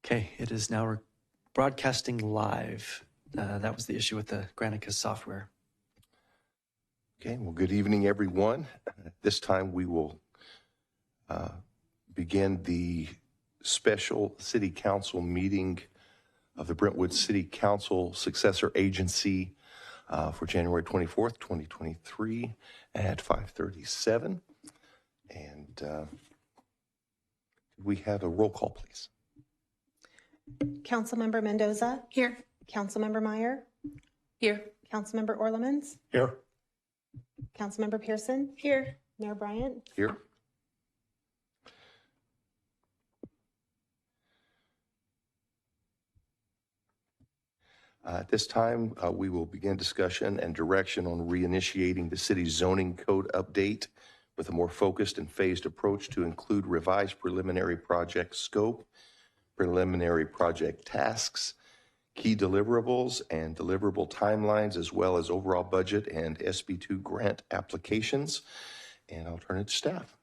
Okay, it is now broadcasting live. That was the issue with the Granicus software. Okay, well, good evening, everyone. This time we will begin the special City Council meeting of the Brentwood City Council Successor Agency for January 24th, 2023 at 5:37. And we have a roll call, please. Councilmember Mendoza? Here. Councilmember Meyer? Here. Councilmember Orlemans? Here. Councilmember Pearson? Here. Mayor Bryant? Here. At this time, we will begin discussion and direction on reinitiating the city's zoning code update with a more focused and phased approach to include revised preliminary project scope, preliminary project tasks, key deliverables and deliverable timelines, as well as overall budget and SB2 grant applications. And I'll turn it to staff.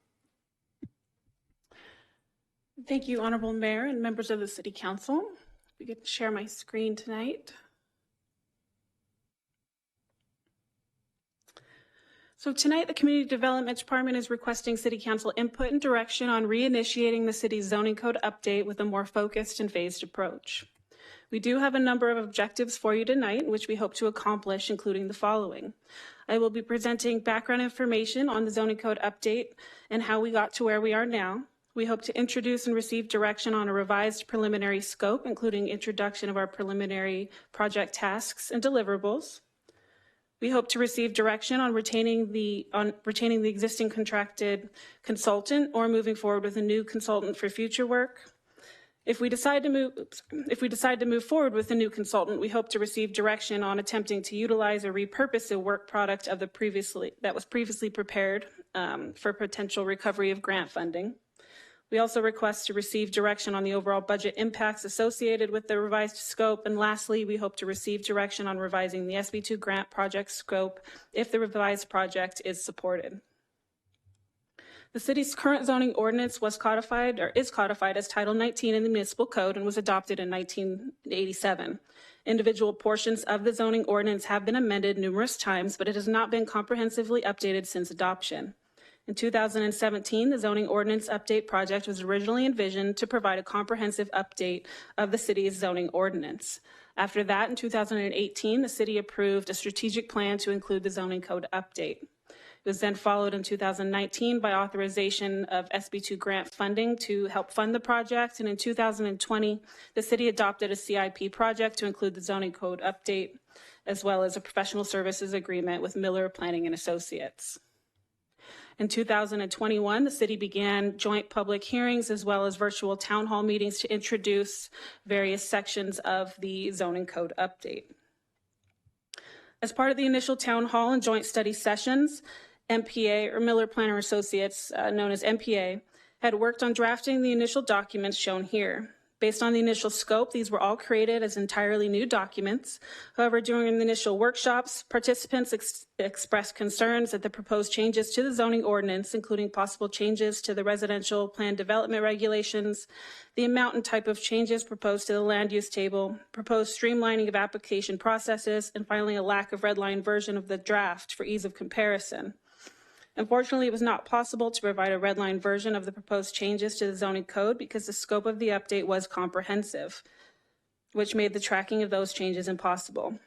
Thank you, Honorable Mayor and members of the City Council. We get to share my screen tonight. So tonight, the Community Development Department is requesting City Council input and direction on reinitiating the city's zoning code update with a more focused and phased approach. We do have a number of objectives for you tonight, which we hope to accomplish, including the following. I will be presenting background information on the zoning code update and how we got to where we are now. We hope to introduce and receive direction on a revised preliminary scope, including introduction of our preliminary project tasks and deliverables. We hope to receive direction on retaining the existing contracted consultant or moving forward with a new consultant for future work. If we decide to move forward with a new consultant, we hope to receive direction on attempting to utilize or repurpose a work product of that was previously prepared for potential recovery of grant funding. We also request to receive direction on the overall budget impacts associated with the revised scope. And lastly, we hope to receive direction on revising the SB2 grant project scope if the revised project is supported. The city's current zoning ordinance is codified as Title 19 in the Municipal Code and was adopted in 1987. Individual portions of the zoning ordinance have been amended numerous times, but it has not been comprehensively updated since adoption. In 2017, the zoning ordinance update project was originally envisioned to provide a comprehensive update of the city's zoning ordinance. After that, in 2018, the city approved a strategic plan to include the zoning code update. It was then followed in 2019 by authorization of SB2 grant funding to help fund the project. And in 2020, the city adopted a CIP project to include the zoning code update, as well as a professional services agreement with Miller Planning and Associates. In 2021, the city began joint public hearings as well as virtual town hall meetings to introduce various sections of the zoning code update. As part of the initial town hall and joint study sessions, MPA, or Miller Planner Associates, known as MPA, had worked on drafting the initial documents shown here. Based on the initial scope, these were all created as entirely new documents. However, during the initial workshops, participants expressed concerns that the proposed changes to the zoning ordinance, including possible changes to the residential plan development regulations, the amount and type of changes proposed to the land use table, proposed streamlining of application processes, and finally a lack of redline version of the draft for ease of comparison. Unfortunately, it was not possible to provide a redline version of the proposed changes to the zoning code because the scope of the update was comprehensive, which made the tracking of those changes impossible.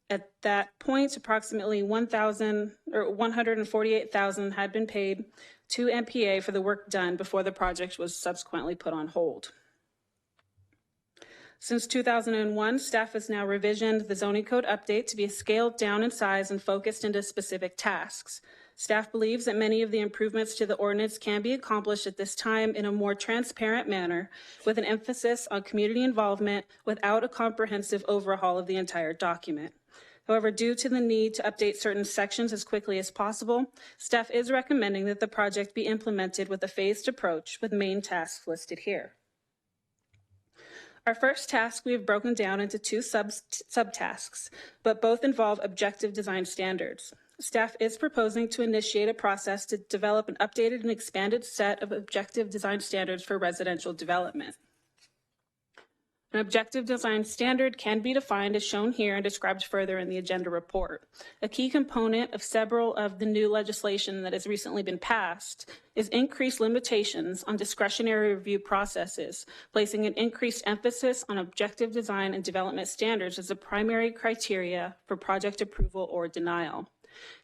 At that point, approximately $148,000 had been paid to MPA for the work done before the project was subsequently put on hold. Since 2001, staff has now revisioned the zoning code update to be scaled down in size and focused into specific tasks. Staff believes that many of the improvements to the ordinance can be accomplished at this time in a more transparent manner with an emphasis on community involvement without a comprehensive overhaul of the entire document. However, due to the need to update certain sections as quickly as possible, staff is recommending that the project be implemented with a phased approach with main tasks listed here. Our first task we have broken down into two subtasks, but both involve objective design standards. Staff is proposing to initiate a process to develop an updated and expanded set of objective design standards for residential development. An objective design standard can be defined as shown here and described further in the agenda report. A key component of several of the new legislation that has recently been passed is increased limitations on discretionary review processes, placing an increased emphasis on objective design and development standards as a primary criteria for project approval or denial.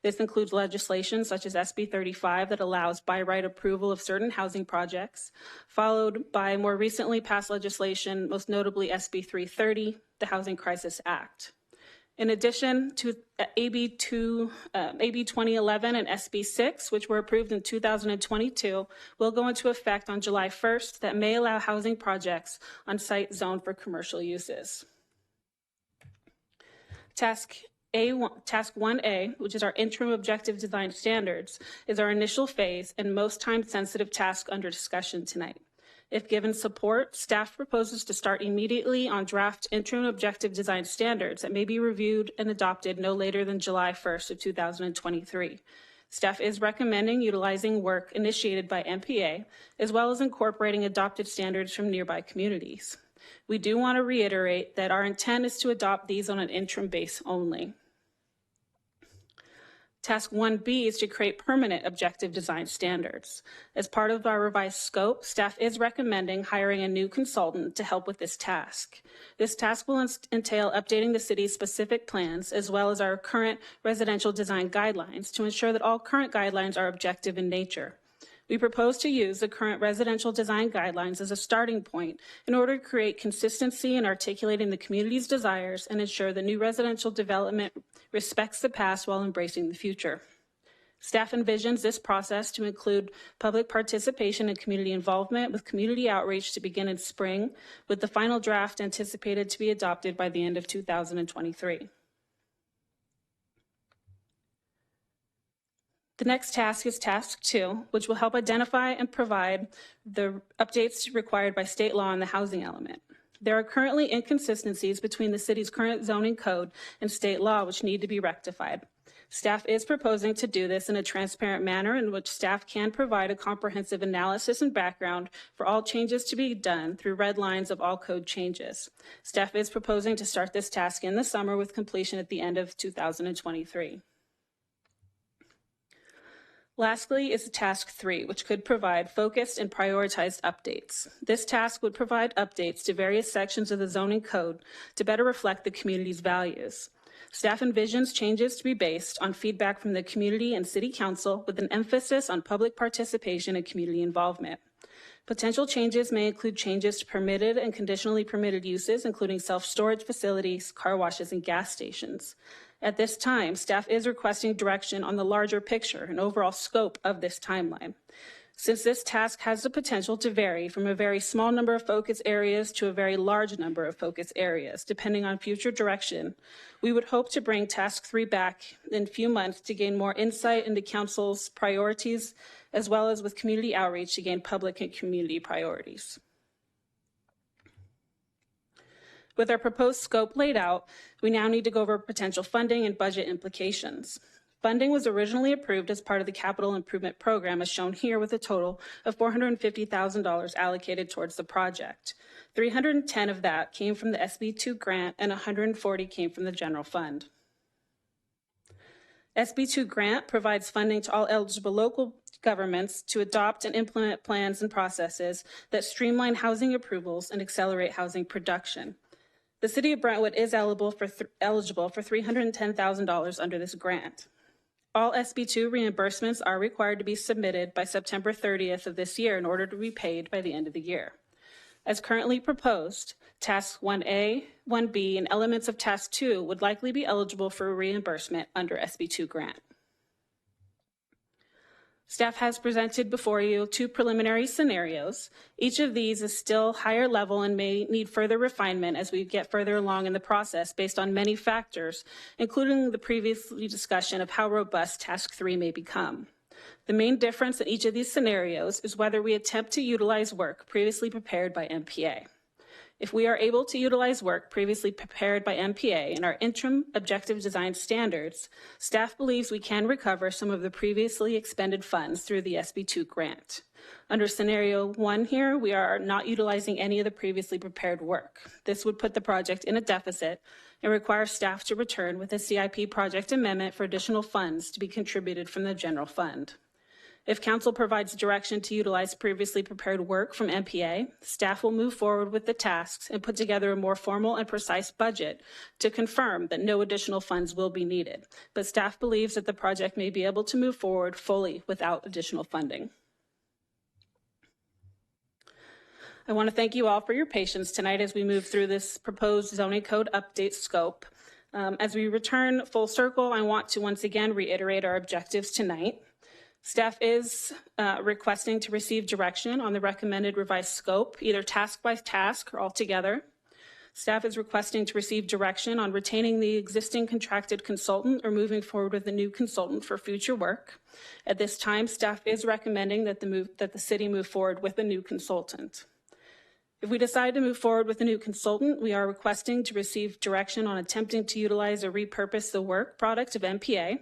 This includes legislation such as SB 35 that allows by right approval of certain housing projects, followed by more recently passed legislation, most notably SB 330, the Housing Crisis Act. In addition to AB 2011 and SB 6, which were approved in 2022, will go into effect on July 1st that may allow housing projects on site zoned for commercial uses. Task 1A, which is our interim objective design standards, is our initial phase and most time-sensitive task under discussion tonight. If given support, staff proposes to start immediately on draft interim objective design standards that may be reviewed and adopted no later than July 1st of 2023. Staff is recommending utilizing work initiated by MPA, as well as incorporating adopted standards from nearby communities. We do want to reiterate that our intent is to adopt these on an interim base only. Task 1B is to create permanent objective design standards. As part of our revised scope, staff is recommending hiring a new consultant to help with this task. This task will entail updating the city's specific plans as well as our current residential design guidelines to ensure that all current guidelines are objective in nature. We propose to use the current residential design guidelines as a starting point in order to create consistency in articulating the community's desires and ensure the new residential development respects the past while embracing the future. Staff envisions this process to include public participation and community involvement, with community outreach to begin in spring, with the final draft anticipated to be adopted by the end of 2023. The next task is task 2, which will help identify and provide the updates required by state law on the housing element. There are currently inconsistencies between the city's current zoning code and state law, which need to be rectified. Staff is proposing to do this in a transparent manner in which staff can provide a comprehensive analysis and background for all changes to be done through red lines of all code changes. Staff is proposing to start this task in the summer with completion at the end of 2023. Lastly is task 3, which could provide focused and prioritized updates. This task would provide updates to various sections of the zoning code to better reflect the community's values. Staff envisions changes to be based on feedback from the community and city council with an emphasis on public participation and community involvement. Potential changes may include changes to permitted and conditionally permitted uses, including self-storage facilities, car washes, and gas stations. At this time, staff is requesting direction on the larger picture and overall scope of this timeline. Since this task has the potential to vary from a very small number of focus areas to a very large number of focus areas, depending on future direction, we would hope to bring task 3 back in a few months to gain more insight into council's priorities, as well as with community outreach to gain public and community priorities. With our proposed scope laid out, we now need to go over potential funding and budget implications. Funding was originally approved as part of the capital improvement program, as shown here, with a total of $450,000 allocated towards the project. $310,000 of that came from the SB2 grant and $140,000 came from the general fund. SB2 grant provides funding to all eligible local governments to adopt and implement plans and processes that streamline housing approvals and accelerate housing production. The city of Brentwood is eligible for $310,000 under this grant. All SB2 reimbursements are required to be submitted by September 30th of this year in order to be paid by the end of the year. As currently proposed, Tasks 1A, 1B, and elements of Task 2 would likely be eligible for reimbursement under SB2 grant. Staff has presented before you 2 preliminary scenarios. Each of these is still higher level and may need further refinement as we get further along in the process based on many factors, including the previously discussion of how robust Task 3 may become. The main difference in each of these scenarios is whether we attempt to utilize work previously prepared by MPA. If we are able to utilize work previously prepared by MPA in our interim objective design standards, staff believes we can recover some of the previously expended funds through the SB2 grant. Under scenario 1 here, we are not utilizing any of the previously prepared work. This would put the project in a deficit and require staff to return with a CIP project amendment for additional funds to be contributed from the general fund. If council provides direction to utilize previously prepared work from MPA, staff will move forward with the tasks and put together a more formal and precise budget to confirm that no additional funds will be needed. But staff believes that the project may be able to move forward fully without additional funding. I want to thank you all for your patience tonight as we move through this proposed zoning code update scope. As we return full circle, I want to once again reiterate our objectives tonight. Staff is requesting to receive direction on the recommended revised scope, either task by task or altogether. Staff is requesting to receive direction on retaining the existing contracted consultant or moving forward with a new consultant for future work. At this time, staff is recommending that the city move forward with a new consultant. If we decide to move forward with a new consultant, we are requesting to receive direction on attempting to utilize or repurpose the work product of MPA.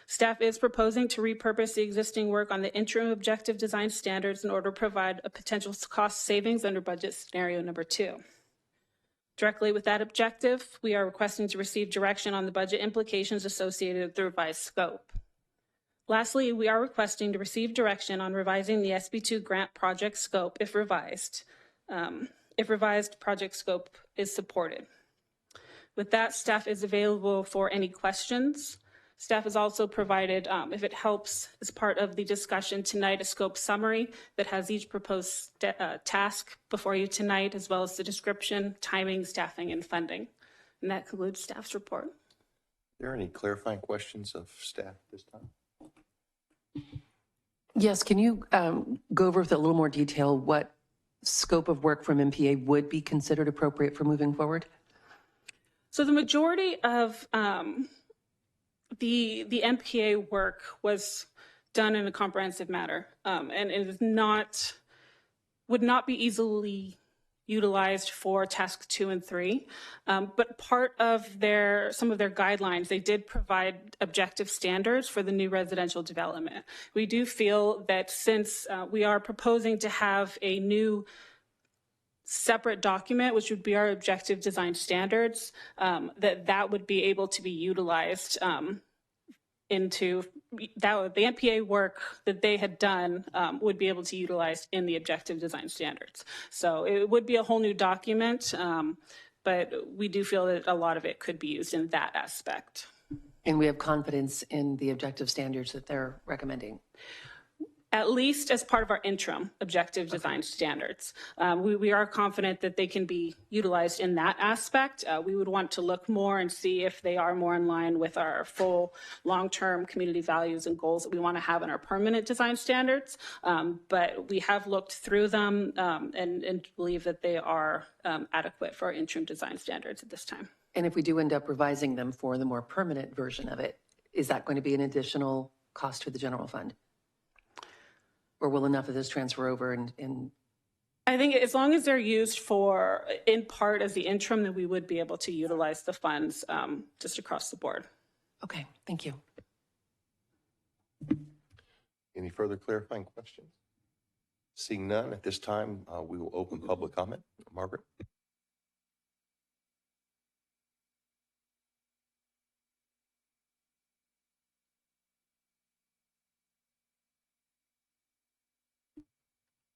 Staff is proposing to repurpose the existing work on the interim objective design standards in order to provide a potential cost savings under budget scenario number 2. Directly with that objective, we are requesting to receive direction on the budget implications associated with the revised scope. Lastly, we are requesting to receive direction on revising the SB2 grant project scope if revised project scope is supported. With that, staff is available for any questions. Staff has also provided, if it helps, as part of the discussion tonight, a scope summary that has each proposed task before you tonight, as well as the description, timing, staffing, and funding. And that concludes staff's report. Are there any clarifying questions of staff this time? Yes, can you go over with a little more detail what scope of work from MPA would be considered appropriate for moving forward? So the majority of the MPA work was done in a comprehensive manner, and it is would not be easily utilized for task 2 and 3. But part of some of their guidelines, they did provide objective standards for the new residential development. We do feel that since we are proposing to have a new separate document, which would be our objective design standards, that would be able to be utilized into that. The MPA work that they had done would be able to utilize in the objective design standards. So it would be a whole new document, but we do feel that a lot of it could be used in that aspect. And we have confidence in the objective standards that they're recommending? At least as part of our interim objective design standards. We are confident that they can be utilized in that aspect. We would want to look more and see if they are more in line with our full long-term community values and goals that we want to have in our permanent design standards. But we have looked through them and believe that they are adequate for our interim design standards at this time. And if we do end up revising them for the more permanent version of it, is that going to be an additional cost to the general fund? Or will enough of this transfer over and I think as long as they're used for, in part as the interim, then we would be able to utilize the funds just across the board. Okay, thank you. Any further clarifying questions? Seeing none at this time, we will open public comment. Margaret?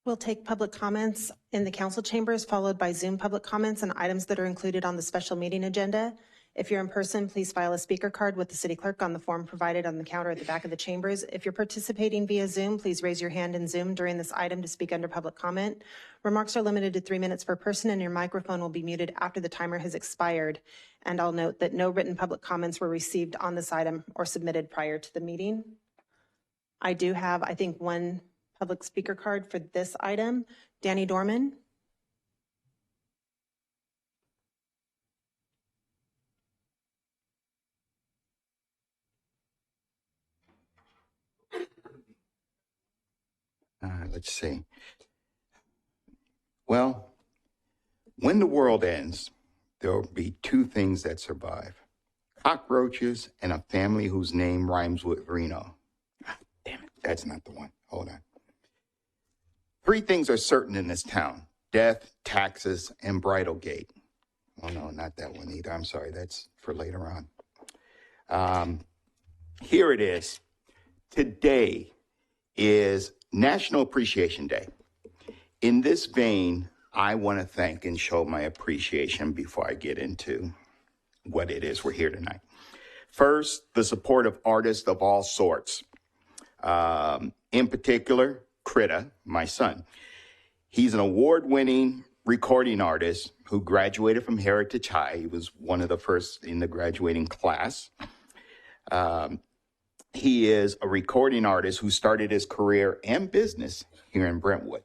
We'll take public comments in the council chambers, followed by Zoom public comments on items that are included on the special meeting agenda. If you're in person, please file a speaker card with the city clerk on the form provided on the counter at the back of the chambers. If you're participating via Zoom, please raise your hand in Zoom during this item to speak under public comment. Remarks are limited to 3 minutes per person, and your microphone will be muted after the timer has expired. And I'll note that no written public comments were received on this item or submitted prior to the meeting. I do have, I think, one public speaker card for this item. Danny Dorman. Let's see. Well, When the world ends, there will be two things that survive: cockroaches and a family whose name rhymes with Reno. Ah, damn it, that's not the one. Hold on. Three things are certain in this town: death, taxes, and Bridlegate. Oh, no, not that one either. I'm sorry, that's for later on. Here it is. Today is National Appreciation Day. In this vein, I want to thank and show my appreciation before I get into what it is we're here tonight. First, the support of artists of all sorts. In particular, Krita, my son. He's an award-winning recording artist who graduated from Heritage High. He was one of the first in the graduating class. He is a recording artist who started his career and business here in Brentwood.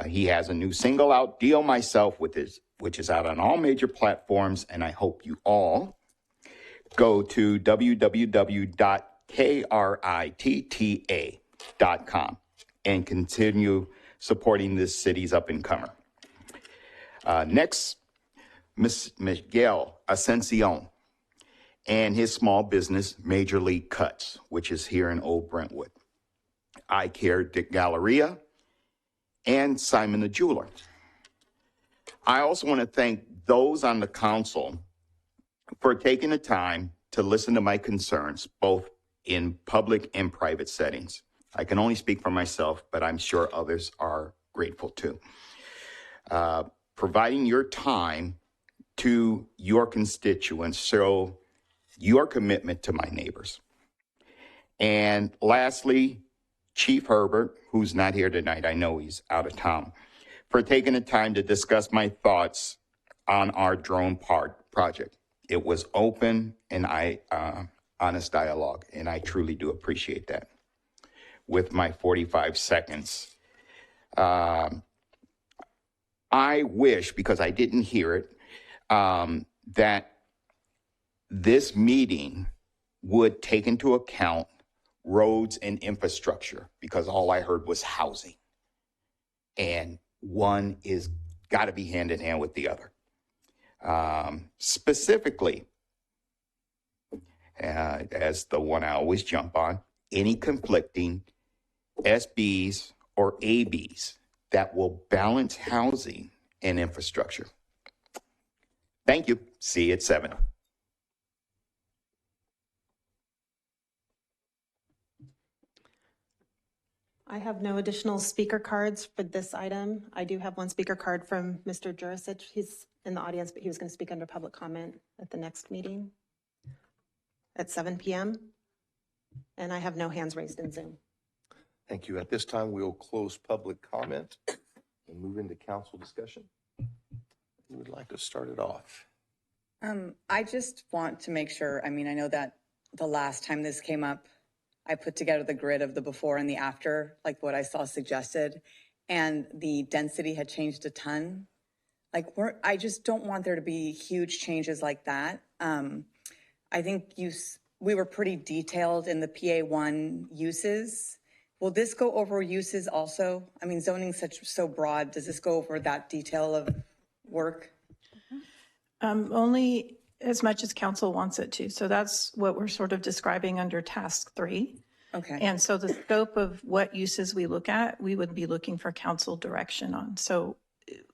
He has a new single out, Deal Myself, which is out on all major platforms, and I hope you all go to www.kritta.com and continue supporting this city's up-and-comer. Next, Ms. Miguel Ascension and his small business, Major League Cuts, which is here in Old Brentwood. I Care Dick Galleria, and Simon the Jeweler. I also want to thank those on the council for taking the time to listen to my concerns, both in public and private settings. I can only speak for myself, but I'm sure others are grateful too. Providing your time to your constituents show your commitment to my neighbors. And lastly, Chief Herbert, who's not here tonight, I know he's out of town, for taking the time to discuss my thoughts on our drone project. It was open and honest dialogue, and I truly do appreciate that. With my 45 seconds, I wish, because I didn't hear it, that this meeting would take into account roads and infrastructure, because all I heard was housing. And one is got to be hand in hand with the other. Specifically, as the one I always jump on, any conflicting SBs or ABs that will balance housing and infrastructure. Thank you. See you at 7. I have no additional speaker cards for this item. I do have one speaker card from Mr. Jurisic. He's in the audience, but he was going to speak under public comment at the next meeting at 7 p.m. And I have no hands raised in Zoom. Thank you. At this time, we'll close public comment and move into council discussion. Who would like to start it off? I just want to make sure, I mean, I know that the last time this came up, I put together the grid of the before and the after, like what I saw suggested, and the density had changed a ton. Like I just don't want there to be huge changes like that. I think we were pretty detailed in the PA1 uses. Will this go over uses also? I mean, zoning's so broad. Does this go over that detail of work? Only as much as council wants it to. So that's what we're sort of describing under task 3. Okay. And so the scope of what uses we look at, we would be looking for council direction on. So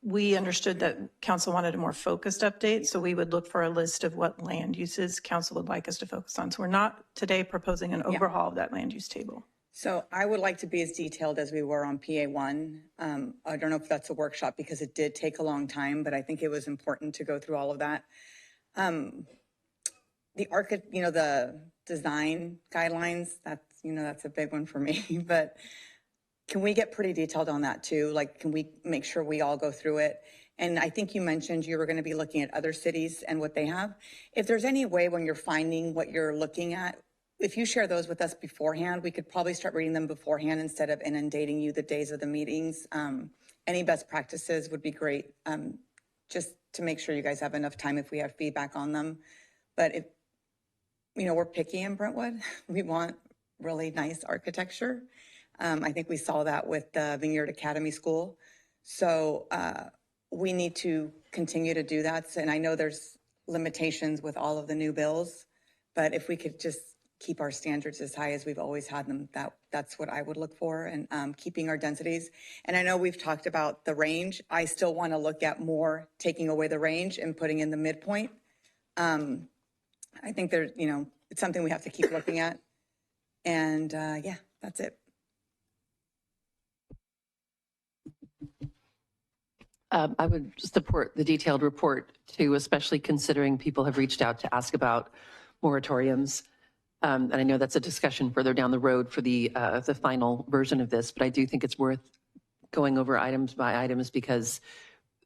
we understood that council wanted a more focused update. So we would look for a list of what land uses council would like us to focus on. So we're not today proposing an overhaul of that land use table. So I would like to be as detailed as we were on PA1. I don't know if that's a workshop because it did take a long time, but I think it was important to go through all of that. The design guidelines, that's a big one for me, but can we get pretty detailed on that too? Like, can we make sure we all go through it? And I think you mentioned you were going to be looking at other cities and what they have. If there's any way when you're finding what you're looking at, if you share those with us beforehand, we could probably start reading them beforehand instead of inundating you the days of the meetings. Any best practices would be great, just to make sure you guys have enough time if we have feedback on them. But if, we're picky in Brentwood, we want really nice architecture. I think we saw that with the Vineyard Academy School. So we need to continue to do that. And I know there's limitations with all of the new bills, but if we could just keep our standards as high as we've always had them, that's what I would look for, and keeping our densities. And I know we've talked about the range. I still want to look at more taking away the range and putting in the midpoint. I think there's, it's something we have to keep looking at. And yeah, that's it. I would support the detailed report too, especially considering people have reached out to ask about moratoriums. And I know that's a discussion further down the road for the final version of this, but I do think it's worth going over items by items because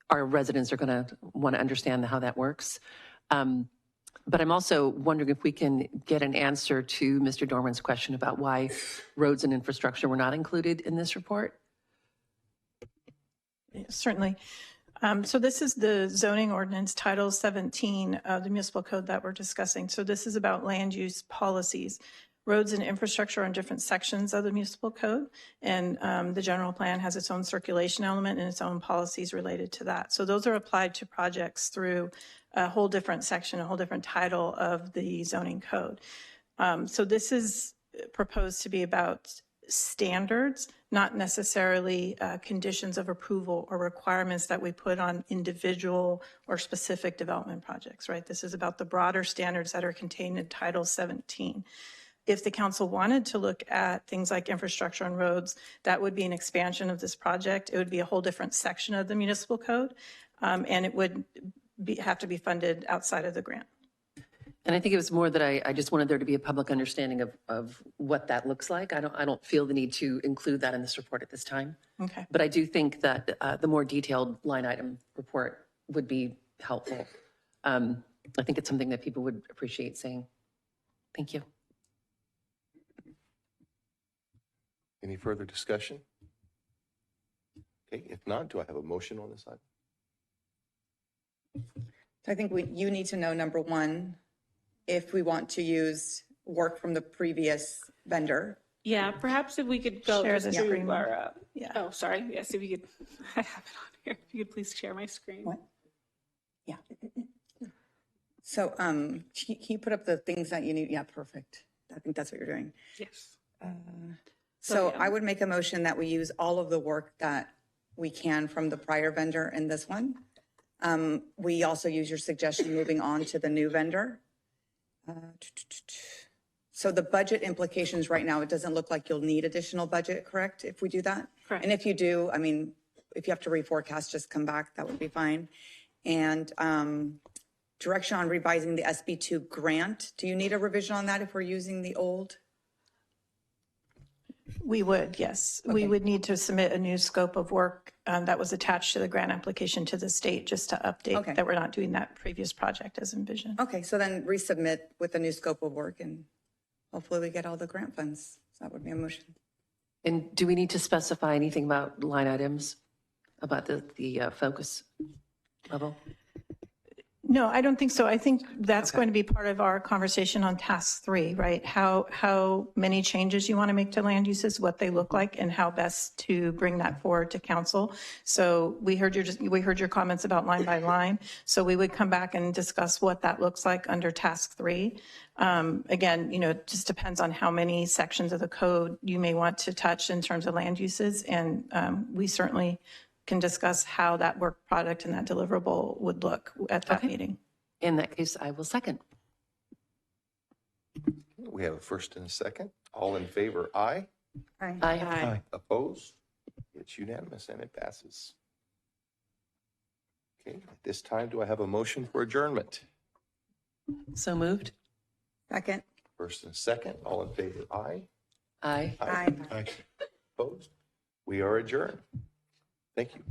our residents are going to want to understand how that works. But I'm also wondering if we can get an answer to Mr. Dorman's question about why roads and infrastructure were not included in this report. Certainly. So this is the zoning ordinance, Title 17 of the municipal code that we're discussing. So this is about land use policies. Roads and infrastructure are in different sections of the municipal code, and the general plan has its own circulation element and its own policies related to that. So those are applied to projects through a whole different section, a whole different title of the zoning code. So this is proposed to be about standards, not necessarily conditions of approval or requirements that we put on individual or specific development projects, right? This is about the broader standards that are contained in Title 17. If the council wanted to look at things like infrastructure and roads, that would be an expansion of this project. It would be a whole different section of the municipal code, and it would have to be funded outside of the grant. And I think it was more that I just wanted there to be a public understanding of what that looks like. I don't feel the need to include that in this report at this time. Okay. But I do think that the more detailed line item report would be helpful. I think it's something that people would appreciate seeing. Thank you. Any further discussion? Okay, if not, do I have a motion on this item? So I think you need to know, number one, if we want to use work from the previous vendor. Yeah, perhaps if we could go Share just the to screen. our, Yeah. oh, sorry. Yes, if you could, I have it on here. If you could please share my screen. What? Yeah. So can you put up the things that you need? Yeah, perfect. I think that's what you're doing. Yes. So yeah. I would make a motion that we use all of the work that we can from the prior vendor in this one. We also use your suggestion moving on to the new vendor. So the budget implications right now, it doesn't look like you'll need additional budget, correct? If we do that? Correct. And if you do, I mean, if you have to reforecast, just come back, that would be fine. And direction on revising the SB2 grant. Do you need a revision on that if we're using the old? We would, yes. We Okay. would need to submit a new scope of work that was attached to the grant application to the state, just to update Okay. that we're not doing that previous project as envisioned. Okay, so then resubmit with a new scope of work and hopefully we get all the grant funds. So that would be a motion. And do we need to specify anything about line items, about the focus level? No, I don't think so. I think that's Okay. going to be part of our conversation on task 3, right? How many changes you want to make to land uses, what they look like, and how best to bring that forward to council. So we heard your comments about line by line. So we would come back and discuss what that looks like under task 3. Again, it just depends on how many sections of the code you may want to touch in terms of land uses. And we certainly can discuss how that work product and that deliverable would look at that Okay. meeting. In that case, I will second. We have a first and a second. All in favor, aye. Aye. Opposed? It's unanimous and it passes. Okay, at this time, do I have a motion for adjournment? So moved. Second. First and second, all in favor, aye. Aye. Aye. Opposed? We are adjourned. Thank you.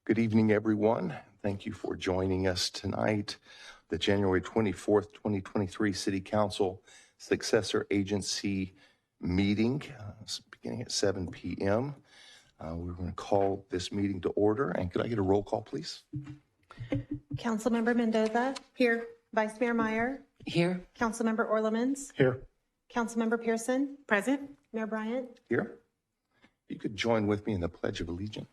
Good evening, everyone. Thank you for joining us tonight. The January 24th, 2023 City Council Successor Agency meeting, beginning at 7 p.m. We're going to call this meeting to order. And could I get a roll call, please? Councilmember Mendoza. Here. Vice Mayor Meyer. Here. Councilmember Orlemans. Here. Councilmember Pearson. Present. Mayor Bryant. Here. If you could join with me in the Pledge of Allegiance.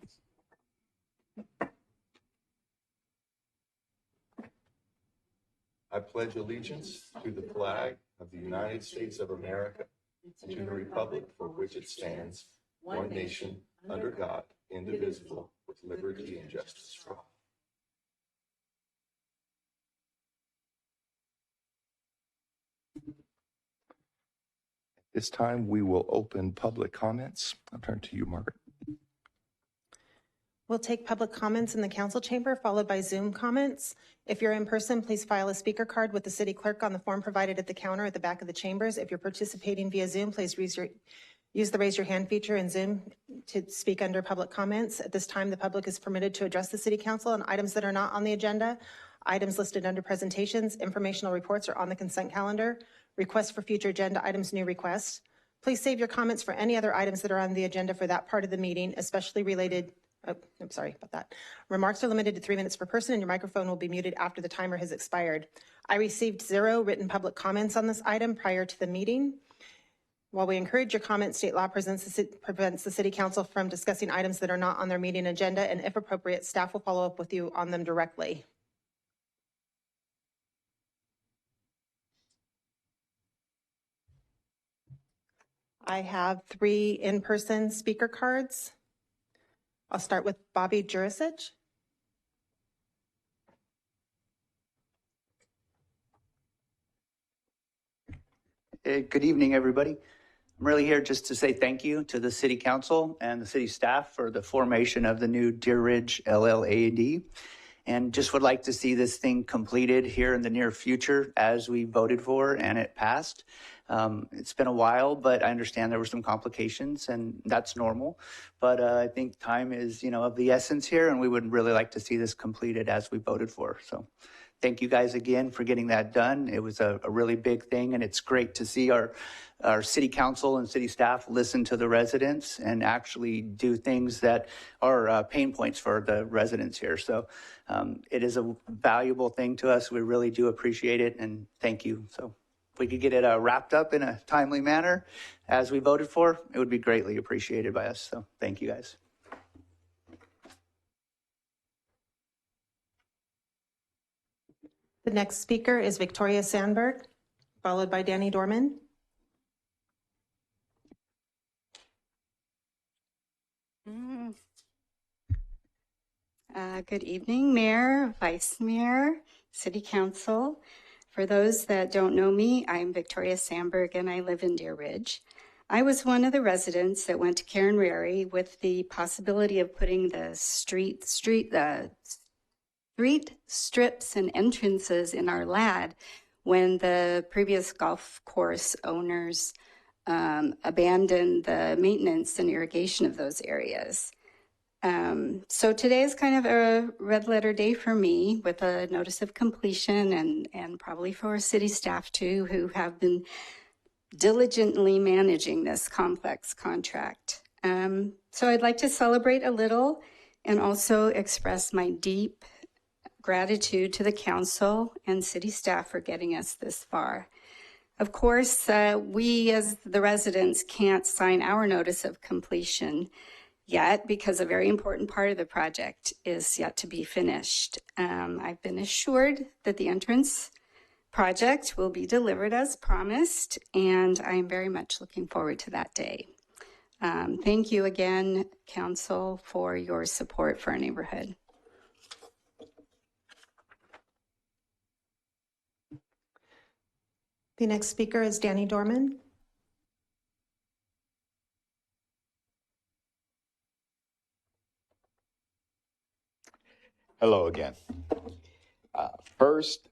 I pledge allegiance to the flag of the United States of America and to the republic for which it stands, one nation, under God, indivisible, with liberty and justice for all. This time we will open public comments. I'll turn to you, Margaret. We'll take public comments in the council chamber, followed by Zoom comments. If you're in person, please file a speaker card with the city clerk on the form provided at the counter at the back of the chambers. If you're participating via Zoom, please use the raise your hand feature in Zoom to speak under public comments. At this time, the public is permitted to address the city council on items that are not on the agenda. Items listed under presentations, informational reports are on the consent calendar. Requests for future agenda items, new requests. Please save your comments for any other items that are on the agenda for that part of the meeting, especially related. Oh, I'm sorry about that. Remarks are limited to 3 minutes per person and your microphone will be muted after the timer has expired. I received 0 written public comments on this item prior to the meeting. While we encourage your comments, state law prevents the city council from discussing items that are not on their meeting agenda, and if appropriate, staff will follow up with you on them directly. I have 3 in-person speaker cards. I'll start with Bobby Jurisic. Good evening, everybody. I'm really here just to say thank you to the City Council and the city staff for the formation of the new Deer Ridge LLAD, and just would like to see this thing completed here in the near future as we voted for and it passed. It's been a while, but I understand there were some complications and that's normal. But I think time is, of the essence here, and we would really like to see this completed as we voted for. So thank you guys again for getting that done. It was a really big thing, and it's great to see our city council and city staff listen to the residents and actually do things that are pain points for the residents here. So it is a valuable thing to us. We really do appreciate it, and thank you. So if we could get it wrapped up in a timely manner as we voted for, it would be greatly appreciated by us. So thank you guys. The next speaker is Victoria Sandberg, followed by Danny Dorman. Good evening, Mayor, Vice Mayor, City Council. For those that don't know me, I'm Victoria Sandberg and I live in Deer Ridge. I was one of the residents that went to Karen Rary with the possibility of putting the street strips and entrances in our LAD when the previous golf course owners abandoned the maintenance and irrigation of those areas. So today is kind of a red letter day for me with a notice of completion and probably for city staff too, who have been diligently managing this complex contract. So I'd like to celebrate a little and also express my deep gratitude to the council and city staff for getting us this far. Of course, we as the residents can't sign our notice of completion yet because a very important part of the project is yet to be finished. I've been assured that the entrance project will be delivered as promised, and I'm very much looking forward to that day. Thank you again, council, for your support for our neighborhood. The next speaker is Danny Dorman. Hello again. First,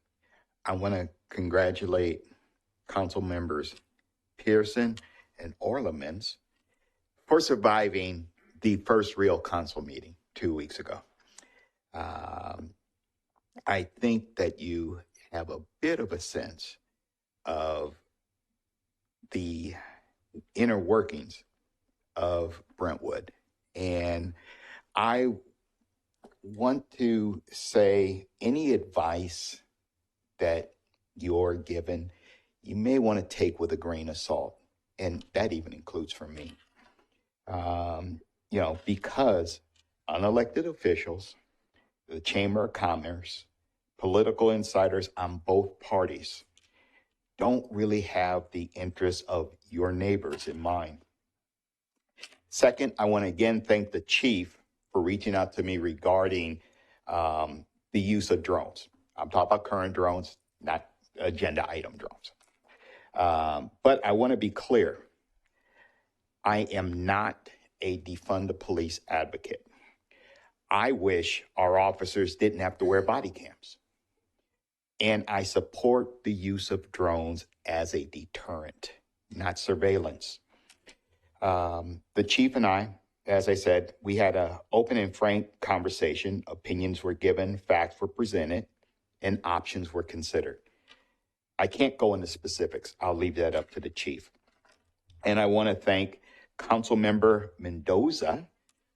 I want to congratulate council members Pearson and Orlemans for surviving the first real council meeting 2 weeks ago. I think that you have a bit of a sense of the inner workings of Brentwood. And I want to say any advice that you're given, you may want to take with a grain of salt. And that even includes for me. Because unelected officials, the Chamber of Commerce, political insiders on both parties don't really have the interests of your neighbors in mind. Second, I want to again thank the chief for reaching out to me regarding the use of drones. I'm talking about current drones, not agenda item drones. But I want to be clear. I am not a defund the police advocate. I wish our officers didn't have to wear body cams. And I support the use of drones as a deterrent, not surveillance. The chief and I, as I said, we had an open and frank conversation. Opinions were given, facts were presented, and options were considered. I can't go into specifics. I'll leave that up to the chief. And I want to thank Councilmember Mendoza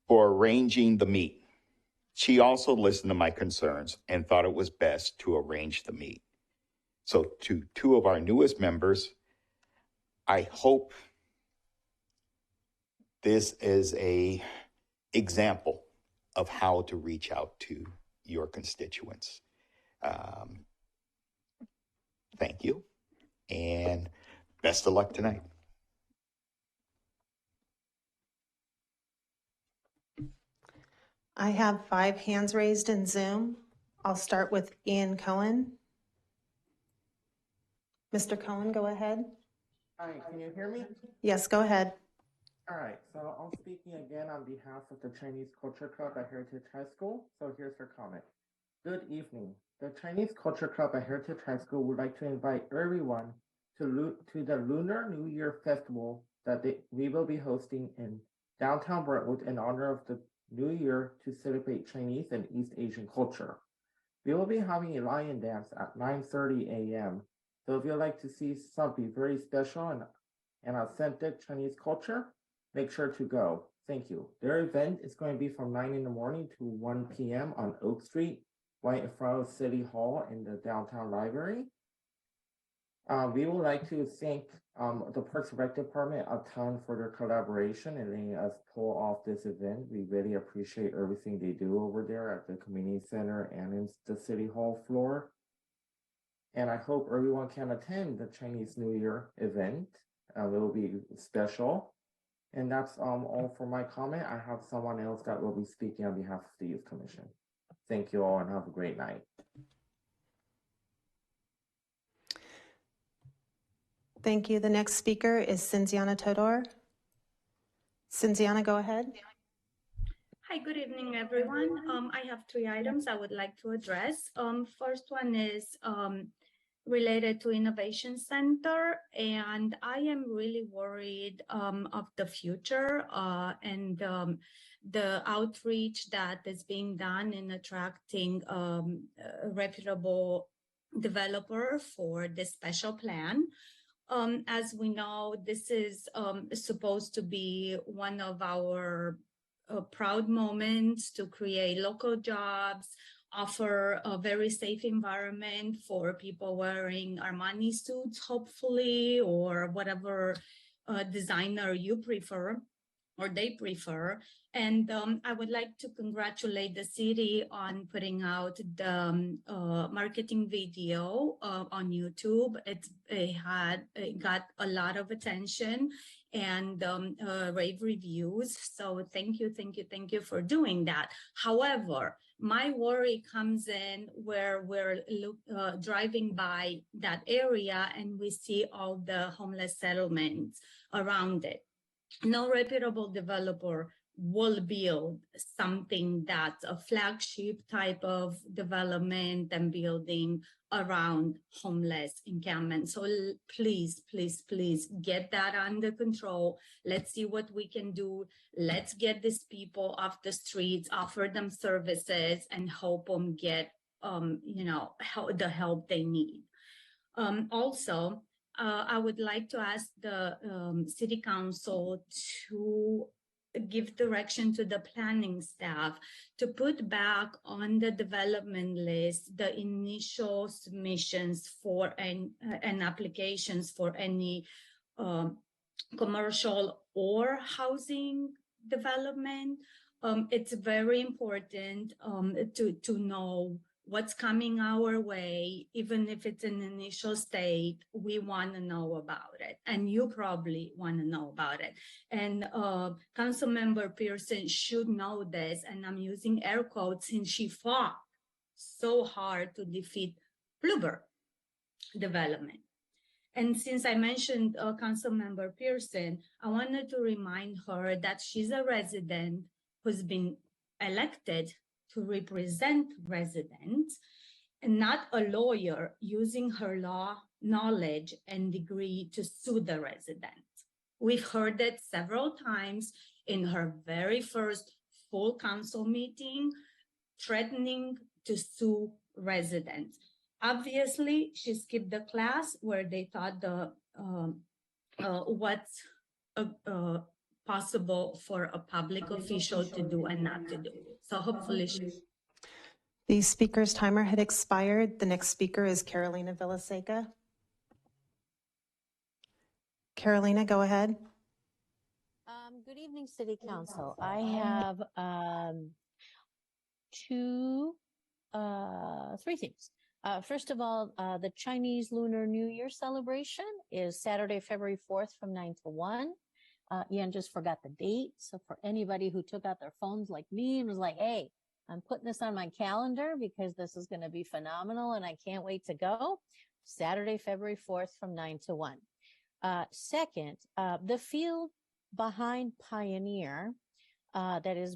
for arranging the meet. She also listened to my concerns and thought it was best to arrange the meet. So to two of our newest members, I hope this is an example of how to reach out to your constituents. Thank you, and best of luck tonight. I have 5 hands raised in Zoom. I'll start with Ian Cohen. Mr. Cohen, go ahead. Hi, can you hear me? Yes, go ahead. All right, so I'm speaking again on behalf of the Chinese Culture Club at Heritage High School. So here's her comment. Good evening. The Chinese Culture Club at Heritage High School would like to invite everyone to the Lunar New Year Festival that we will be hosting in downtown Brentwood in honor of the New Year to celebrate Chinese and East Asian culture. We will be having a lion dance at 9:30 a.m. So if you'd like to see something very special and authentic Chinese culture, make sure to go. Thank you. Their event is going to be from 9 in the morning to 1 p.m. on Oak Street, right in front of City Hall in the downtown library. We would like to thank the Parks and Rec Department a ton for their collaboration and letting us pull off this event. We really appreciate everything they do over there at the community center and in the City Hall floor. And I hope everyone can attend the Chinese New Year event. It will be special. And that's all for my comment. I have someone else that will be speaking on behalf of the Youth Commission. Thank you all and have a great night. Thank you. The next speaker is Cinziana Todor. Cinziana, go ahead. Hi, good evening, everyone. I have 3 items I would like to address. First one is related to Innovation Center, and I am really worried of the future and the outreach that is being done in attracting a reputable developer for this special plan. As we know, this is supposed to be one of our proud moments to create local jobs, offer a very safe environment for people wearing Armani suits, hopefully, or whatever designer you prefer or they prefer. And I would like to congratulate the city on putting out the marketing video on YouTube. It got a lot of attention and rave reviews. So thank you for doing that. However, my worry comes in where we're driving by that area and we see all the homeless settlements around it. No reputable developer will build something that's a flagship type of development and building around homeless encampment. So please, please, please get that under control. Let's see what we can do. Let's get these people off the streets, offer them services, and help them get, the help they need. Also, I would like to ask the City Council to give direction to the planning staff to put back on the development list the initial submissions for and applications for any commercial or housing development. It's very important to know what's coming our way. Even if it's an initial state, we want to know about it, and you probably want to know about it. And Councilmember Pearson should know this, and I'm using air quotes since she fought so hard to defeat Bluebird development. And since I mentioned Councilmember Pearson, I wanted to remind her that she's a resident who's been elected to represent residents and not a lawyer using her law knowledge and degree to sue the residents. We've heard it several times in her very first full council meeting, threatening to sue residents. Obviously, she skipped the class where they taught the what's possible for a public official to do and not to do. So hopefully she... The speaker's timer had expired. The next speaker is Carolina Villaseca. Carolina, go ahead. Good evening, City Council. I have three things. First of all, the Chinese Lunar New Year celebration is Saturday, February 4th from 9 to 1. Ian just forgot the date. So for anybody who took out their phones like me and was like, hey, I'm putting this on my calendar because this is going to be phenomenal and I can't wait to go. Saturday, February 4th from 9 to 1. Second, the field behind Pioneer, that is,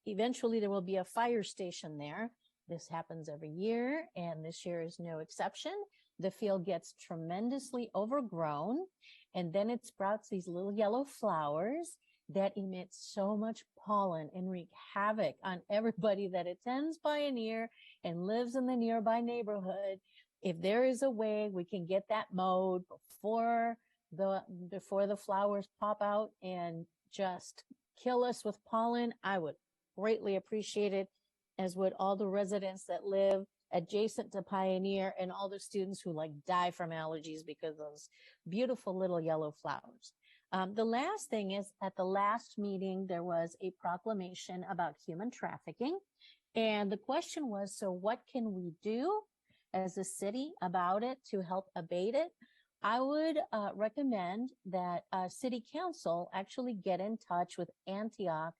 eventually there will be a fire station there. This happens every year, and this year is no exception. The field gets tremendously overgrown, and then it sprouts these little yellow flowers that emit so much pollen and wreak havoc on everybody that attends Pioneer and lives in the nearby neighborhood. If there is a way we can get that mowed before the flowers pop out and just kill us with pollen, I would greatly appreciate it, as would all the residents that live adjacent to Pioneer and all the students who die from allergies because of those beautiful little yellow flowers. The last thing is, at the last meeting, there was a proclamation about human trafficking. And the question was, so what can we do as a city about it to help abate it? I would recommend that City Council actually get in touch with Antioch,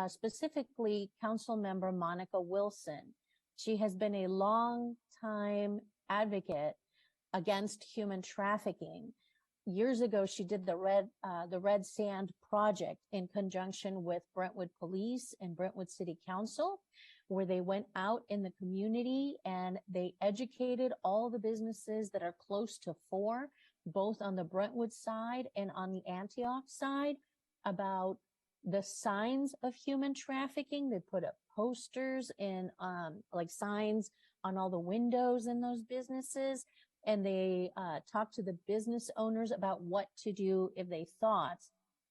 specifically Council Member Monica Wilson. She has been a long time advocate against human trafficking. Years ago, she did the Red Sand Project in conjunction with Brentwood Police and Brentwood City Council, where they went out in the community and they educated all the businesses that are close to 4, both on the Brentwood side and on the Antioch side, about the signs of human trafficking. They put up posters and signs on all the windows in those businesses. And they talked to the business owners about what to do if they thought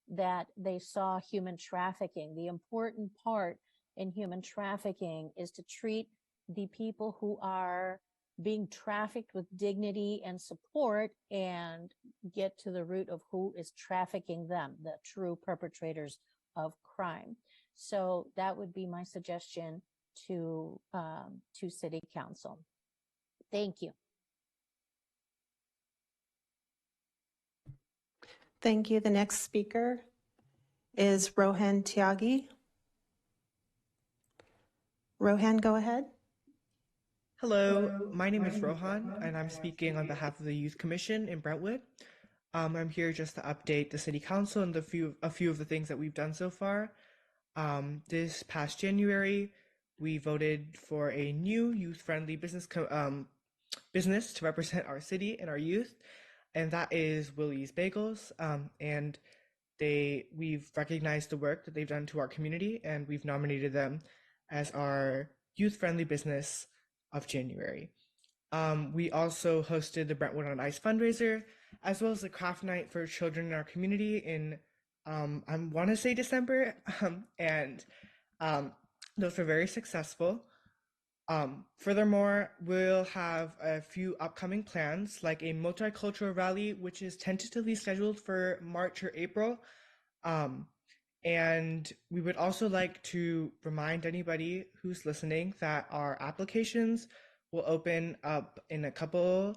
that they saw human trafficking. The important part in human trafficking is to treat the people who are being trafficked with dignity and support and get to the root of who is trafficking them, the true perpetrators of crime. So that would be my suggestion to City Council. Thank you. Thank you. The next speaker is Rohan Tyagi. Rohan, go ahead. Hello, my name is Rohan, and I'm speaking on behalf of the Youth Commission in Brentwood. I'm here just to update the City Council and a few of the things that we've done so far. This past January, we voted for a new youth-friendly business to represent our city and our youth, and that is Willie's Bagels. And we've recognized the work that they've done to our community, and we've nominated them as our youth-friendly business of January. We also hosted the Brentwood on Ice fundraiser, as well as the craft night for children in our community in, I want to say December, and those were very successful. Furthermore, we'll have a few upcoming plans, like a multicultural rally, which is tentatively scheduled for March or April. And we would also like to remind anybody who's listening that our applications will open up in a couple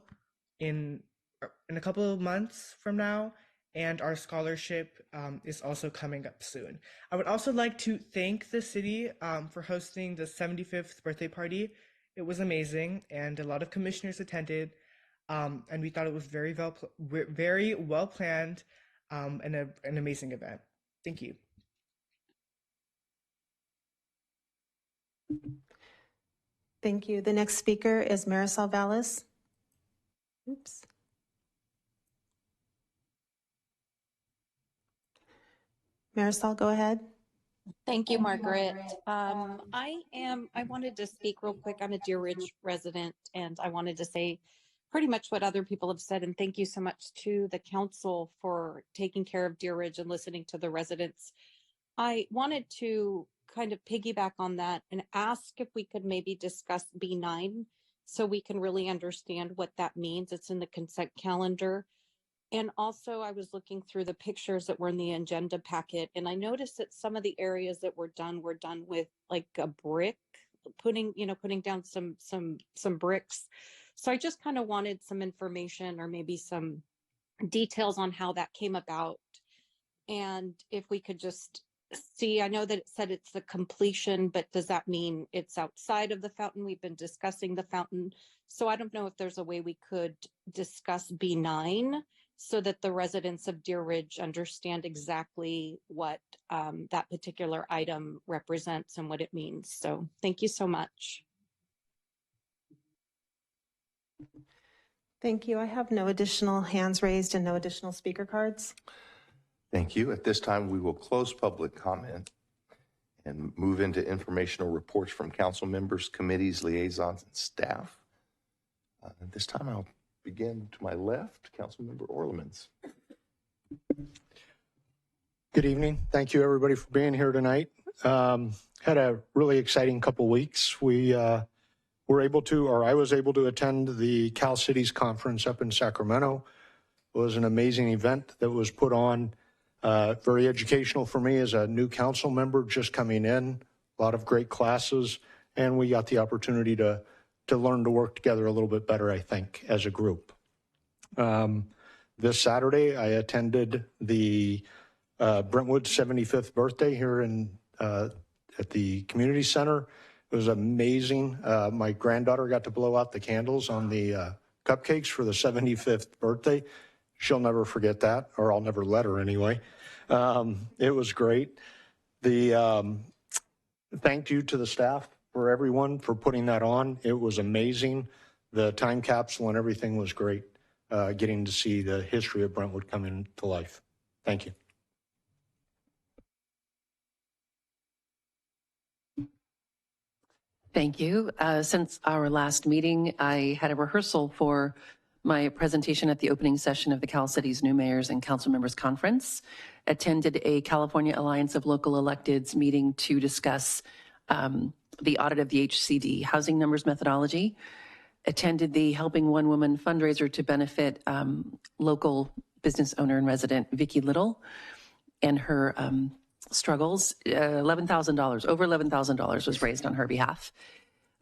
of months from now, and our scholarship is also coming up soon. I would also like to thank the city for hosting the 75th birthday party. It was amazing, and a lot of commissioners attended, and we thought it was very well planned and an amazing event. Thank you. Thank you. The next speaker is Marisol Vallis. Oops. Marisol, go ahead. Thank you, Margaret. I wanted to speak real quick. I'm a Deer Ridge resident, and I wanted to say pretty much what other people have said. And thank you so much to the council for taking care of Deer Ridge and listening to the residents. I wanted to kind of piggyback on that and ask if we could maybe discuss B9 so we can really understand what that means. It's in the consent calendar. And also I was looking through the pictures that were in the agenda packet, and I noticed that some of the areas that were done with like a brick, putting down some bricks. So I just kind of wanted some information or maybe some details on how that came about. And if we could just see, I know that it said it's the completion, but does that mean it's outside of the fountain? We've been discussing the fountain. So I don't know if there's a way we could discuss B9 so that the residents of Deer Ridge understand exactly what that particular item represents and what it means. So thank you so much. Thank you. I have no additional hands raised and no additional speaker cards. Thank you. At this time, we will close public comment and move into informational reports from council members, committees, liaisons, and staff. At this time, I'll begin to my left, Councilmember Orlemans. Good evening. Thank you, everybody, for being here tonight. Had a really exciting couple weeks. We were able to, or I was able to attend the Cal Cities Conference up in Sacramento. It was an amazing event that was put on. Very educational for me as a new council member just coming in. A lot of great classes, and we got the opportunity to learn to work together a little bit better, I think, as a group. This Saturday, I attended the Brentwood 75th birthday here at the community center. It was amazing. My granddaughter got to blow out the candles on the cupcakes for the 75th birthday. She'll never forget that, or I'll never let her anyway. It was great. Thank you to the staff, for everyone, for putting that on. It was amazing. The time capsule and everything was great, getting to see the history of Brentwood coming to life. Thank you. Thank you. Since our last meeting, I had a rehearsal for my presentation at the opening session of the Cal Cities New Mayors and Council Members Conference, attended a California Alliance of Local Electeds meeting to discuss the audit of the HCD housing numbers methodology, attended the Helping One Woman fundraiser to benefit local business owner and resident Vicki Little and her struggles. $11,000, over $11,000 was raised on her behalf.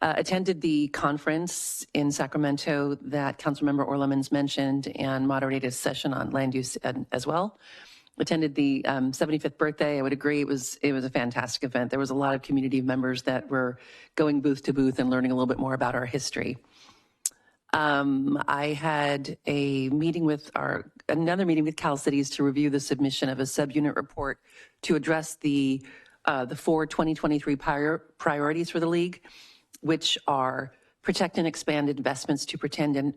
Attended the conference in Sacramento that Councilmember Orlemans mentioned and moderated a session on land use as well. Attended the 75th birthday. I would agree it was a fantastic event. There was a lot of community members that were going booth to booth and learning a little bit more about our history. I had another meeting with Cal Cities to review the submission of a subunit report to address the 4 2023 priorities for the league, which are protect and expand investments to prevent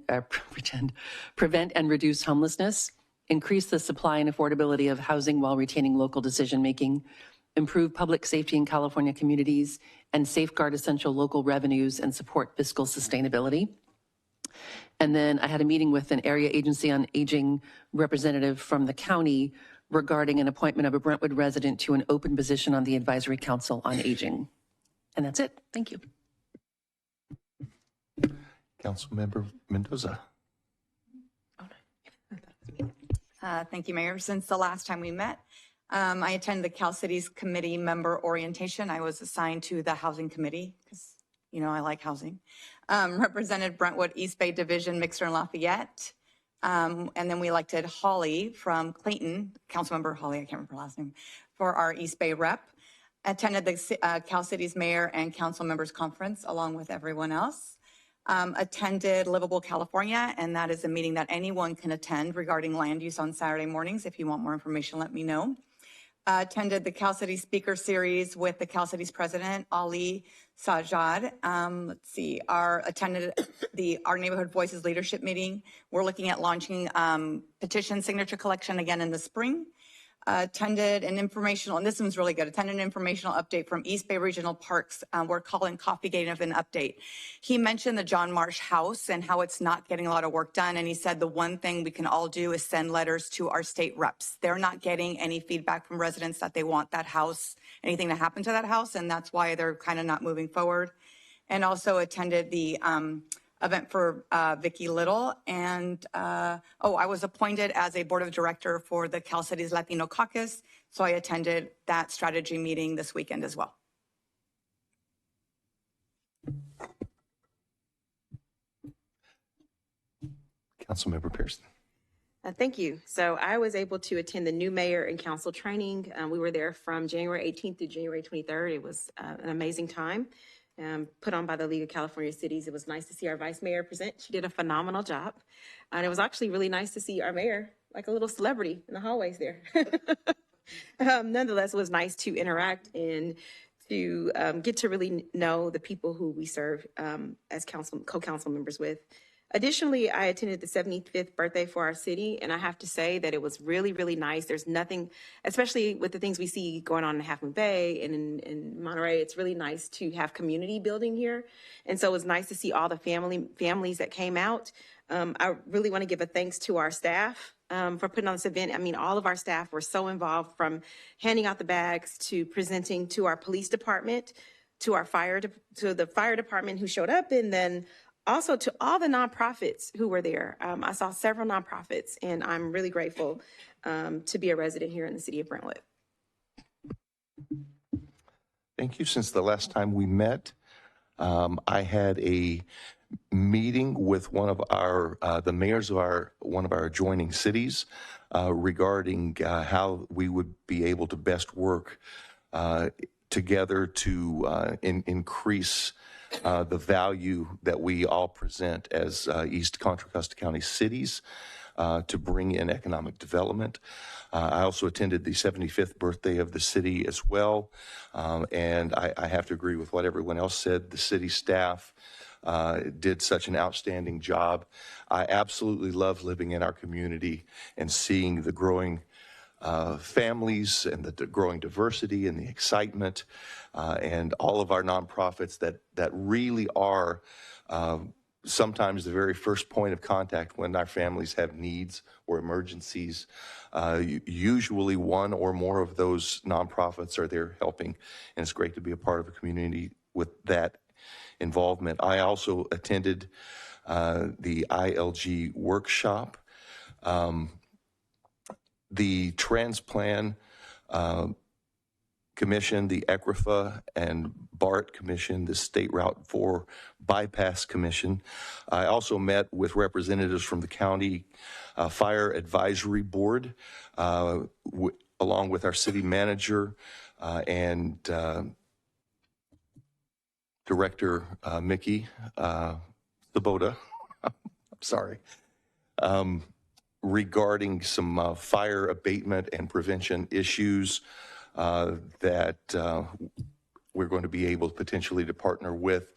and reduce homelessness, increase the supply and affordability of housing while retaining local decision-making, improve public safety in California communities, and safeguard essential local revenues and support fiscal sustainability. And then I had a meeting with an area agency on aging representative from the county regarding an appointment of a Brentwood resident to an open position on the Advisory Council on Aging. And that's it. Thank you. Councilmember Mendoza. Thank you, Mayor. Since the last time we met, I attended the Cal Cities Committee member orientation. I was assigned to the Housing Committee because, you know, I like housing. Represented Brentwood East Bay Division, Mixer and Lafayette. And then we elected Holly from Clayton, Councilmember Holly, I can't remember her last name, for our East Bay rep. Attended the Cal Cities Mayor and Council Members Conference along with everyone else. Attended Livable California, and that is a meeting that anyone can attend regarding land use on Saturday mornings. If you want more information, let me know. Attended the Cal Cities Speaker Series with the Cal Cities President, Ali Sajjad. Let's see, attended our Neighborhood Voices Leadership Meeting. We're looking at launching petition signature collection again in the spring. Attended an informational, and this one's really good, attended an informational update from East Bay Regional Parks. We're calling Coffee Gate of an update. He mentioned the John Marsh house and how it's not getting a lot of work done. And he said the one thing we can all do is send letters to our state reps. They're not getting any feedback from residents that they want that house, anything to happen to that house. And that's why they're kind of not moving forward. And also attended the event for Vicki Little. And I was appointed as a board of director for the Cal Cities Latino Caucus. So I attended that strategy meeting this weekend as well. Councilmember Pearson. Thank you. So I was able to attend the new mayor and council training. We were there from January 18th to January 23rd. It was an amazing time. Put on by the League of California Cities. It was nice to see our vice mayor present. She did a phenomenal job. And it was actually really nice to see our mayor, like a little celebrity in the hallways there. Nonetheless, it was nice to interact and to get to really know the people who we serve as co-council members with. Additionally, I attended the 75th birthday for our city, and I have to say that it was really, really nice. There's nothing, especially with the things we see going on in Half Moon Bay and in Monterey, it's really nice to have community building here. And so it was nice to see all the families that came out. I really want to give a thanks to our staff for putting on this event. I mean, all of our staff were so involved, from handing out the bags to presenting to our police department, to our to the fire department who showed up, and then also to all the nonprofits who were there. I saw several nonprofits, and I'm really grateful to be a resident here in the city of Brentwood. Thank you. Since the last time we met, I had a meeting with one of the mayors of one of our adjoining cities regarding how we would be able to best work together to increase the value that we all present as East Contra Costa County cities to bring in economic development. I also attended the 75th birthday of the city as well. And I have to agree with what everyone else said. The city staff did such an outstanding job. I absolutely love living in our community and seeing the growing families and the growing diversity and the excitement and all of our nonprofits that really are sometimes the very first point of contact when our families have needs or emergencies. Usually one or more of those nonprofits are there helping, and it's great to be a part of a community with that involvement. I also attended the ILG workshop. The Transplan Commission, the ECRFA and BART Commission, the State Route 4 Bypass Commission. I also met with representatives from the County Fire Advisory Board, along with our city manager and Director Mickey Sabota. sorry. Regarding some fire abatement and prevention issues that we're going to be able potentially to partner with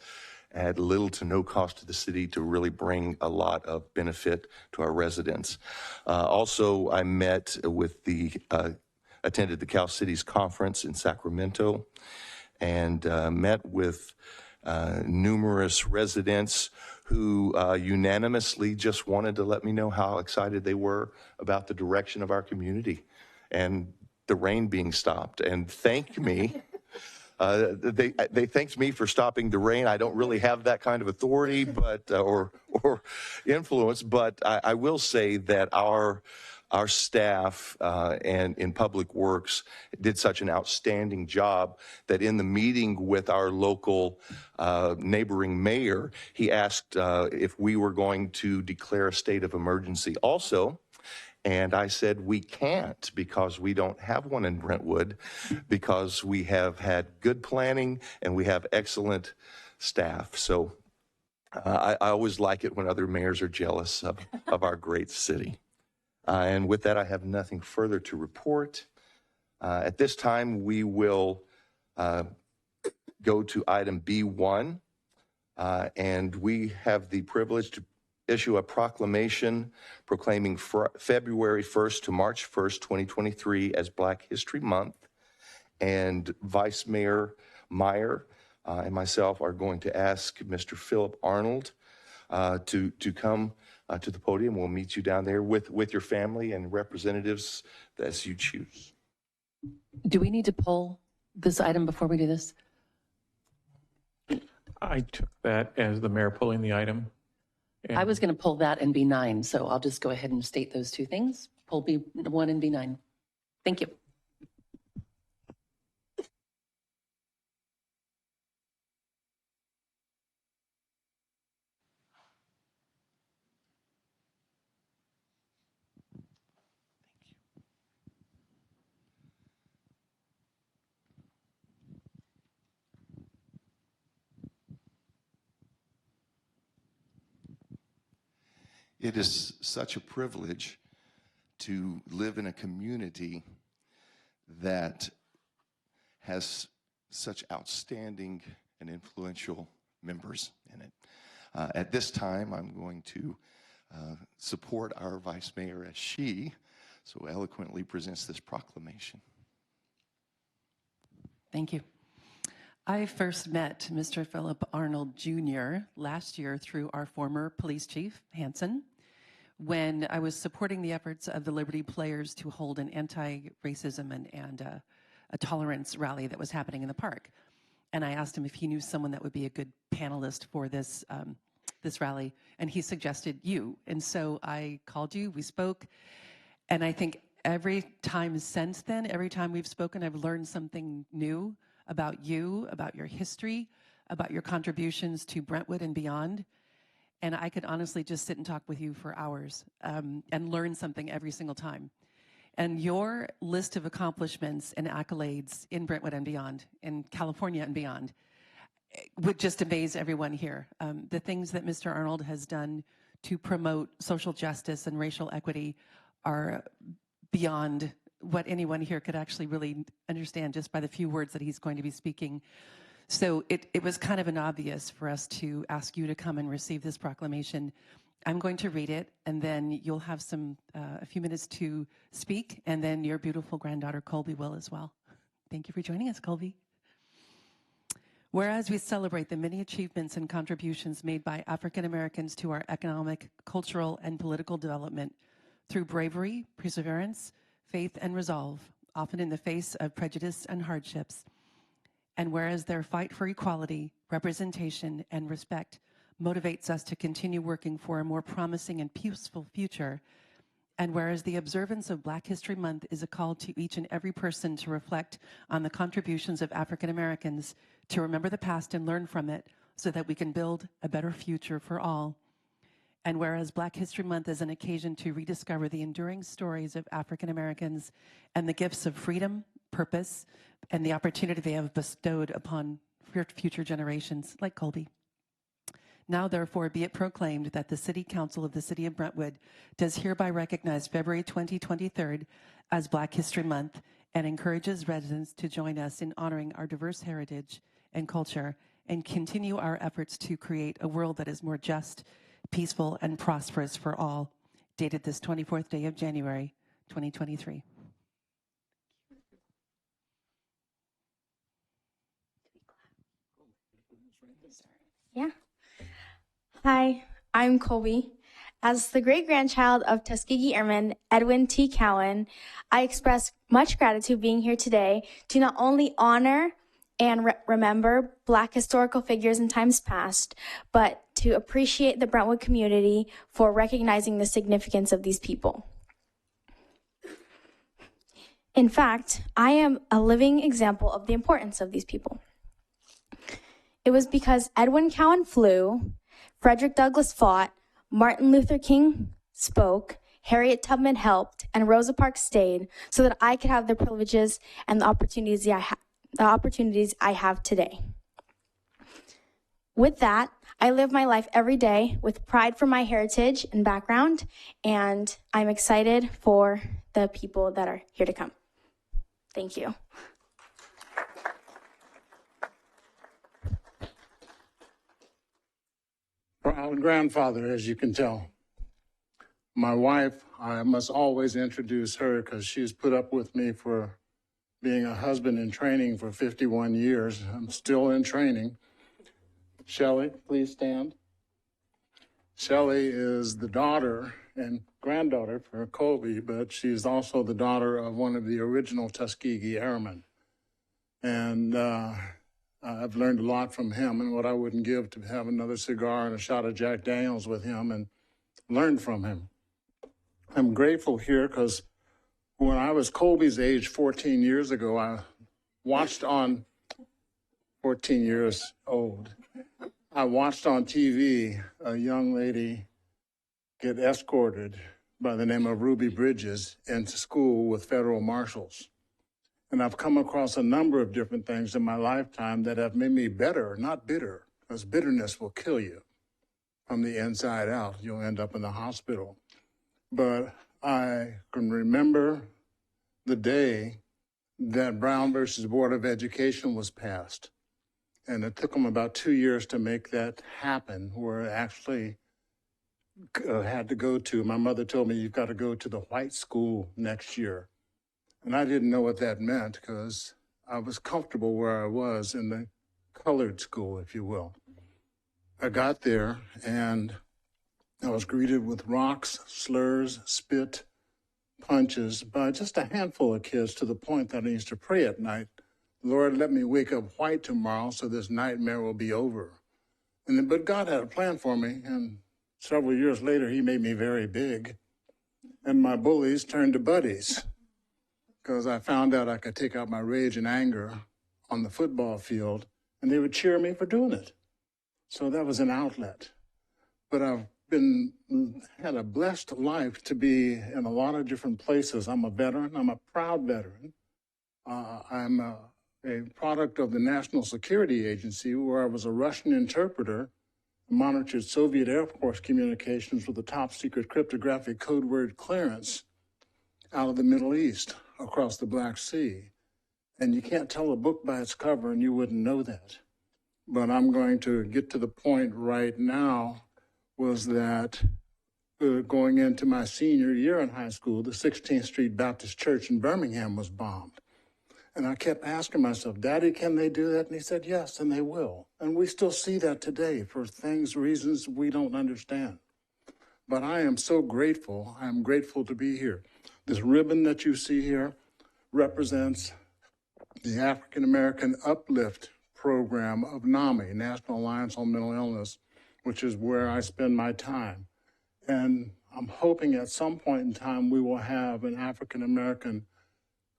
at little to no cost to the city to really bring a lot of benefit to our residents. Also, I met with attended the Cal Cities Conference in Sacramento and met with numerous residents who unanimously just wanted to let me know how excited they were about the direction of our community and the rain being stopped, and thanked me. They thanked me for stopping the rain. I don't really have that kind of authority, but or influence. But I will say that our staff and in Public Works did such an outstanding job that in the meeting with our local neighboring mayor, he asked if we were going to declare a state of emergency also. And I said, we can't, because we don't have one in Brentwood, because we have had good planning and we have excellent staff. So I always like it when other mayors are jealous of our great city. And with that, I have nothing further to report. At this time, we will go to item B1. And we have the privilege to issue a proclamation proclaiming February 1st to March 1st, 2023 as Black History Month. And Vice Mayor Meyer and myself are going to ask Mr. Philip Arnold to come to the podium. We'll meet you down there with your family and representatives as you choose. Do we need to poll this item before we do this? I took that as the mayor pulling the item. I was going to pull that and B9, so I'll just go ahead and state those two things. Pull B1 and B9. Thank you. It is such a privilege to live in a community that has such outstanding and influential members in it. At this time, I'm going to support our Vice Mayor as she so eloquently presents this proclamation. Thank you. I first met Mr. Philip Arnold Jr. last year through our former police chief, Hanson, when I was supporting the efforts of the Liberty Players to hold an anti-racism and a tolerance rally that was happening in the park. And I asked him if he knew someone that would be a good panelist for this, this rally, and he suggested you. And so I called you, we spoke, and I think every time since then, every time we've spoken, I've learned something new about you, about your history, about your contributions to Brentwood and beyond. And I could honestly just sit and talk with you for hours and learn something every single time. And your list of accomplishments and accolades in Brentwood and beyond, in California and beyond, would just amaze everyone here. The things that Mr. Arnold has done to promote social justice and racial equity are beyond what anyone here could actually really understand just by the few words that he's going to be speaking. So it was kind of an obvious for us to ask you to come and receive this proclamation. I'm going to read it, and then you'll have a few minutes to speak, and then your beautiful granddaughter, Colby, will as well. Thank you for joining us, Colby. Whereas we celebrate the many achievements and contributions made by African Americans to our economic, cultural, and political development through bravery, perseverance, faith, and resolve, often in the face of prejudice and hardships. And whereas their fight for equality, representation, and respect motivates us to continue working for a more promising and peaceful future, and whereas the observance of Black History Month is a call to each and every person to reflect on the contributions of African Americans, to remember the past and learn from it so that we can build a better future for all. And whereas Black History Month is an occasion to rediscover the enduring stories of African Americans and the gifts of freedom, purpose, and the opportunity they have bestowed upon future generations like Colby. Now, therefore, be it proclaimed that the City Council of the City of Brentwood does hereby recognize February 2023 as Black History Month and encourages residents to join us in honoring our diverse heritage and culture and continue our efforts to create a world that is more just, peaceful, and prosperous for all. Dated this 24th day of January, 2023. Yeah. Hi, I'm Colby. As the great-grandchild of Tuskegee Airman Edwin T. Cowell, I express much gratitude being here today to not only honor and remember Black historical figures in times past, but to appreciate the Brentwood community for recognizing the significance of these people. In fact, I am a living example of the importance of these people. It was because Edwin Cowell flew, Frederick Douglass fought, Martin Luther King spoke, Harriet Tubman helped, and Rosa Parks stayed so that I could have the privileges and the opportunities I have today. With that, I live my life every day with pride for my heritage and background, and I'm excited for the people that are here to come. Thank you. Proud grandfather, as you can tell. My wife, I must always introduce her because she's put up with me for being a husband in training for 51 years. I'm still in training. Shelley, please stand. Shelley is the daughter and granddaughter for Colby, but she's also the daughter of one of the original Tuskegee Airmen. And I've learned a lot from him, and what I wouldn't give to have another cigar and a shot of Jack Daniels with him and learn from him. I'm grateful here because when I was Colby's age 14 years ago, I watched on 14 years old. I watched on TV a young lady get escorted by the name of Ruby Bridges into school with federal marshals. And I've come across a number of different things in my lifetime that have made me better, not bitter, because bitterness will kill you from the inside out. You'll end up in the hospital. But I can remember the day that Brown versus Board of Education was passed. And it took them about 2 years to make that happen, where I actually had to go to, my mother told me, you've got to go to the white school next year. And I didn't know what that meant because I was comfortable where I was in the colored school, if you will. I got there and I was greeted with rocks, slurs, spit, punches by just a handful of kids, to the point that I used to pray at night, Lord, let me wake up white tomorrow so this nightmare will be over. But God had a plan for me, and several years later, he made me very big. And my bullies turned to buddies because I found out I could take out my rage and anger on the football field, and they would cheer me for doing it. So that was an outlet. But I've had a blessed life to be in a lot of different places. I'm a veteran. I'm a proud veteran. I'm a product of the National Security Agency, where I was a Russian interpreter, monitored Soviet Air Force communications with a top secret cryptographic code word clearance out of the Middle East across the Black Sea. And you can't tell a book by its cover, and you wouldn't know that. But I'm going to get to the point right now, was that going into my senior year in high school, the 16th Street Baptist Church in Birmingham was bombed. And I kept asking myself, Daddy, can they do that? And he said, yes, and they will. And we still see that today for reasons we don't understand. But I am so grateful. I'm grateful to be here. This ribbon that you see here represents the African American Uplift Program of NAMI, National Alliance on Mental Illness, which is where I spend my time. And I'm hoping at some point in time we will have an African American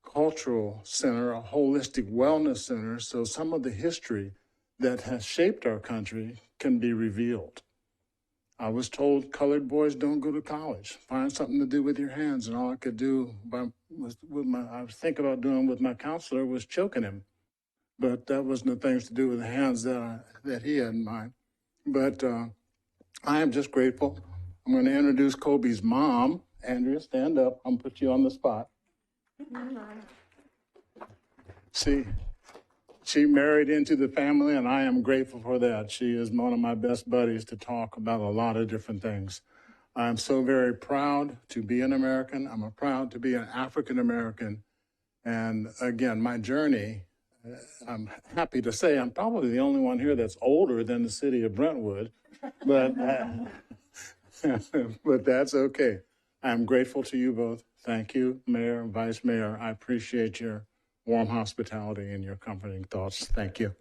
cultural center, a holistic wellness center, so some of the history that has shaped our country can be revealed. I was told colored boys don't go to college. Find something to do with your hands. And all I could do I was thinking about doing with my counselor was choking him. But that wasn't the things to do with the hands that he had in mind. But I am just grateful. I'm going to introduce Kobe's mom. Andrea, stand up. I'm going to put you on the spot. She married into the family, and I am grateful for that. She is one of my best buddies to talk about a lot of different things. I'm so very proud to be an American. I'm proud to be an African American. And again, my journey, I'm happy to say I'm probably the only one here that's older than the city of Brentwood, but, but that's okay. I'm grateful to you both. Thank you, Mayor and Vice Mayor. I appreciate your warm hospitality and your comforting thoughts. Thank you.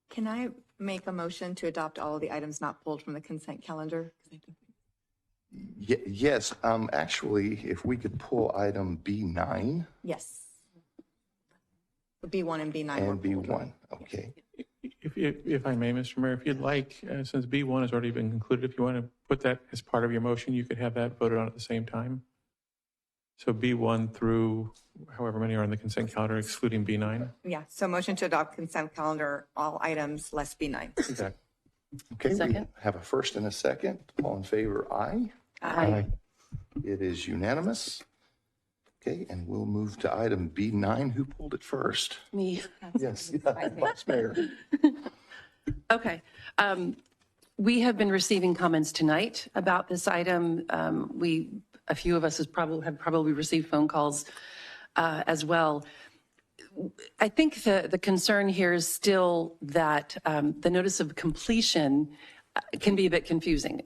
Can I make a motion to adopt all of the items not pulled from the consent calendar? Yes, actually, if we could pull item B9 Yes. B1 and B9 were and pulled. B1, okay. If I may, Mr. Mayor, if you'd like, since B1 has already been concluded, if you want to put that as part of your motion, you could have that voted on at the same time. So B1 through however many are on the consent calendar, excluding B9. Yeah, so motion to adopt consent calendar, all items less B9. Exactly. Okay, Second. we have a first and a second. All in favor, aye. Aye. It is unanimous. Okay, and we'll move to item B9. Who pulled it first? Me. Yes, Vice Mayor. Okay. We have been receiving comments tonight about this item. A few of us have probably received phone calls as well. I think the concern here is still that the notice of completion can be a bit confusing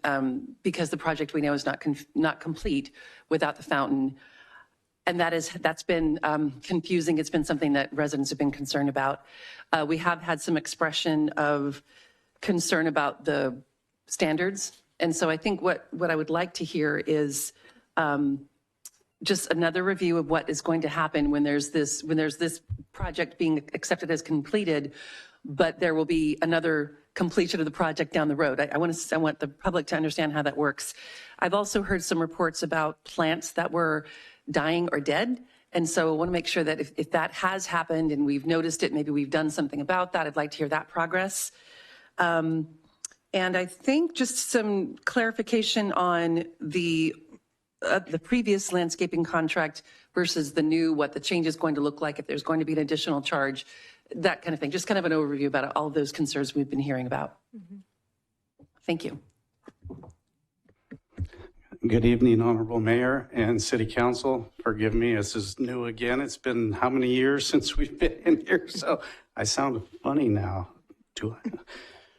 because the project we know is not complete without the fountain. And that's been confusing. It's been something that residents have been concerned about. We have had some expression of concern about the standards. And so I think what I would like to hear is just another review of what is going to happen when there's this project being accepted as completed, but there will be another completion of the project down the road. I want the public to understand how that works. I've also heard some reports about plants that were dying or dead. And so I want to make sure that if that has happened and we've noticed it, maybe we've done something about that. I'd like to hear that progress. And I think just some clarification on the previous landscaping contract versus the new, what the change is going to look like, if there's going to be an additional charge, that kind of thing. Just kind of an overview about all of those concerns we've been hearing about. Thank you. Good evening, Honorable Mayor and City Council. Forgive me, this is new again. It's been how many years since we've been in here? So I sound funny now.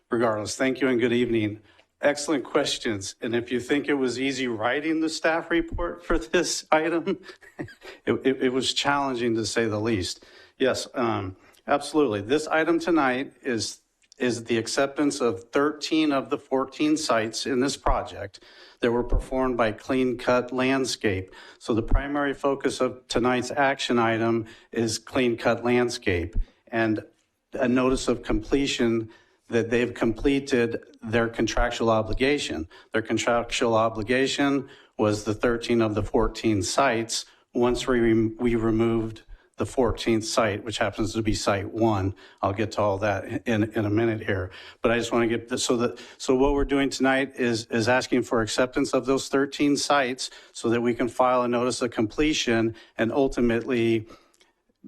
Regardless, thank you and good evening. Excellent questions. And if you think it was easy writing the staff report for this item, it was challenging to say the least. Yes, absolutely. This item tonight is the acceptance of 13 of the 14 sites in this project that were performed by Clean Cut Landscape. So the primary focus of tonight's action item is Clean Cut Landscape and a notice of completion that they've completed their contractual obligation. Their contractual obligation was the 13 of the 14 sites. Once we removed the 14th site, which happens to be site 1. I'll get to all that in a minute here. But I just want to get this, so what we're doing tonight is asking for acceptance of those 13 sites so that we can file a notice of completion and ultimately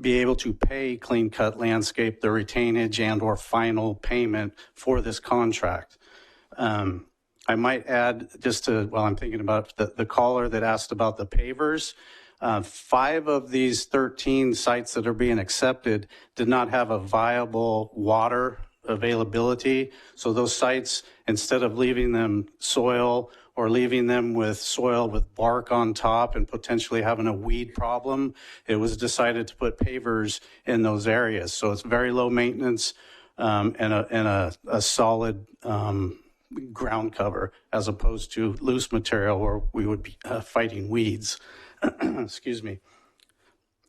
be able to pay Clean Cut Landscape the retainage and or final payment for this contract. I might add, just to, while I'm thinking about the caller that asked about the pavers, 5 of these 13 sites that are being accepted did not have a viable water availability. So those sites, instead of leaving them soil or leaving them with soil with bark on top and potentially having a weed problem, it was decided to put pavers in those areas. So it's very low maintenance and a solid ground cover, as opposed to loose material where we would be fighting weeds. Excuse me.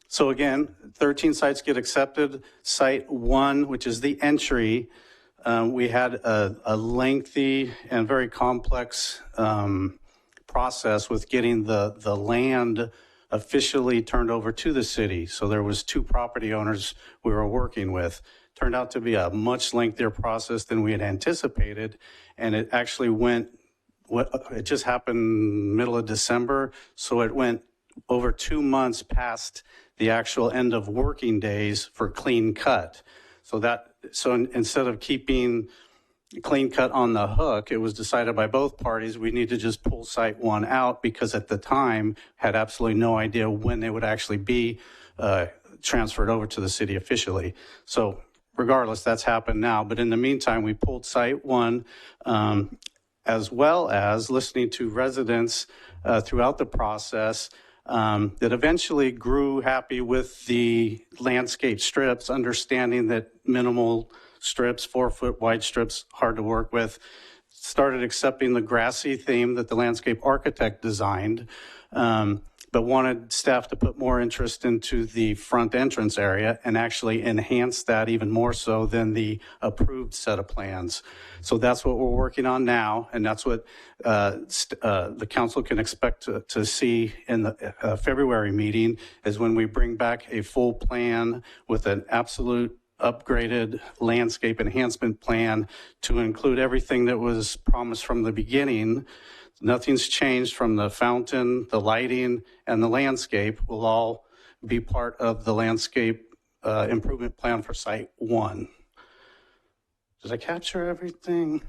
So again, 13 sites get accepted. Site 1, which is the entry, we had a lengthy and very complex process with getting the land officially turned over to the city. So there was 2 property owners we were working with. Turned out to be a much lengthier process than we had anticipated, and it actually went, it just happened middle of December, so it went over 2 months past the actual end of working days for Clean Cut. So instead of keeping Clean Cut on the hook, it was decided by both parties we need to just pull site 1 out, because at the time had absolutely no idea when they would actually be transferred over to the city officially. So regardless, that's happened now. But in the meantime, we pulled site 1, as well as listening to residents throughout the process that eventually grew happy with the landscape strips, understanding that minimal strips, 4-foot wide strips, hard to work with, started accepting the grassy theme that the landscape architect designed, but wanted staff to put more interest into the front entrance area and actually enhance that even more so than the approved set of plans. So that's what we're working on now, and that's what the council can expect to see in the February meeting, is when we bring back a full plan with an absolute upgraded landscape enhancement plan to include everything that was promised from the beginning. Nothing's changed from the fountain, the lighting, and the landscape will all be part of the landscape improvement plan for site 1. Did I capture everything?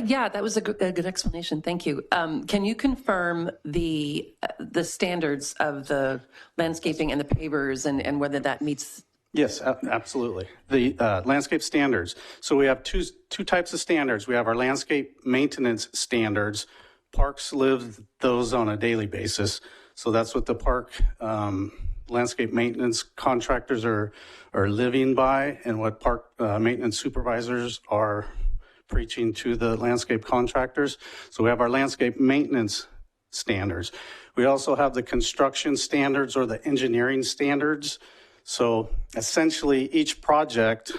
Yeah, that was a good explanation. Thank you. Can you confirm the standards of the landscaping and the pavers and whether that meets? Yes, absolutely. The landscape standards. So we have two types of standards. We have our landscape maintenance standards. Parks live those on a daily basis. So that's what the park landscape maintenance contractors are living by, and what park maintenance supervisors are preaching to the landscape contractors. So we have our landscape maintenance standards. We also have the construction standards or the engineering standards. So essentially each project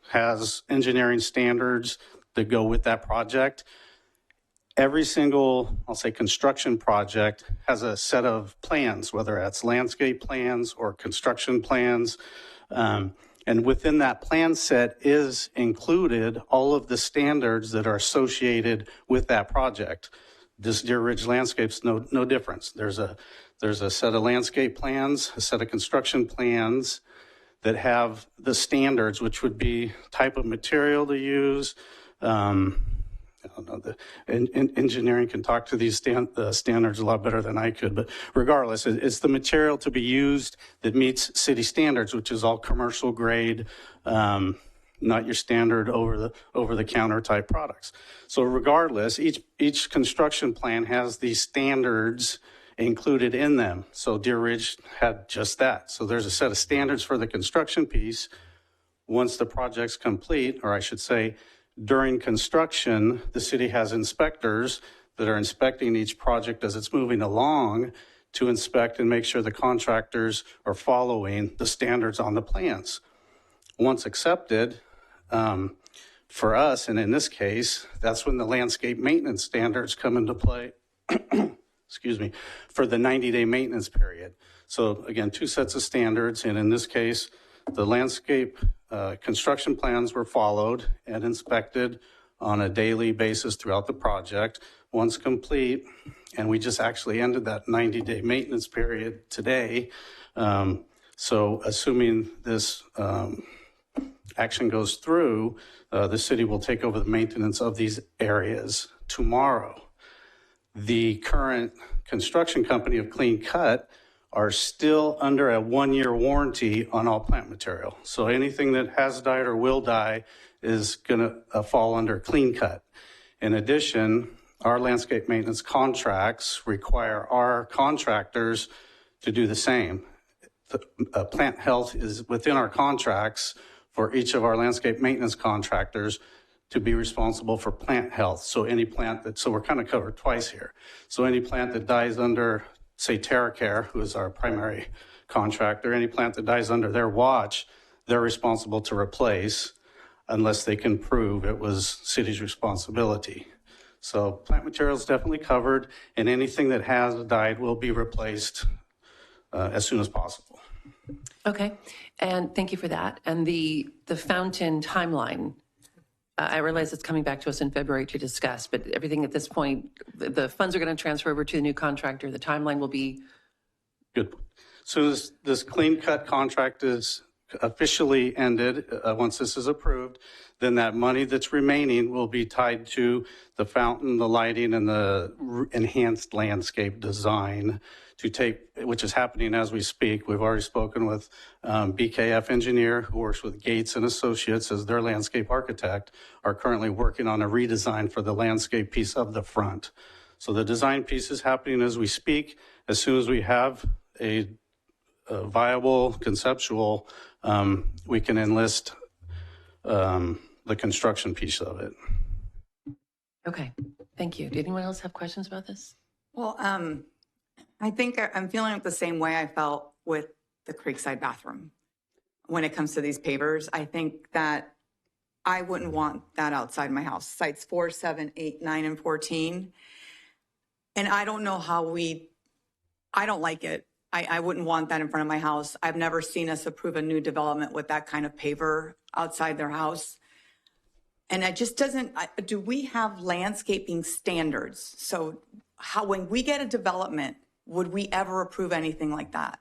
has engineering standards that go with that project. Every single, I'll say, construction project has a set of plans, whether that's landscape plans or construction plans. And within that plan set is included all of the standards that are associated with that project. This Deer Ridge Landscape's no difference. There's a set of landscape plans, a set of construction plans that have the standards, which would be type of material to use. I don't know, the engineering can talk to these standards a lot better than I could, but regardless, it's the material to be used that meets city standards, which is all commercial grade not your standard over the counter type products. So regardless, each construction plan has these standards included in them. So Deer Ridge had just that. So there's a set of standards for the construction piece. Once the project's complete, or I should say, during construction, the city has inspectors that are inspecting each project as it's moving along to inspect and make sure the contractors are following the standards on the plans. Once accepted, for us, and in this case, that's when the landscape maintenance standards come into play, excuse me, for the 90-day maintenance period. So again, two sets of standards, and in this case, the landscape construction plans were followed and inspected on a daily basis throughout the project. Once complete, and we just actually ended that 90-day maintenance period today. So assuming this action goes through, the city will take over the maintenance of these areas tomorrow. The current construction company of Clean Cut are still under a 1-year warranty on all plant material. So anything that has died or will die is going to fall under Clean Cut. In addition, our landscape maintenance contracts require our contractors to do the same. Plant health is within our contracts for each of our landscape maintenance contractors to be responsible for plant health. So any plant that, so we're kind of covered twice here. So any plant that dies under, say, TerraCare, who is our primary contractor, any plant that dies under their watch, they're responsible to replace unless they can prove it was city's responsibility. So plant material is definitely covered, and anything that has died will be replaced as soon as possible. Okay, and thank you for that. And the fountain timeline, I realize it's coming back to us in February to discuss, but everything at this point, the funds are going to transfer over to the new contractor. The timeline will be? Good. So this Clean Cut contract is officially ended. Once this is approved, then that money that's remaining will be tied to the fountain, the lighting, and the enhanced landscape design to take, which is happening as we speak. We've already spoken with BKF engineer who works with Gates and Associates as their landscape architect, are currently working on a redesign for the landscape piece of the front. So the design piece is happening as we speak. As soon as we have a viable conceptual, we can enlist the construction piece of it. Okay, thank you. Did anyone else have questions about this? Well, I think I'm feeling the same way I felt with the Creekside bathroom. When it comes to these pavers, I think that I wouldn't want that outside my house. Sites 4, 7, 8, 9, and 14. And I don't know how I don't like it. I wouldn't want that in front of my house. I've never seen us approve a new development with that kind of paver outside their house. And it just doesn't, do we have landscaping standards? So when we get a development, would we ever approve anything like that?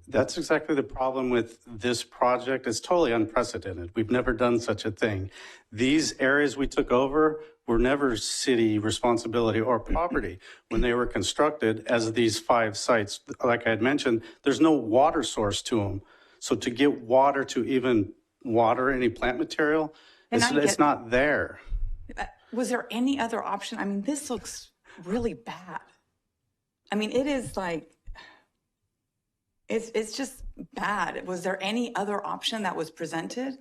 That's exactly the problem with this project. It's totally unprecedented. We've never done such a thing. These areas we took over were never city responsibility or property when they were constructed as these 5 sites. Like I had mentioned, there's no water source to them. So to get water to even water any plant material, it's not there. Was there any other option? I mean, this looks really bad. I mean, it is like, it's just bad. Was there any other option that was presented?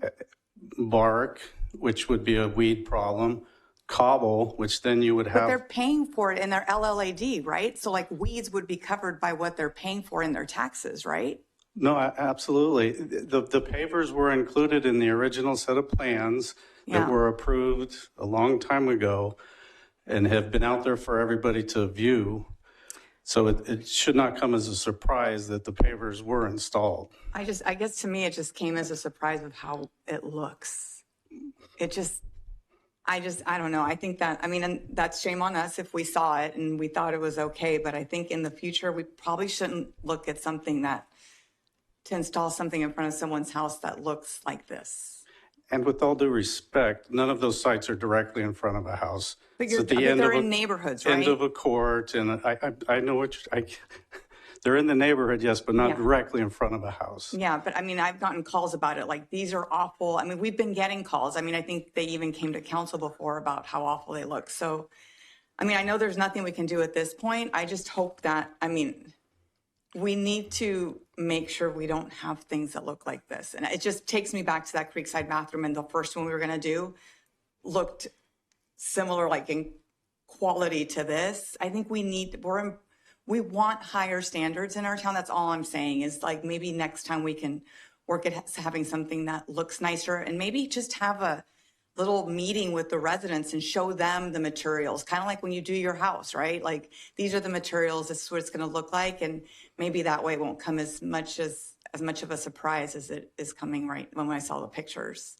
Bark, which would be a weed problem. Cobble, which then you would have. But they're paying for it in their LLAD, right? So like weeds would be covered by what they're paying for in their taxes, right? No, absolutely. The pavers were included in the original set of plans that were approved a long time ago and have been out there for everybody to view. So it should not come as a surprise that the pavers were installed. I guess to me, it just came as a surprise of how it looks. I don't know. I think that, I mean, and that's shame on us if we saw it and we thought it was okay. But I think in the future, we probably shouldn't look at to install something in front of someone's house that looks like this. And with all due respect, none of those sites are directly in front of a house. But they're in neighborhoods, right? End of a court, and I know They're in the neighborhood, yes, but not Yeah. directly in front of a house. Yeah, but I mean, I've gotten calls about it, like, these are awful. I mean, we've been getting calls. I mean, I think they even came to council before about how awful they look. So, I mean, I know there's nothing we can do at this point. I just hope that, I mean, we need to make sure we don't have things that look like this. And it just takes me back to that Creekside bathroom, and the first one we were gonna do looked similar, like in quality to this. I think we want higher standards in our town. That's all I'm saying, is like, maybe next time we can work at having something that looks nicer, and maybe just have a little meeting with the residents and show them the materials, kind of like when you do your house, right? Like, these are the materials, this is what it's going to look like. And maybe that way it won't come as much of a surprise as it is coming right when I saw the pictures.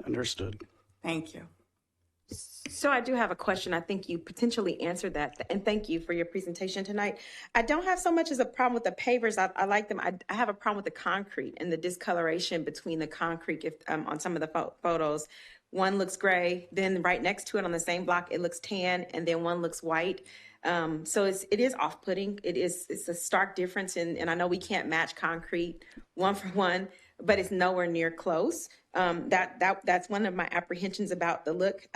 Understood. Thank you. So I do have a question. I think you potentially answered that, and thank you for your presentation tonight. I don't have so much as a problem with the pavers. I like them. I have a problem with the concrete and the discoloration between the concrete on some of the photos. One looks gray, then right next to it on the same block, it looks tan, and then one looks white. So it is off-putting. It's a stark difference, and I know we can't match concrete one for one, but it's nowhere near close. That's one of my apprehensions about the look.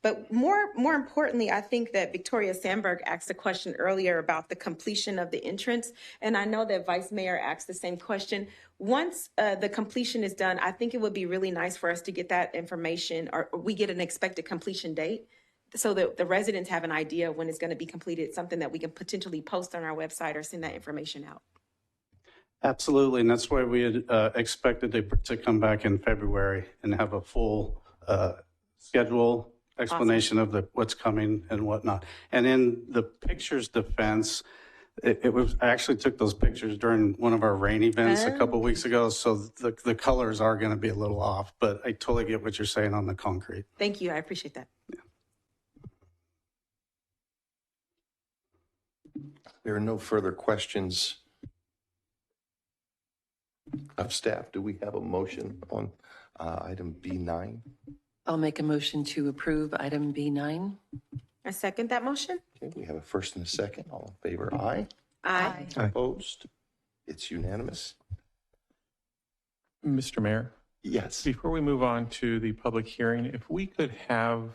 But more importantly, I think that Victoria Sandberg asked a question earlier about the completion of the entrance. And I know that Vice Mayor asked the same question. Once the completion is done, I think it would be really nice for us to get that information, or we get an expected completion date, so that the residents have an idea when it's going to be completed, something that we can potentially post on our website or send that information out. Absolutely, and that's why we had expected to come back in February and have a full schedule explanation of what's coming and whatnot. And in the pictures defense, it was, I actually took those pictures during one of our rain events a couple weeks ago, so the colors are going to be a little off, but I totally get what you're saying on the concrete. Thank you. I appreciate that. Yeah. There are no further questions of staff. Do we have a motion on item B9? I'll make a motion to approve item B9. I second that motion. Okay, we have a first and a second. All in favor, aye. Aye. Opposed? It's unanimous. Mr. Mayor? Yes. Before we move on to the public hearing, if we could have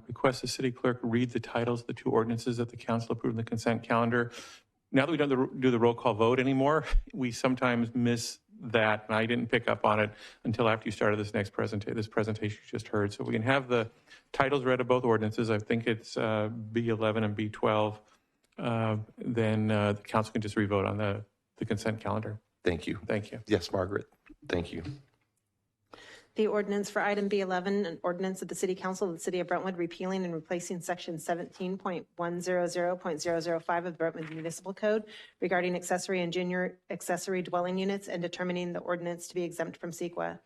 request the city clerk read the titles of the two ordinances that the council approved in the consent calendar. Now that we don't do the roll call vote anymore, we sometimes miss that, and I didn't pick up on it until after you started this presentation you just heard. So we can have the titles read of both ordinances. I think it's B11 and B12. Then the council can just revote on the consent calendar. Thank you. Thank you. Yes, Margaret. Thank you. The ordinance for item B11, an ordinance of the City Council of the City of Brentwood repealing and replacing section 17.100.005 of the Brentwood Municipal Code regarding accessory and junior accessory dwelling units and determining the ordinance to be exempt from CEQA.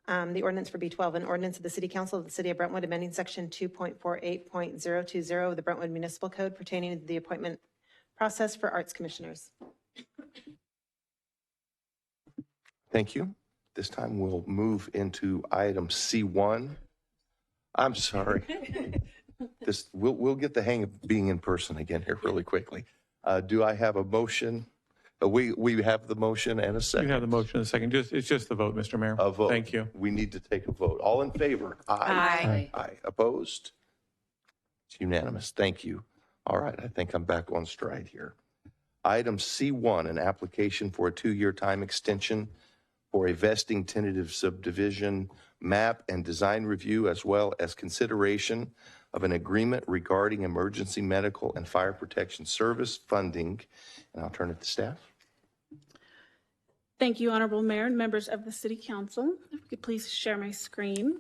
The ordinance for B12, an ordinance of the City Council of the City of Brentwood amending section 2.48.020 of the Brentwood Municipal Code pertaining to the appointment process for arts commissioners. Thank you. This time we'll move into item C1. I'm sorry. We'll get the hang of being in person again here really quickly. Do I have a motion? We have the motion and a second. You have the motion and a second. It's just the vote, Mr. Mayor. A vote. Thank you. We need to take a vote. All in favor? Aye. Aye. Opposed? It's unanimous. Thank you. All right. I think I'm back on stride here. Item C1, an application for a 2-year time extension for a vesting tentative subdivision map and design review, as well as consideration of an agreement regarding emergency medical and fire protection service funding. And I'll turn it to staff. Thank you, Honorable Mayor and members of the City Council. If you could please share my screen.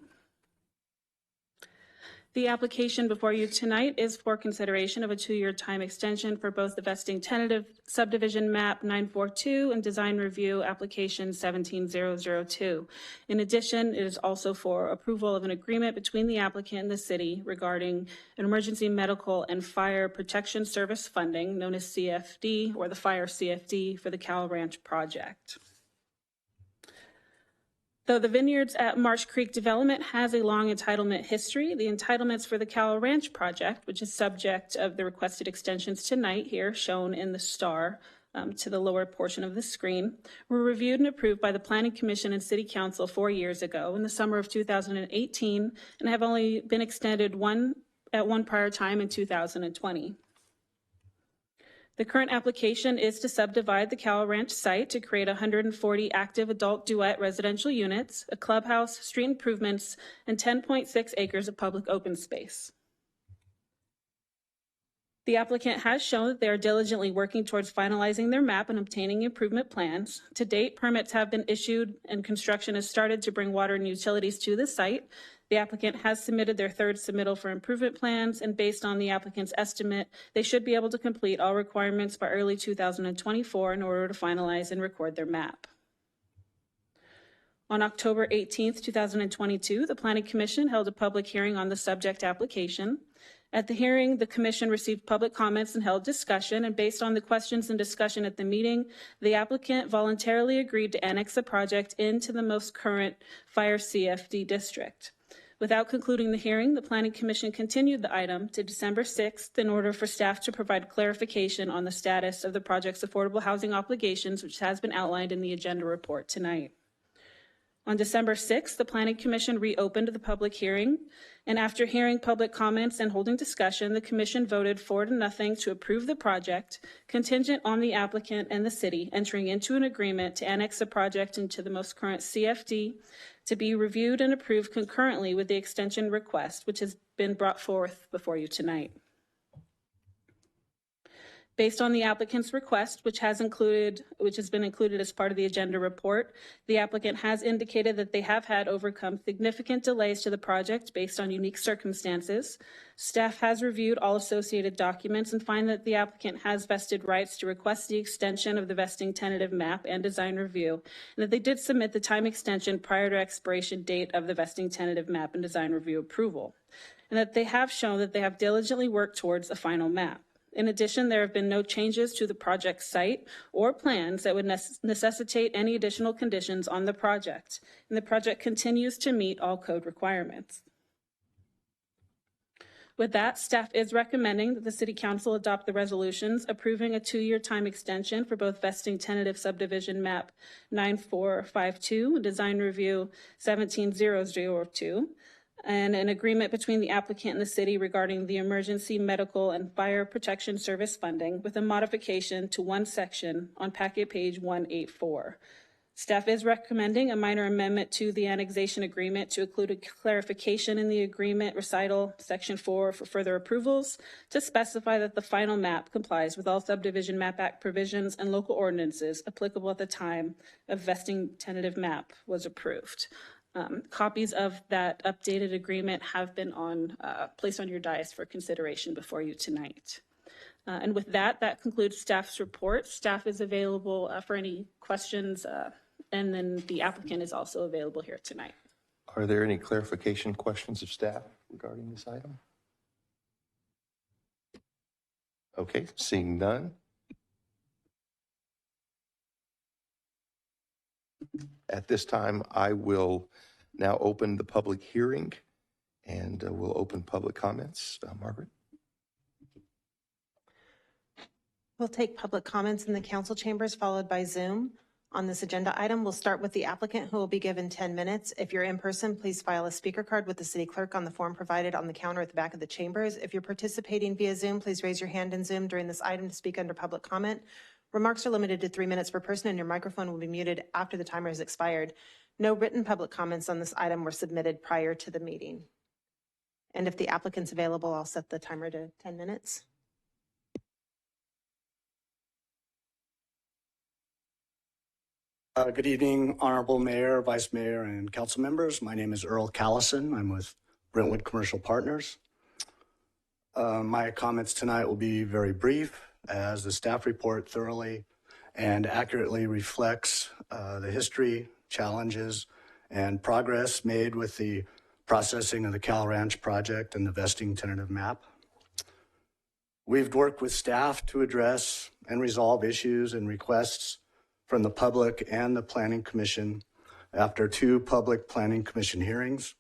The application before you tonight is for consideration of a 2-year time extension for both the vesting tentative subdivision map 942 and design review application 17002. In addition, it is also for approval of an agreement between the applicant and the city regarding an emergency medical and fire protection service funding known as CFD, or the Fire CFD, for the Cowell Ranch project. Though the Vineyards at Marsh Creek development has a long entitlement history, the entitlements for the Cowell Ranch project, which is subject of the requested extensions tonight here shown in the star, to the lower portion of the screen, were reviewed and approved by the Planning Commission and City Council 4 years ago in the summer of 2018 and have only been extended at one prior time in 2020. The current application is to subdivide the Cowell Ranch site to create 140 active adult duet residential units, a clubhouse, street improvements, and 10.6 acres of public open space. The applicant has shown that they are diligently working towards finalizing their map and obtaining improvement plans. To date, permits have been issued and construction has started to bring water and utilities to the site. The applicant has submitted their third submittal for improvement plans, and based on the applicant's estimate, they should be able to complete all requirements by early 2024 in order to finalize and record their map. On October 18th, 2022, the Planning Commission held a public hearing on the subject application. At the hearing, the Commission received public comments and held discussion, and based on the questions and discussion at the meeting, the applicant voluntarily agreed to annex the project into the most current fire CFD district. Without concluding the hearing, the Planning Commission continued the item to December 6th in order for staff to provide clarification on the status of the project's affordable housing obligations, which has been outlined in the agenda report tonight. On December 6th, the Planning Commission reopened the public hearing, and after hearing public comments and holding discussion, the Commission voted 4-0 to approve the project, contingent on the applicant and the city entering into an agreement to annex the project into the most current CFD to be reviewed and approved concurrently with the extension request, which has been brought forth before you tonight. Based on the applicant's request, which has been included as part of the agenda report, the applicant has indicated that they have had overcome significant delays to the project based on unique circumstances. Staff has reviewed all associated documents and find that the applicant has vested rights to request the extension of the vesting tentative map and design review, and that they did submit the time extension prior to expiration date of the vesting tentative map and design review approval, and that they have shown that they have diligently worked towards a final map. In addition, there have been no changes to the project site or plans that would necessitate any additional conditions on the project, and the project continues to meet all code requirements. With that, staff is recommending that the City Council adopt the resolutions approving a 2-year time extension for both vesting tentative subdivision map 9452 and design review 17002, and an agreement between the applicant and the city regarding the emergency medical and fire protection service funding with a modification to one section on packet page 184. Staff is recommending a minor amendment to the annexation agreement to include a clarification in the agreement recital section 4 for further approvals to specify that the final map complies with all subdivision map act provisions and local ordinances applicable at the time of vesting tentative map was approved. Copies of that updated agreement have been placed on your dais for consideration before you tonight. And with that concludes staff's report. Staff is available for any questions, and then the applicant is also available here tonight. Are there any clarification questions of staff regarding this item? Okay, seeing none. At this time, I will now open the public hearing, and we'll open public comments. Margaret? We'll take public comments in the council chambers, followed by Zoom. On this agenda item, we'll start with the applicant, who will be given 10 minutes. If you're in person, please file a speaker card with the city clerk on the form provided on the counter at the back of the chambers. If you're participating via Zoom, please raise your hand in Zoom during this item to speak under public comment. Remarks are limited to 3 minutes per person, and your microphone will be muted after the timer has expired. No written public comments on this item were submitted prior to the meeting. And if the applicant's available, I'll set the timer to 10 minutes. Good evening, Honorable Mayor, Vice Mayor, and council members. My name is Earl Callison. I'm with Brentwood Commercial Partners. My comments tonight will be very brief, as the staff report thoroughly and accurately reflects the history, challenges, and progress made with the processing of the Cowell Ranch project and the vesting tentative map. We've worked with staff to address and resolve issues and requests from the public and the Planning Commission after 2 public Planning Commission hearings,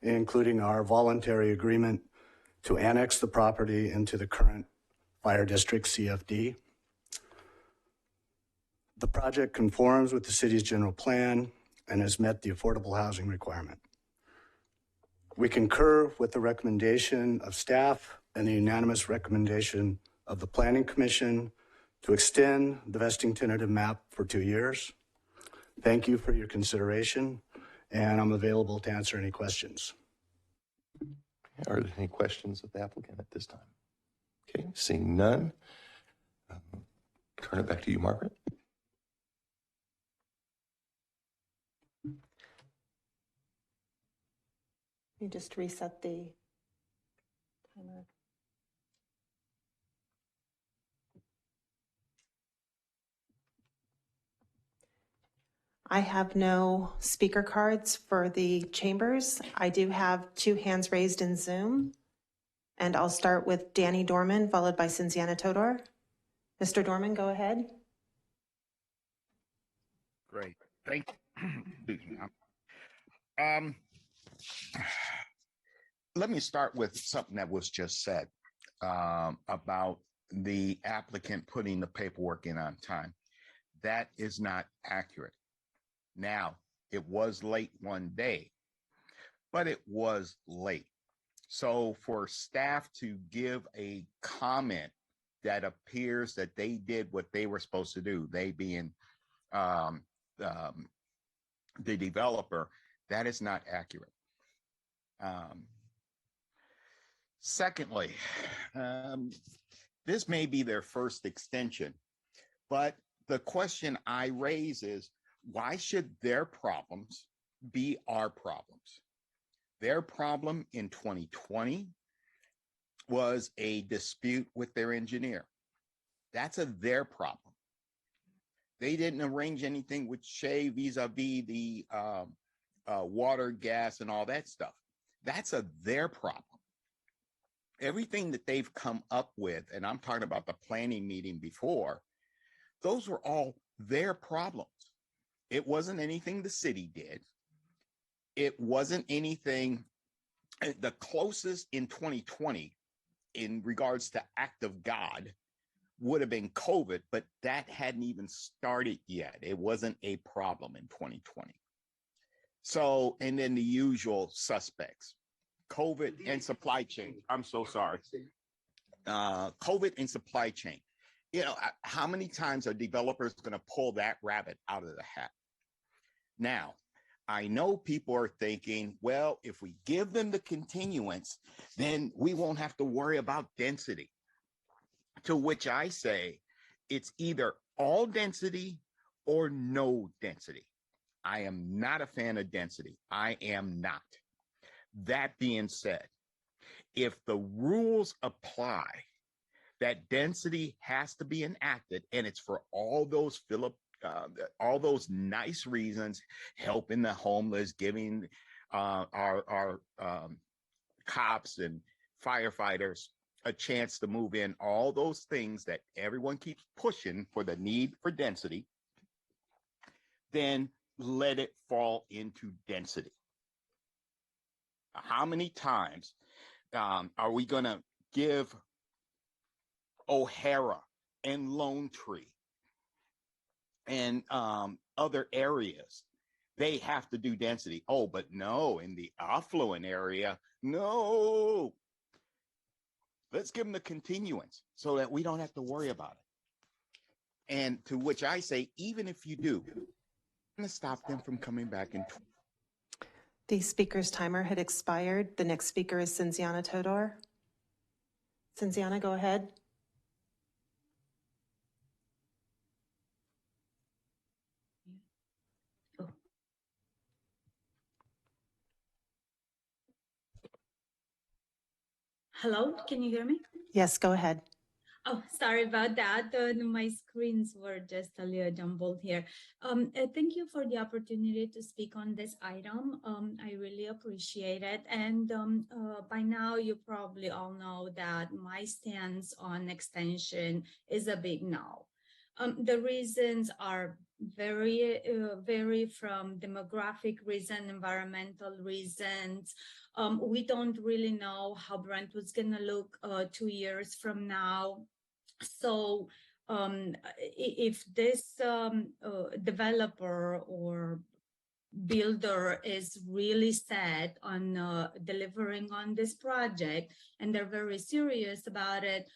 including our voluntary agreement to annex the property into the current Fire District CFD. The project conforms with the city's general plan and has met the affordable housing requirement. We concur with the recommendation of staff and the unanimous recommendation of the Planning Commission to extend the vesting tentative map for 2 years. Thank you for your consideration, and I'm available to answer any questions. Are there any questions of the applicant at this time? Okay, seeing none, turn it back to you, Margaret. You just reset the timer. I have no speaker cards for the chambers. I do have 2 hands raised in Zoom. And I'll start with Danny Dorman, followed by Cynthiana Todor. Mr. Dorman, go ahead. Great. Thank you. Let me start with something that was just said about the applicant putting the paperwork in on time. That is not accurate. Now, it was late one day, but it was late. So for staff to give a comment that appears that they did what they were supposed to do, they being the developer, that is not accurate. Secondly, this may be their first extension, but the question I raise is, why should their problems be our problems? Their problem in 2020 was a dispute with their engineer. That's their problem. They didn't arrange anything with Shea vis-a-vis the water, gas, and all that stuff. That's their problem. Everything that they've come up with, and I'm talking about the planning meeting before, those were all their problems. It wasn't anything the city did. It wasn't anything, the closest in 2020 in regards to act of God would have been COVID, but that hadn't even started yet. It wasn't a problem in 2020. So, and then the usual suspects, COVID and supply chain. I'm so sorry. COVID and supply chain. You know, how many times are developers going to pull that rabbit out of the hat? Now, I know people are thinking, well, if we give them the continuance, then we won't have to worry about density. To which I say, it's either all density or no density. I am not a fan of density. I am not. That being said, if the rules apply that density has to be enacted, and it's for all those nice reasons, helping the homeless, giving our cops and firefighters a chance to move in, all those things that everyone keeps pushing for the need for density, then let it fall into density. How many times are we going to give O'Hara and Lone Tree and other areas, they have to do density? Oh, but no, in the affluent area, no. Let's give them the continuance so that we don't have to worry about it. And to which I say, even if you do, I'm going to stop them from coming back in. The speaker's timer had expired. The next speaker is Cynthiana Todor. Cynthiana, go ahead. Hello, can you hear me? Yes, go ahead. Oh, sorry about that. My screens were just a little jumbled here. Thank you for the opportunity to speak on this item. I really appreciate it. And by now, you probably all know that my stance on extension is a big no. The reasons are vary from demographic reason, environmental reasons. We don't really know how Brentwood's gonna look 2 years from now. So if this developer or builder is really set on delivering on this project and they're very serious about it,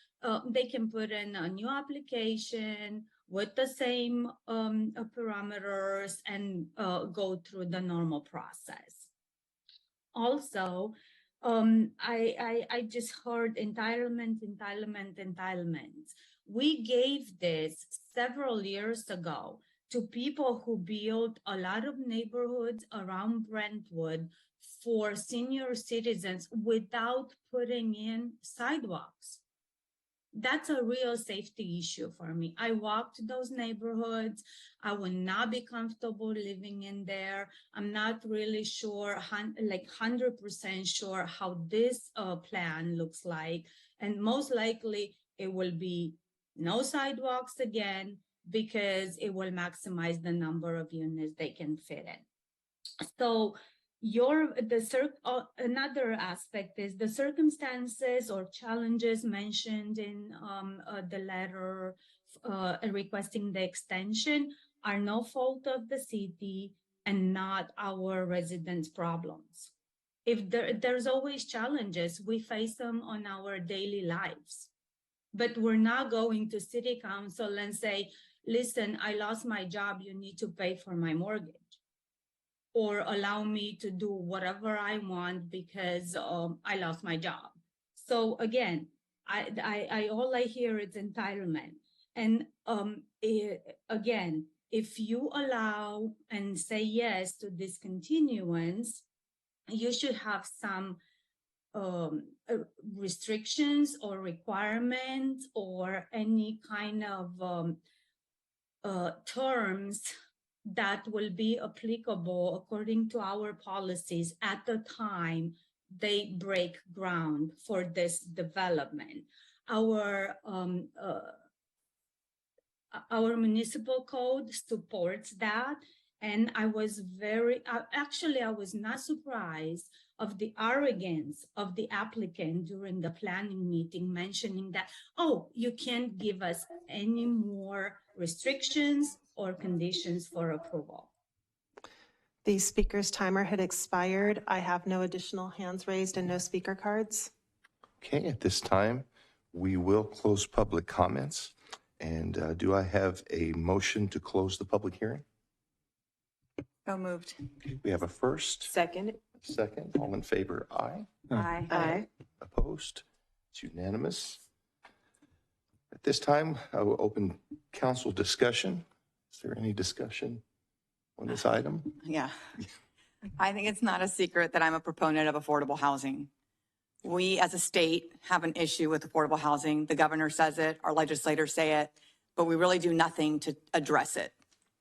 they can put in a new application with the same parameters and go through the normal process. Also, I just heard entitlements. We gave this several years ago to people who built a lot of neighborhoods around Brentwood for senior citizens without putting in sidewalks. That's a real safety issue for me. I walked those neighborhoods. I would not be comfortable living in there. I'm not really sure, like 100% sure how this plan looks like. And most likely it will be no sidewalks again, because it will maximize the number of units they can fit in. So another aspect is the circumstances or challenges mentioned in the letter requesting the extension are no fault of the city and not our residents' problems. If there's always challenges, we face them on our daily lives. But we're not going to city council and say, listen, I lost my job, you need to pay for my mortgage. Or allow me to do whatever I want because I lost my job. So again, all I hear is entitlement. And again, if you allow and say yes to discontinuance, you should have some restrictions or requirements or any kind of terms that will be applicable according to our policies at the time they break ground for this development. Our municipal code supports that. And I was I was not surprised of the arrogance of the applicant during the planning meeting, mentioning that, oh, you can't give us any more restrictions or conditions for approval. The speaker's timer had expired. I have no additional hands raised and no speaker cards. Okay, at this time, we will close public comments. And do I have a motion to close the public hearing? So moved. Okay, we have a first. Second. Second. All in favor, aye. Aye. Aye. Opposed? It's unanimous. At this time, I will open council discussion. Is there any discussion on this item? Yeah. I think it's not a secret that I'm a proponent of affordable housing. We as a state have an issue with affordable housing. The governor says it, our legislators say it, but we really do nothing to address it.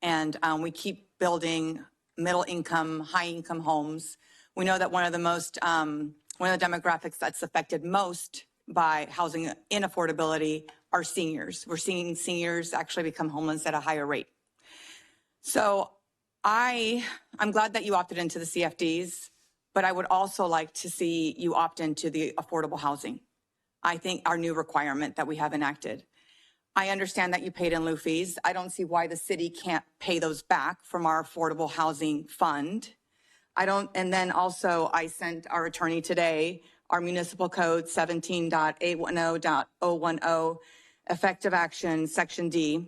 And we keep building middle income, high income homes. We know that one of the demographics that's affected most by housing inaffordability are seniors. We're seeing seniors actually become homeless at a higher rate. So I'm glad that you opted into the CFDs, but I would also like to see you opt into the affordable housing. I think our new requirement that we have enacted. I understand that you paid in lieu fees. I don't see why the city can't pay those back from our affordable housing fund. And then also I sent our attorney today, our municipal code 17.810.010, effective action, section D,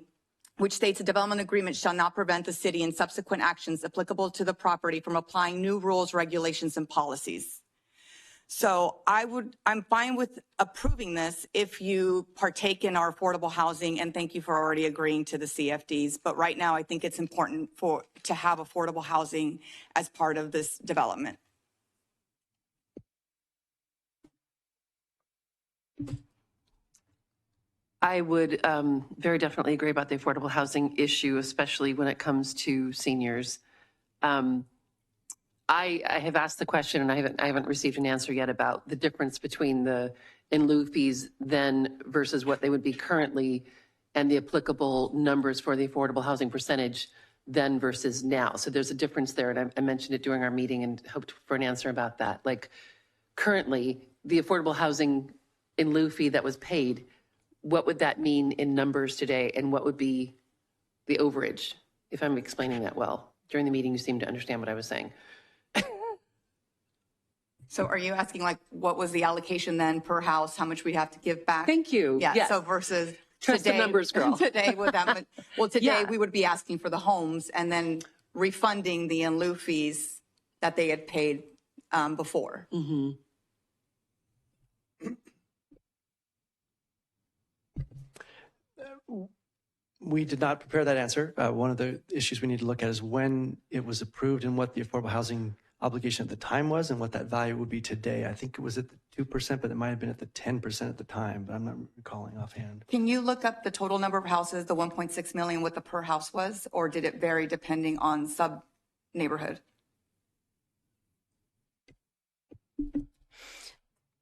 which states a development agreement shall not prevent the city in subsequent actions applicable to the property from applying new rules, regulations, and policies. So I'm fine with approving this if you partake in our affordable housing, and thank you for already agreeing to the CFDs. But right now, I think it's important to have affordable housing as part of this development. I would very definitely agree about the affordable housing issue, especially when it comes to seniors. I have asked the question, and I haven't received an answer yet about the difference between the in lieu fees then versus what they would be currently, and the applicable numbers for the affordable housing percentage then versus now. So there's a difference there, and I mentioned it during our meeting and hoped for an answer about that. Like currently, the affordable housing in lieu fee that was paid what would that mean in numbers today? And what would be the overage? If I'm explaining that well. During the meeting, you seemed to understand what I was saying. So are you asking like, what was the allocation then per house? How much we'd have to give back? Thank you. Yeah, Yes. so versus Trust today, the numbers, girl. Today with that, well, today Yeah. we would be asking for the homes and then refunding the in lieu fees that they had paid before. Mm-hmm. We did not prepare that answer. One of the issues we need to look at is when it was approved and what the affordable housing obligation at the time was and what that value would be today. I think it was at the 2%, but it might have been at the 10% at the time, but I'm not recalling offhand. Can you look up the total number of houses, the 1.6 million, what the per house was, or did it vary depending on sub neighborhood?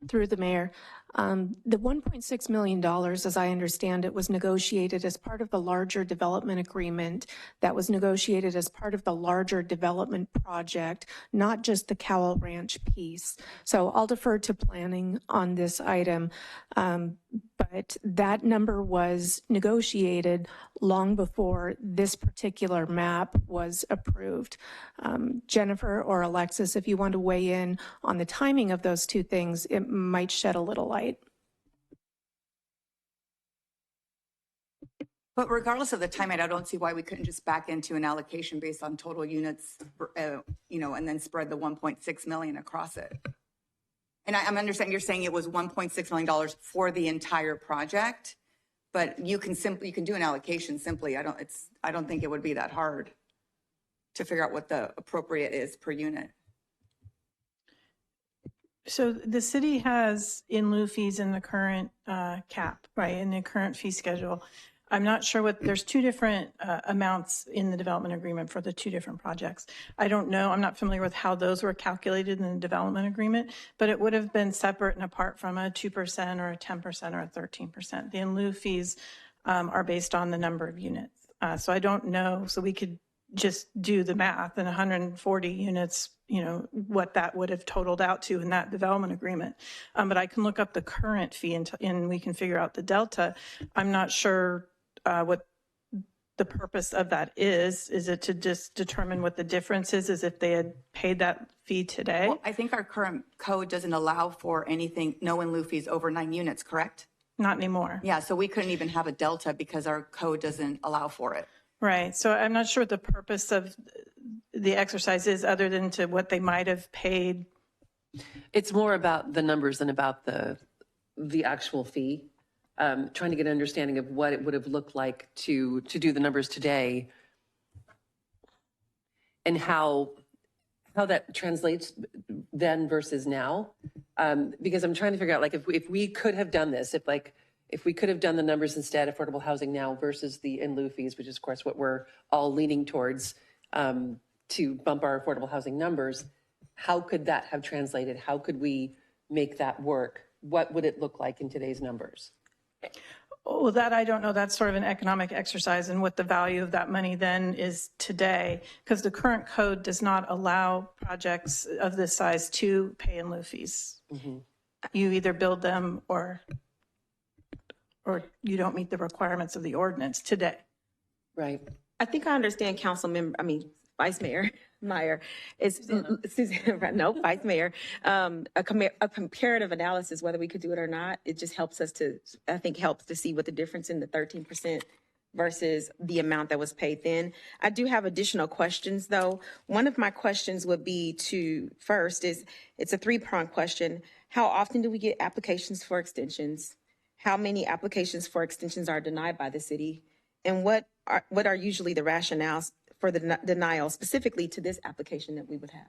Through the mayor. The $1.6 million, as I understand it, was negotiated as part of the larger development agreement that was negotiated as part of the larger development project, not just the Cowell Ranch piece. So I'll defer to planning on this item, but that number was negotiated long before this particular map was approved. Jennifer or Alexis, if you want to weigh in on the timing of those two things, it might shed a little light. But regardless of the timing, I don't see why we couldn't just back into an allocation based on total units, and then spread the 1.6 million across it. And I'm understanding you're saying it was $1.6 million for the entire project, but you can do an allocation simply. I don't think it would be that hard to figure out what the appropriate is per unit. So the city has in lieu fees in the current cap, right, in the current fee schedule. I'm not sure what, there's two different amounts in the development agreement for the two different projects. I don't know, I'm not familiar with how those were calculated in the development agreement, but it would have been separate and apart from a 2% or a 10% or a 13%. The in lieu fees are based on the number of units. So I don't know, so we could just do the math and 140 units, what that would have totaled out to in that development agreement. But I can look up the current fee and we can figure out the delta. I'm not sure what the purpose of that is. Is it to just determine what the difference is as if they had paid that fee today? Well, I think our current code doesn't allow for anything, no in lieu fees over 9 units, correct? Not anymore. Yeah, so we couldn't even have a delta because our code doesn't allow for it. Right. So I'm not sure what the purpose of the exercise is other than to what they might have paid. It's more about the numbers than about the actual fee. Trying to get an understanding of what it would have looked like to do the numbers today and how that translates then versus now. Because I'm trying to figure out, like, if we could have done this, if we could have done the numbers instead, affordable housing now versus the in lieu fees, which is of course what we're all leaning towards to bump our affordable housing numbers, how could that have translated? How could we make that work? What would it look like in today's numbers? Well, that I don't know. That's sort of an economic exercise and what the value of that money then is today, because the current code does not allow projects of this size to pay in lieu fees. Mm-hmm. You either build them or you don't meet the requirements of the ordinance today. Right. I think I understand Vice Mayor Meyer is Suzanne, no, Vice Mayor, a comparative analysis, whether we could do it or not. It just helps us to see what the difference in the 13% versus the amount that was paid then. I do have additional questions though. One of my questions would be first is, it's a 3-pronged question. How often do we get applications for extensions? How many applications for extensions are denied by the city? And what are usually the rationales for the denial specifically to this application that we would have?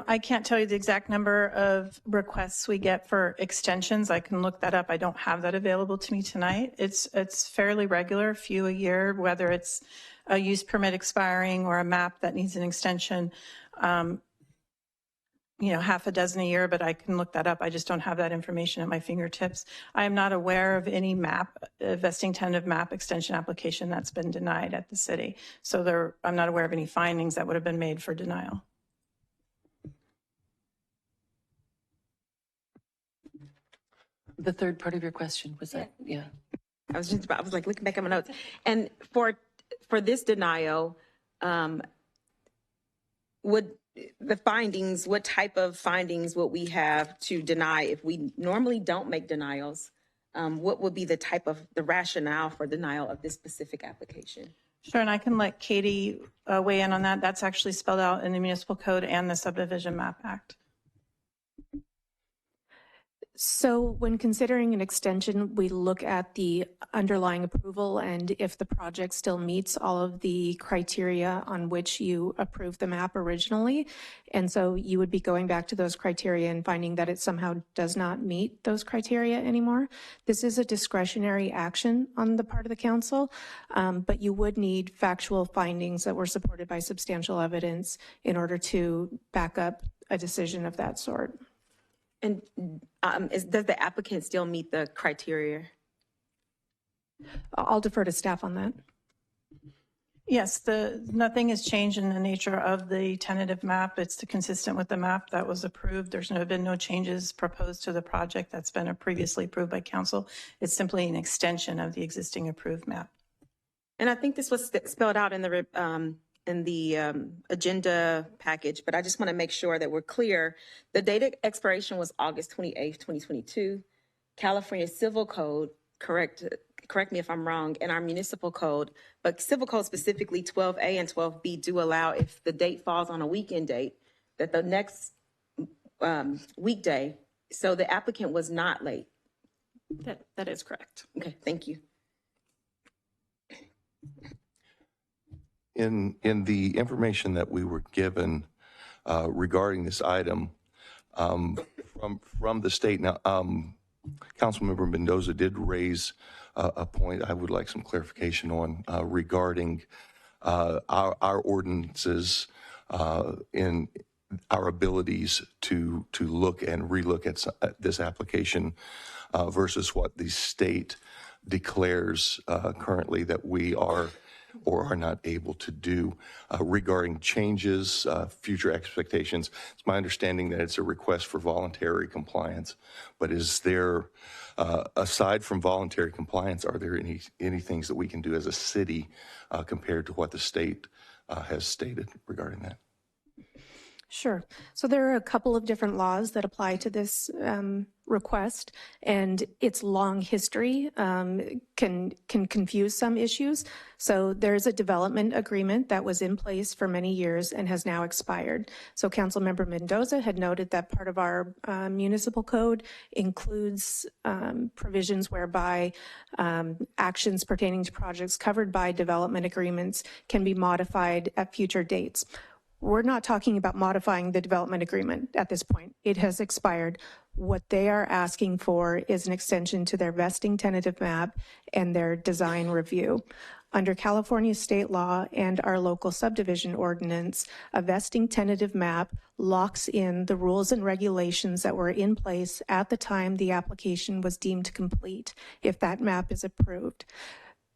I can't tell you the exact number of requests we get for extensions. I can look that up. I don't have that available to me tonight. It's fairly regular, a few a year, whether it's a use permit expiring or a map that needs an extension. Half a dozen a year, but I can look that up. I just don't have that information at my fingertips. I am not aware of any vesting tentative map extension application that's been denied at the city. So I'm not aware of any findings that would have been made for denial. The third part of your question was that, yeah. I was like looking back at my notes. And for this denial, would the findings, what type of findings would we have to deny if we normally don't make denials? What would be the rationale for denial of this specific application? Sure, and I can let Katie weigh in on that. That's actually spelled out in the Municipal Code and the Subdivision Map Act. So when considering an extension, we look at the underlying approval and if the project still meets all of the criteria on which you approved the map originally. And so you would be going back to those criteria and finding that it somehow does not meet those criteria anymore. This is a discretionary action on the part of the council, but you would need factual findings that were supported by substantial evidence in order to back up a decision of that sort. And does the applicant still meet the criteria? I'll defer to staff on that. Yes, nothing has changed in the nature of the tentative map. It's consistent with the map that was approved. There's been no changes proposed to the project that's been previously approved by council. It's simply an extension of the existing approved map. And I think this was spelled out in the agenda package, but I just want to make sure that we're clear. The date expiration was August 28th, 2022. California Civil Code, correct me if I'm wrong, and our municipal code, but Civil Code specifically 12A and 12B do allow, if the date falls on a weekend date, that the next weekday, so the applicant was not late. That is correct. Okay, thank you. In the information that we were given regarding this item from the state, now, Councilmember Mendoza did raise a point I would like some clarification on regarding our ordinances in our abilities to look and relook at this application versus what the state declares currently that we are or are not able to do regarding changes, future expectations. It's my understanding that it's a request for voluntary compliance, but is there, aside from voluntary compliance, are there any things that we can do as a city compared to what the state has stated regarding that? Sure. So there are a couple of different laws that apply to this request, and its long history can confuse some issues. So there's a development agreement that was in place for many years and has now expired. So Councilmember Mendoza had noted that part of our municipal code includes provisions whereby actions pertaining to projects covered by development agreements can be modified at future dates. We're not talking about modifying the development agreement at this point. It has expired. What they are asking for is an extension to their vesting tentative map and their design review. Under California state law and our local subdivision ordinance, a vesting tentative map locks in the rules and regulations that were in place at the time the application was deemed complete, if that map is approved.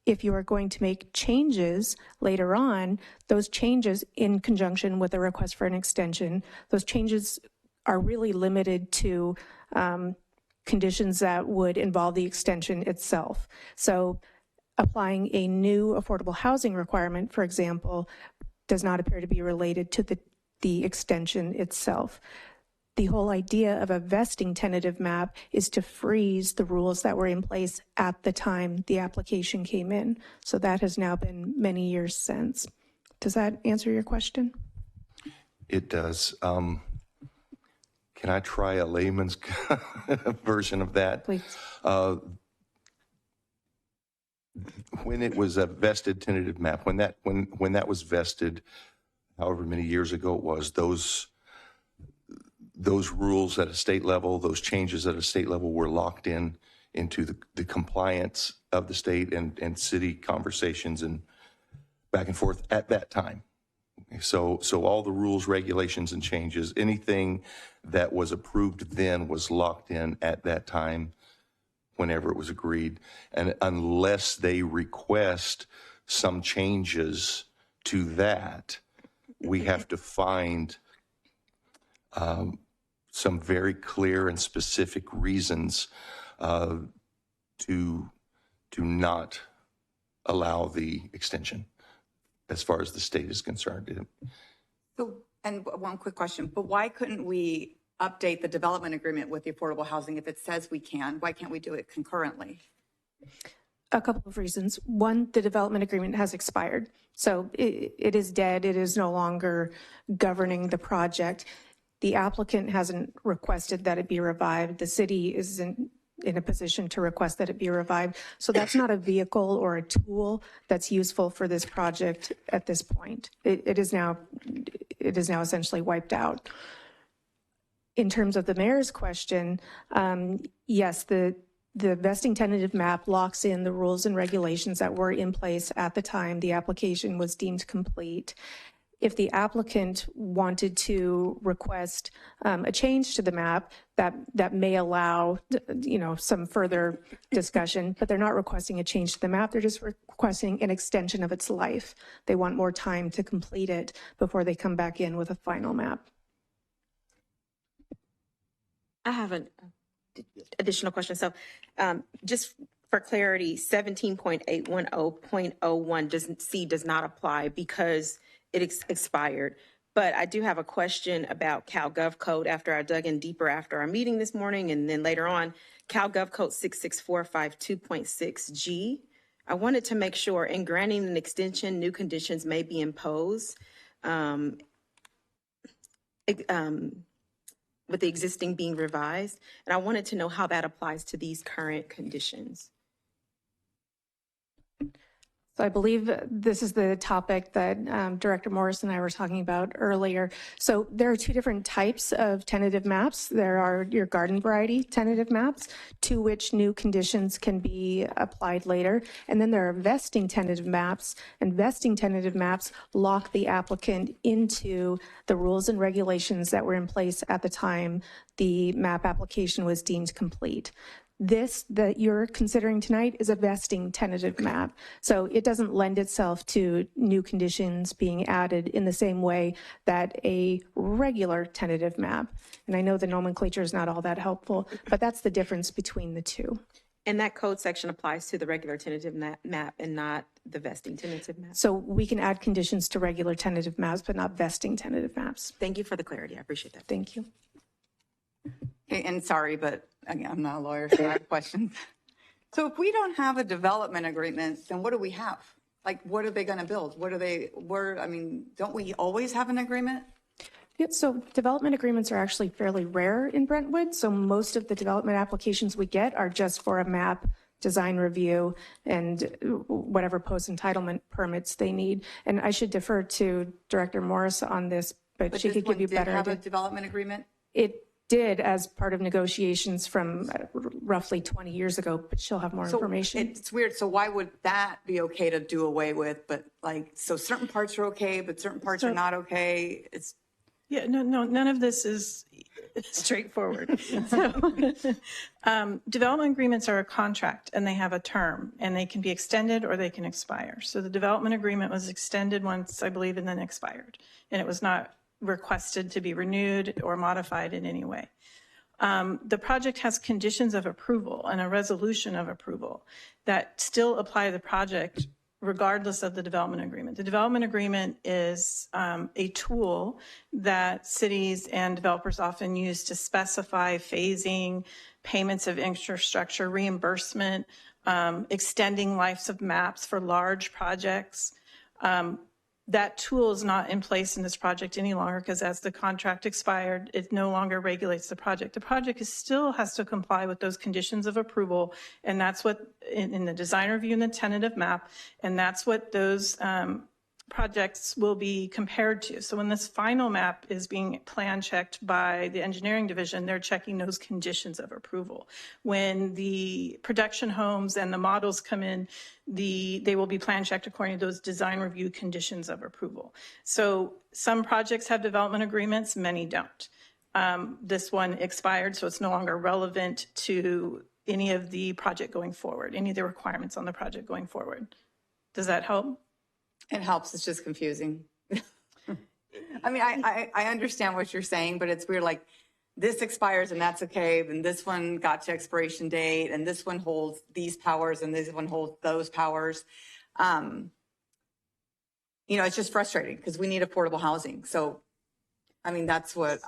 If you are going to make changes later on, those changes in conjunction with a request for an extension, those changes are really limited to conditions that would involve the extension itself. So applying a new affordable housing requirement, for example, does not appear to be related to the extension itself. The whole idea of a vesting tentative map is to freeze the rules that were in place at the time the application came in. So that has now been many years since. Does that answer your question? It does. Can I try a layman's version of that? Please. When it was a vested tentative map, when that was vested, however many years ago it was, those rules at a state level, those changes at a state level were locked into the compliance of the state and city conversations and back and forth at that time. So all the rules, regulations, and changes, anything that was approved then was locked in at that time whenever it was agreed. And unless they request some changes to that, we have to find some very clear and specific reasons to not allow the extension as far as the state is concerned. So, and one quick question, but why couldn't we update the development agreement with the affordable housing if it says we can? Why can't we do it concurrently? A couple of reasons. One, the development agreement has expired. So it is dead. It is no longer governing the project. The applicant hasn't requested that it be revived. The city isn't in a position to request that it be revived. So that's not a vehicle or a tool that's useful for this project at this point. It is now essentially wiped out. In terms of the mayor's question, yes, the vesting tentative map locks in the rules and regulations that were in place at the time the application was deemed complete. If the applicant wanted to request a change to the map, that may allow, some further discussion, but they're not requesting a change to the map. They're just requesting an extension of its life. They want more time to complete it before they come back in with a final map. I have an additional question. So just for clarity, 17.810.01 does not apply because it expired. But I do have a question about Cal Gov Code after I dug in deeper after our meeting this morning, and then later on, Cal Gov Code 66452.6G. I wanted to make sure in granting an extension, new conditions may be imposed with the existing being revised. And I wanted to know how that applies to these current conditions. So I believe this is the topic that Director Morris and I were talking about earlier. So there are two different types of tentative maps. There are your garden variety tentative maps, to which new conditions can be applied later. And then there are vesting tentative maps, and vesting tentative maps lock the applicant into the rules and regulations that were in place at the time the map application was deemed complete. This that you're considering tonight is a vesting tentative map. So it doesn't lend itself to new conditions being added in the same way that a regular tentative map. And I know the nomenclature is not all that helpful, but that's the difference between the two. And that code section applies to the regular tentative map and not the vesting tentative map. So we can add conditions to regular tentative maps, but not vesting tentative maps. Thank you for the clarity. I appreciate that. Thank you. Okay, and sorry, but again, I'm not a lawyer, so I have questions. So if we don't have a development agreement, then what do we have? Like, what are they going to build? Don't we always have an agreement? Yeah, so development agreements are actually fairly rare in Brentwood. So most of the development applications we get are just for a map, design review, and whatever post-entitlement permits they need. And I should defer to Director Morris on this, but she could give you better. Did have a development agreement? It did as part of negotiations from roughly 20 years ago, but she'll have more information. It's weird. So why would that be okay to do away with? But so certain parts are okay, but certain parts are not okay. Yeah, no, none of this is straightforward. Development agreements are a contract and they have a term and they can be extended or they can expire. So the development agreement was extended once, I believe, and then expired. And it was not requested to be renewed or modified in any way. The project has conditions of approval and a resolution of approval that still apply to the project regardless of the development agreement. The development agreement is a tool that cities and developers often use to specify phasing, payments of infrastructure, reimbursement, extending lives of maps for large projects. That tool is not in place in this project any longer because as the contract expired, it no longer regulates the project. The project still has to comply with those conditions of approval, and that's what in the design review and the tentative map, and that's what those projects will be compared to. So when this final map is being plan checked by the engineering division, they're checking those conditions of approval. When the production homes and the models come in, they will be plan checked according to those design review conditions of approval. So some projects have development agreements, many don't. This one expired, so it's no longer relevant to any of the project going forward, any of the requirements on the project going forward. Does that help? It helps. It's just confusing. I mean, I understand what you're saying, but it's weird. Like this expires and that's okay, then this one got to expiration date, and this one holds these powers, and this one holds those powers. It's just frustrating because we need affordable housing. So, I mean, that's what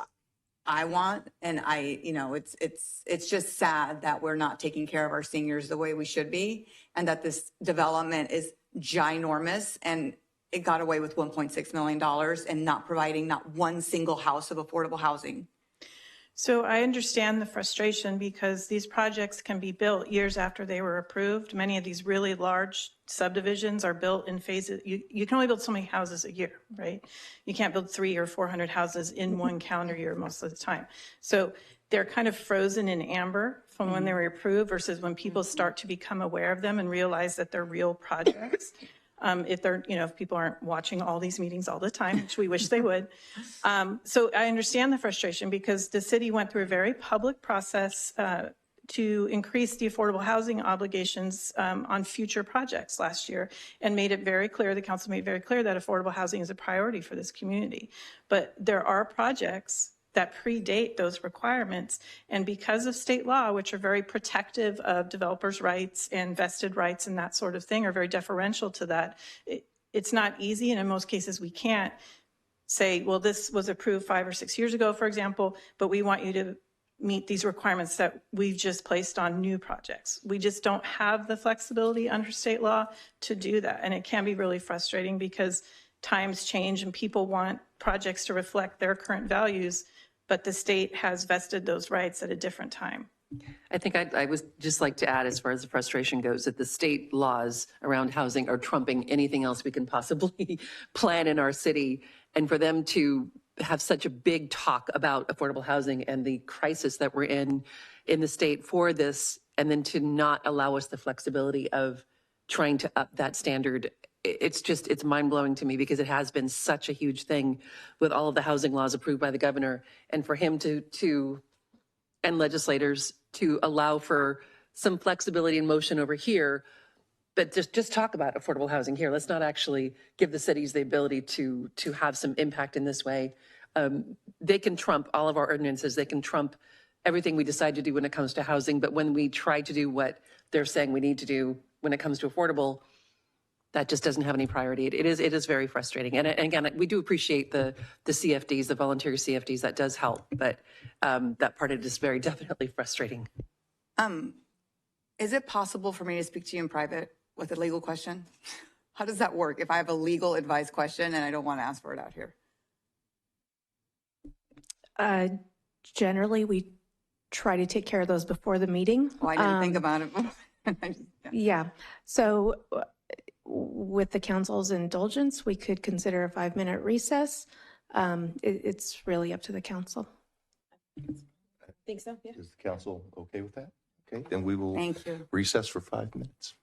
I want. And it's just sad that we're not taking care of our seniors the way we should be, and that this development is ginormous, and it got away with $1.6 million and not providing not one single house of affordable housing. So I understand the frustration because these projects can be built years after they were approved. Many of these really large subdivisions are built in phases. You can only build so many houses a year, right? You can't build 300 or 400 houses in one calendar year most of the time. So they're kind of frozen in amber from when they were approved versus when people start to become aware of them and realize that they're real projects. If people aren't watching all these meetings all the time, which we wish they would. So I understand the frustration because the city went through a very public process to increase the affordable housing obligations on future projects last year, and made it very clear, the council made very clear that affordable housing is a priority for this community. But there are projects that predate those requirements. And because of state law, which are very protective of developers' rights and vested rights and that sort of thing, are very deferential to that, it's not easy. And in most cases, we can't say, well, this was approved 5 or 6 years ago, for example, but we want you to meet these requirements that we've just placed on new projects. We just don't have the flexibility under state law to do that. And it can be really frustrating because times change and people want projects to reflect their current values, but the state has vested those rights at a different time. I think I would just like to add, as far as the frustration goes, that the state laws around housing are trumping anything else we can possibly plan in our city. And for them to have such a big talk about affordable housing and the crisis that we're in the state for this, and then to not allow us the flexibility of trying to up that standard, it's mind-blowing to me because it has been such a huge thing with all of the housing laws approved by the governor, and for him to and legislators to allow for some flexibility and motion over here, but just talk about affordable housing here. Let's not actually give the cities the ability to have some impact in this way. They can trump all of our ordinances. They can trump everything we decide to do when it comes to housing. But when we try to do what they're saying we need to do when it comes to affordable, that just doesn't have any priority. It is very frustrating. And again, we do appreciate the CFDs, the voluntary CFDs. That does help, but that part of it is very definitely frustrating. Is it possible for me to speak to you in private with a legal question? How does that work if I have a legal advice question and I don't want to ask for it out here? Generally, we try to take care of those before the meeting. Oh, I didn't think about it. Yeah. So with the council's indulgence, we could consider a 5-minute recess. It's really up to the council. I think so, yeah. Is the council okay with that? Okay, then we will Thank you. recess for 5 minutes.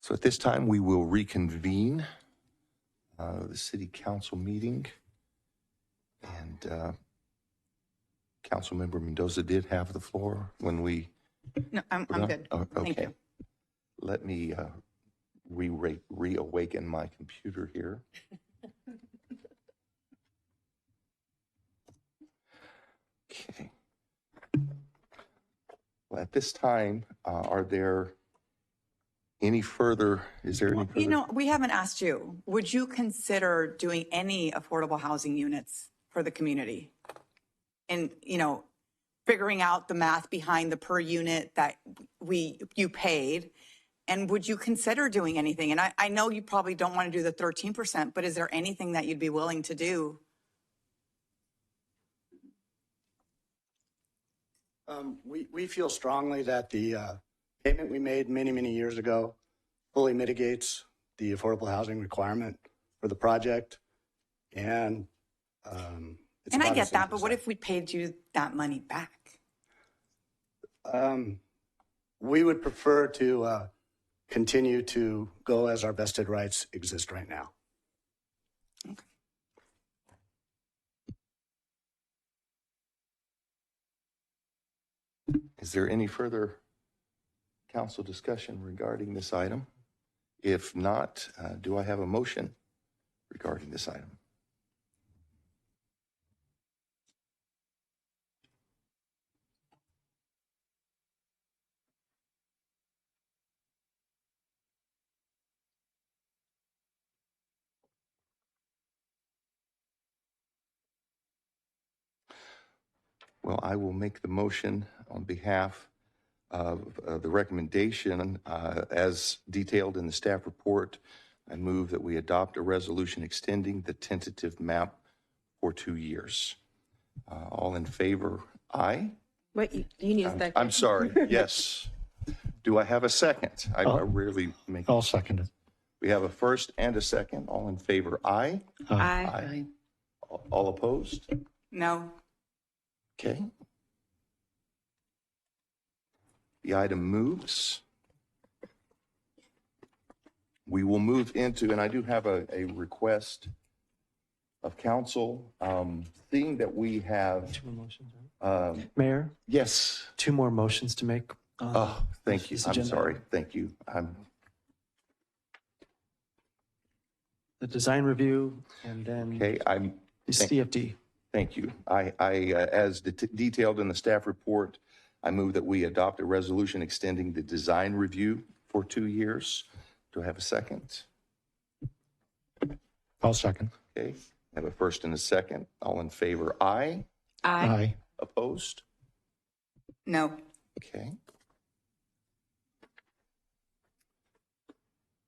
So at this time, we will reconvene the city council meeting. And Councilmember Mendoza did have the floor when we... No, I'm good. Oh, okay. Thank you. Let me reawaken my computer here. Okay. Well, at this time, are there any further, is there any further? You know, we haven't asked you, would you consider doing any affordable housing units for the community? And, you know, figuring out the math behind the per unit that you paid, and would you consider doing anything? And I know you probably don't want to do the 13%, but is there anything that you'd be willing to do? We feel strongly that the payment we made many, many years ago fully mitigates the affordable housing requirement for the project. And And I get that, but what if we paid you that money back? We would prefer to continue to go as our vested rights exist right now. Okay. Is there any further council discussion regarding this item? If not, do I have a motion regarding this item? Well, I will make the motion on behalf of the recommendation as detailed in the staff report. I move that we adopt a resolution extending the tentative map for 2 years. All in favor, aye? Wait, you need a second. I'm sorry, yes. Do I have a second? I rarely make. I'll second it. We have a first and a second. All in favor, aye? Aye. All opposed? No. Okay. The item moves. We will move into, and I do have a request of council, seeing that we have. 2 more motions, Mayor? Yes. 2 more motions to make. Oh, thank you. I'm sorry. Thank you. The design review and then Okay, the CFD. Thank you. As detailed in the staff report, I move that we adopt a resolution extending the design review for 2 years. Do I have a second? I'll second. Okay, I have a first and a second. All in favor, aye? Aye. Opposed? No. Okay.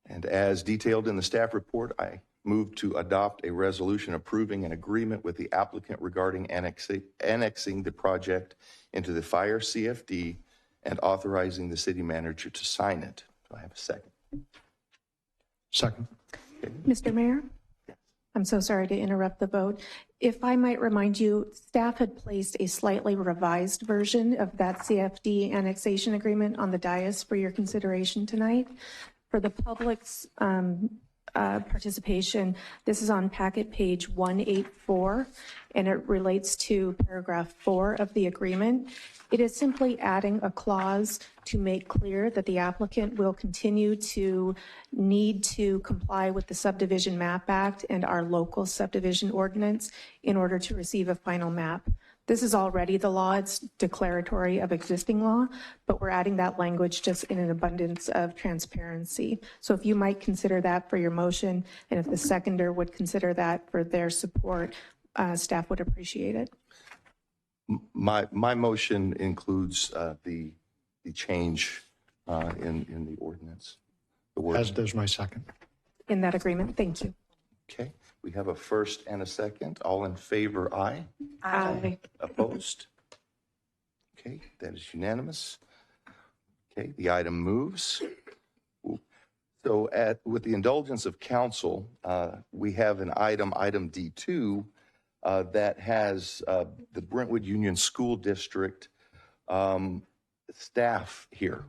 And as detailed in the staff report, I move to adopt a resolution approving an agreement with the applicant regarding annexing the project into the fire CFD and authorizing the city manager to sign it. Do I have a second? Second. Okay. Mr. Mayor? I'm so sorry to interrupt the vote. If I might remind you, staff had placed a slightly revised version of that CFD annexation agreement on the dais for your consideration tonight. For the public's participation, this is on packet page 184, and it relates to paragraph 4 of the agreement. It is simply adding a clause to make clear that the applicant will continue to need to comply with the Subdivision Map Act and our local subdivision ordinance in order to receive a final map. This is already the law. It's declaratory of existing law, but we're adding that language just in an abundance of transparency. So if you might consider that for your motion, and if the seconder would consider that for their support, staff would appreciate it. My motion includes the change in the ordinance. As does my second. In that agreement, thank you. Okay, we have a first and a second. All in favor, aye? Aye. Opposed? Okay, that is unanimous. Okay, the item moves. So with the indulgence of council, we have an item D2, that has the Brentwood Union School District staff here.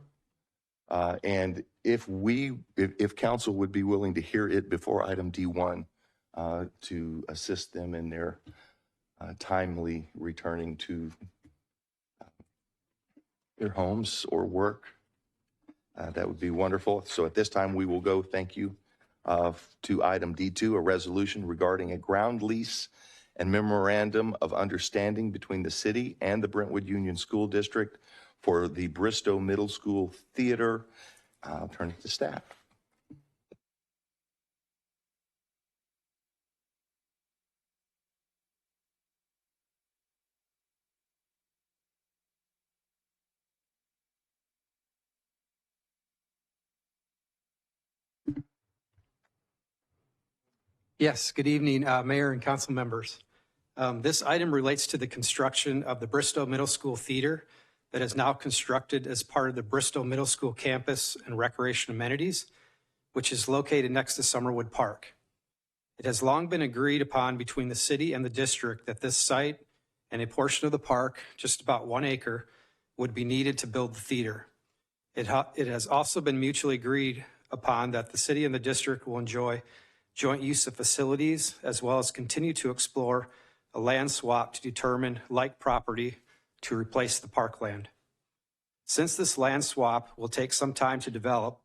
And if council would be willing to hear it before item D1 to assist them in their timely returning to their homes or work, that would be wonderful. So at this time, we will go, thank you, to item D2, a resolution regarding a ground lease and memorandum of understanding between the city and the Brentwood Union School District for the Bristow Middle School Theater. I'll turn it to staff. Yes, good evening, Mayor and council members. This item relates to the construction of the Bristow Middle School Theater that is now constructed as part of the Bristow Middle School campus and recreation amenities, which is located next to Summerwood Park. It has long been agreed upon between the city and the district that this site and a portion of the park, just about 1 acre, would be needed to build the theater. It has also been mutually agreed upon that the city and the district will enjoy joint use of facilities, as well as continue to explore a land swap to determine like property to replace the parkland. Since this land swap will take some time to develop,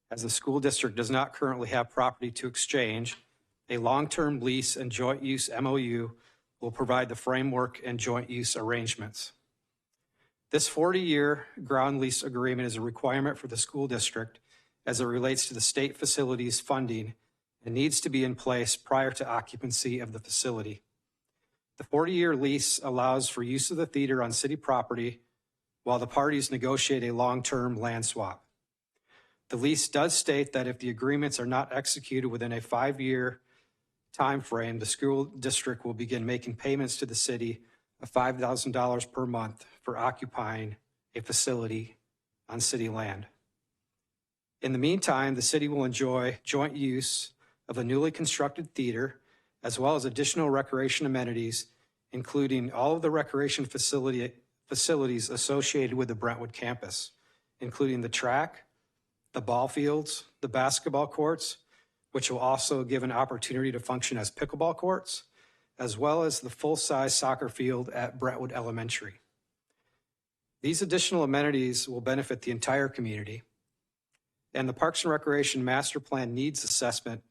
as the school district does not currently have property to exchange, a long-term lease and joint use MOU will provide the framework and joint use arrangements. This 40-year ground lease agreement is a requirement for the school district as it relates to the state facilities funding and needs to be in place prior to occupancy of the facility. The 40-year lease allows for use of the theater on city property while the parties negotiate a long-term land swap. The lease does state that if the agreements are not executed within a 5-year time frame, the school district will begin making payments to the city of $5,000 per month for occupying a facility on city land. In the meantime, the city will enjoy joint use of a newly constructed theater, as well as additional recreation amenities, including all of the recreation facilities associated with the Brentwood campus, including the track, the ball fields, the basketball courts, which will also give an opportunity to function as pickleball courts, as well as the full-size soccer field at Brentwood Elementary. These additional amenities will benefit the entire community, and the Parks and Recreation Master Plan Needs Assessment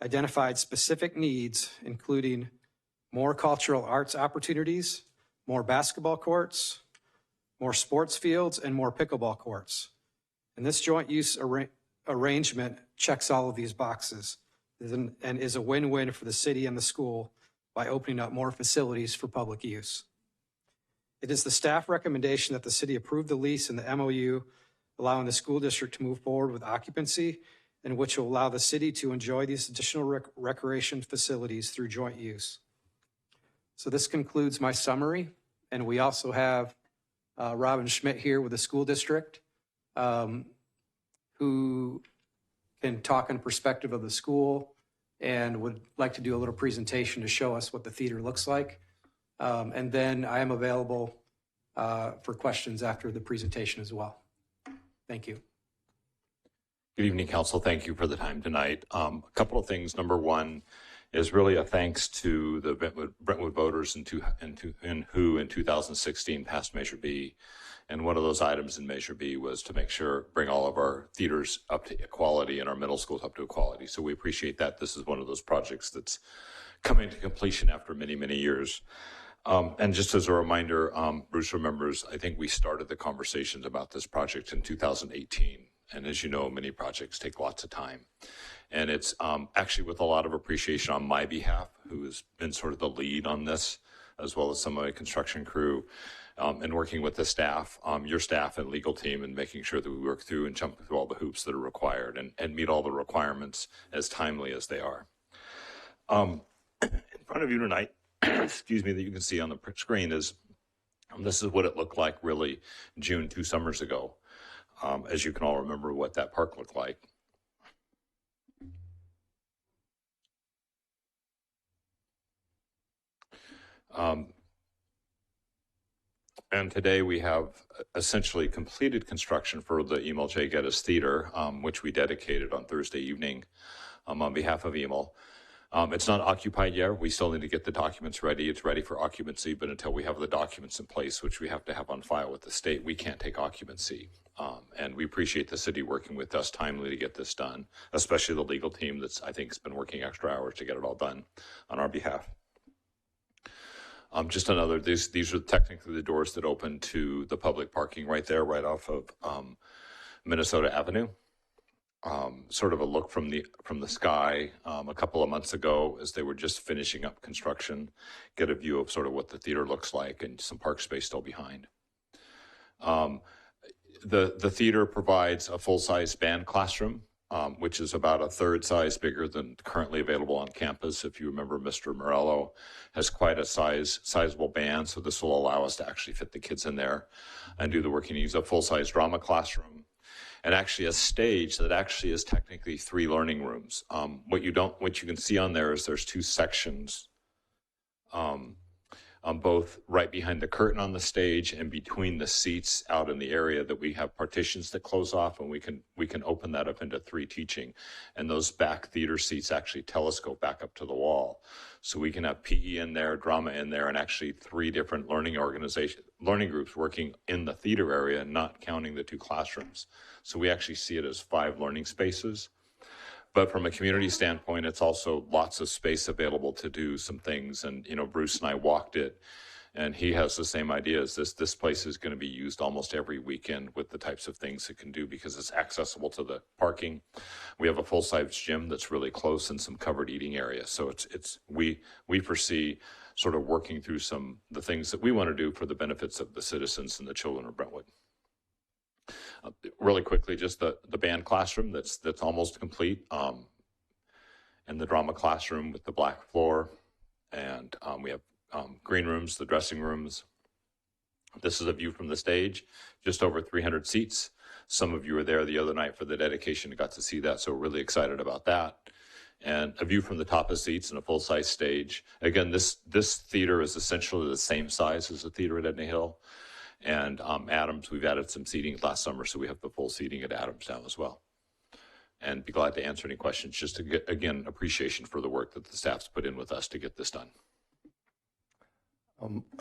identified specific needs, including more cultural arts opportunities, more basketball courts, more sports fields, and more pickleball courts. And this joint use arrangement checks all of these boxes and is a win-win for the city and the school by opening up more facilities for public use. It is the staff recommendation that the city approve the lease and the MOU, allowing the school district to move forward with occupancy, and which will allow the city to enjoy these additional recreation facilities through joint use. So this concludes my summary, and we also have Robin Schmidt here with the school district, who can talk in perspective of the school and would like to do a little presentation to show us what the theater looks like. And then I am available for questions after the presentation as well. Thank you. Good evening, Council. Thank you for the time tonight. A couple of things. Number one is really a thanks to the Brentwood voters who in 2016 passed Measure B. And one of those items in Measure B was to bring all of our theaters up to equality and our middle schools up to equality. So we appreciate that. This is one of those projects that's coming to completion after many, many years. And just as a reminder, Bruce remembers, I think we started the conversations about this project in 2018. And as you know, many projects take lots of time. And it's actually with a lot of appreciation on my behalf, who has been sort of the lead on this, as well as some of my construction crew, and working with the staff, your staff and legal team, and making sure that we work through and jump through all the hoops that are required and meet all the requirements as timely as they are. In front of you tonight, excuse me, that you can see on the screen is, this is what it looked like really June 2 summers ago. As you can all remember what that park looked like. And today we have essentially completed construction for the Emil J. Geddes Theater, which we dedicated on Thursday evening on behalf of Emil. It's not occupied yet. We still need to get the documents ready. It's ready for occupancy, but until we have the documents in place, which we have to have on file with the state, we can't take occupancy. And we appreciate the city working with us timely to get this done, especially the legal team that's, I think, has been working extra hours to get it all done on our behalf. Just another, these are technically the doors that open to the public parking right there, right off of Minnesota Avenue. Sort of a look from the sky a couple of months ago as they were just finishing up construction, get a view of sort of what the theater looks like and some park space still behind. The theater provides a full-size band classroom, which is about a third size bigger than currently available on campus. If you remember, Mr. Morello has quite a sizable band, so this will allow us to actually fit the kids in there and do the work. He needs a full-size drama classroom and actually a stage that actually is technically 3 learning rooms. What you can see on there is there's 2 sections, both right behind the curtain on the stage and between the seats out in the area that we have partitions that close off, and we can open that up into 3 teaching. And those back theater seats actually telescope back up to the wall. So we can have PE in there, drama in there, and actually 3 different learning groups working in the theater area, not counting the 2 classrooms. So we actually see it as 5 learning spaces. But from a community standpoint, it's also lots of space available to do some things. And, you know, Bruce and I walked it, and he has the same idea as this place is going to be used almost every weekend with the types of things it can do because it's accessible to the parking. We have a full-size gym that's really close and some covered eating areas. So we foresee sort of working through the things that we want to do for the benefits of the citizens and the children of Brentwood. Really quickly, just the band classroom that's almost complete, and the drama classroom with the black floor, and we have green rooms, the dressing rooms. This is a view from the stage, just over 300 seats. Some of you were there the other night for the dedication and got to see that, so we're really excited about that. And a view from the top of seats and a full-size stage. Again, this theater is essentially the same size as the theater at Edna Hill. And Adams, we've added some seating last summer, so we have the full seating at Adams now as well. And be glad to answer any questions, just to get, again, appreciation for the work that the staff's put in with us to get this done.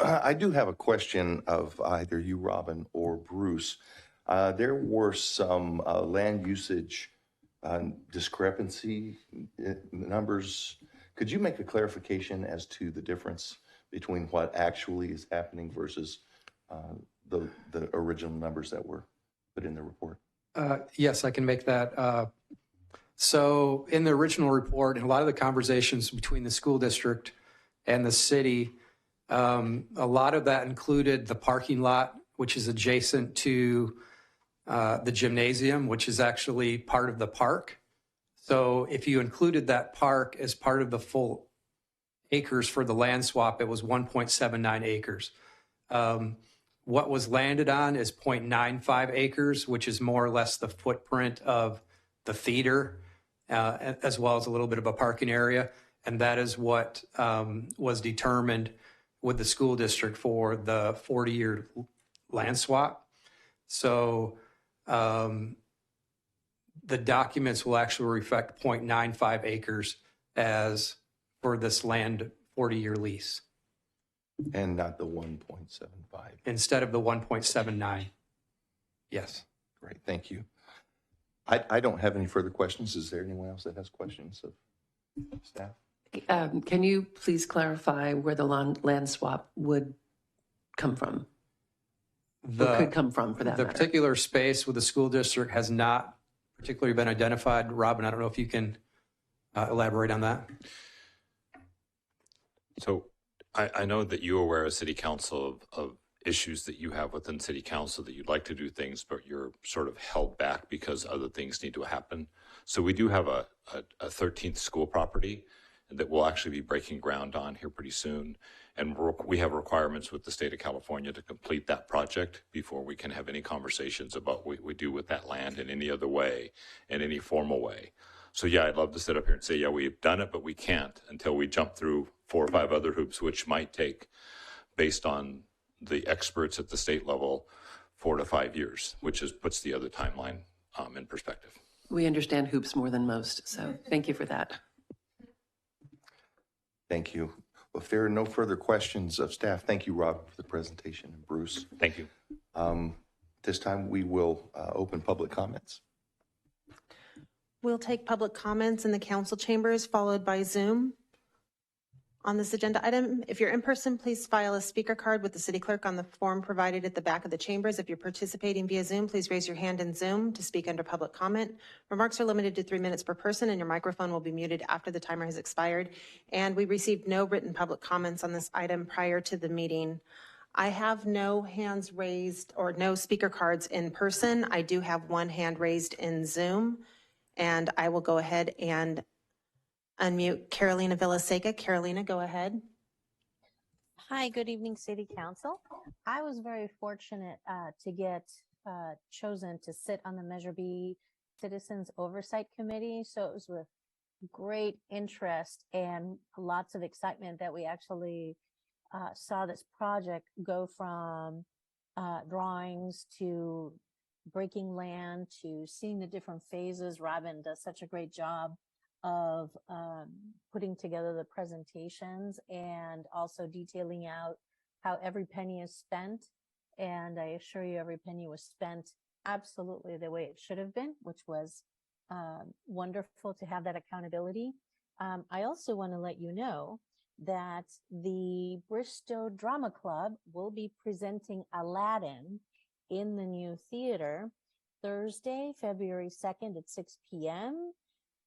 I do have a question of either you, Robin, or Bruce. There were some land usage discrepancy numbers. Could you make a clarification as to the difference between what actually is happening versus the original numbers that were put in the report? Yes, I can make that. So in the original report, and a lot of the conversations between the school district and the city, a lot of that included the parking lot, which is adjacent to the gymnasium, which is actually part of the park. So if you included that park as part of the full acres for the land swap, it was 1.79 acres. What was landed on is 0.95 acres, which is more or less the footprint of the theater, as well as a little bit of a parking area. And that is what was determined with the school district for the 40-year land swap. So the documents will actually reflect 0.95 acres as for this land 40-year lease. And not the 1.75. Instead of the 1.79. Yes. Great, thank you. I don't have any further questions. Is there anyone else that has questions of staff? Can you please clarify where the land swap would come from? Or could come from, for that matter? The particular space with the school district has not particularly been identified. Robin, I don't know if you can elaborate on that. So I know that you're aware as City Council of issues that you have within City Council that you'd like to do things, but you're sort of held back because other things need to happen. So we do have a 13th school property that we'll actually be breaking ground on here pretty soon. And we have requirements with the state of California to complete that project before we can have any conversations about what we do with that land in any other way, in any formal way. So yeah, I'd love to sit up here and say, yeah, we've done it, but we can't until we jump through 4 or 5 other hoops, which might take, based on the experts at the state level 4 to 5 years, which puts the other timeline in perspective. We understand hoops more than most, so thank you for that. Thank you. Well, if there are no further questions of staff, thank you, Rob, for the presentation, and Bruce. Thank you. This time we will open public comments. We'll take public comments in the council chambers, followed by Zoom. On this agenda item, if you're in person, please file a speaker card with the city clerk on the form provided at the back of the chambers. If you're participating via Zoom, please raise your hand in Zoom to speak under public comment. Remarks are limited to 3 minutes per person, and your microphone will be muted after the timer has expired. And we received no written public comments on this item prior to the meeting. I have no hands raised or no speaker cards in person. I do have one hand raised in Zoom, and I will go ahead and unmute Carolina Villaseca. Carolina, go ahead. Hi, good evening, City Council. I was very fortunate to get chosen to sit on the Measure B Citizens Oversight Committee. So it was with great interest and lots of excitement that we actually saw this project go from drawings to breaking land to seeing the different phases. Robin does such a great job of putting together the presentations and also detailing out how every penny is spent. And I assure you, every penny was spent absolutely the way it should have been, which was wonderful to have that accountability. I also want to let you know that the Bristow Drama Club will be presenting Aladdin in the new theater Thursday, February 2nd at 6 p.m.,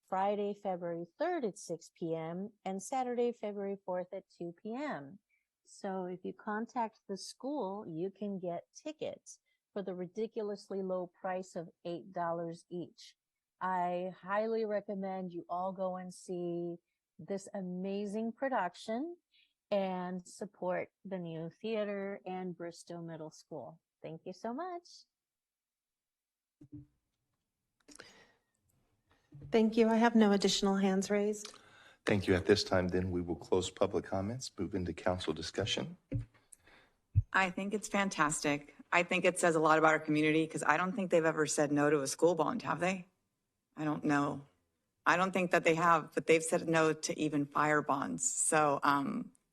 Friday, February 3rd at 6 p.m., and Saturday, February 4th at 2 p.m. So if you contact the school, you can get tickets for the ridiculously low price of $8 each. I highly recommend you all go and see this amazing production and support the new theater and Bristow Middle School. Thank you so much. Thank you. I have no additional hands raised. Thank you. At this time, then, we will close public comments, move into council discussion. I think it's fantastic. I think it says a lot about our community because I don't think they've ever said no to a school bond, have they? I don't know. I don't think that they have, but they've said no to even fire bonds. So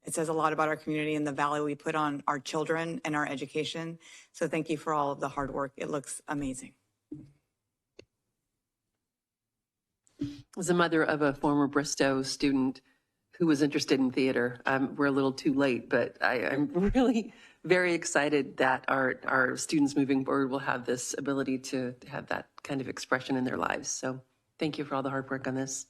it says a lot about our community and the value we put on our children and our education. So thank you for all of the hard work. It looks amazing. As a mother of a former Bristow student who was interested in theater, we're a little too late, but I'm really very excited that our students moving forward will have this ability to have that kind of expression in their lives. So thank you for all the hard work on this.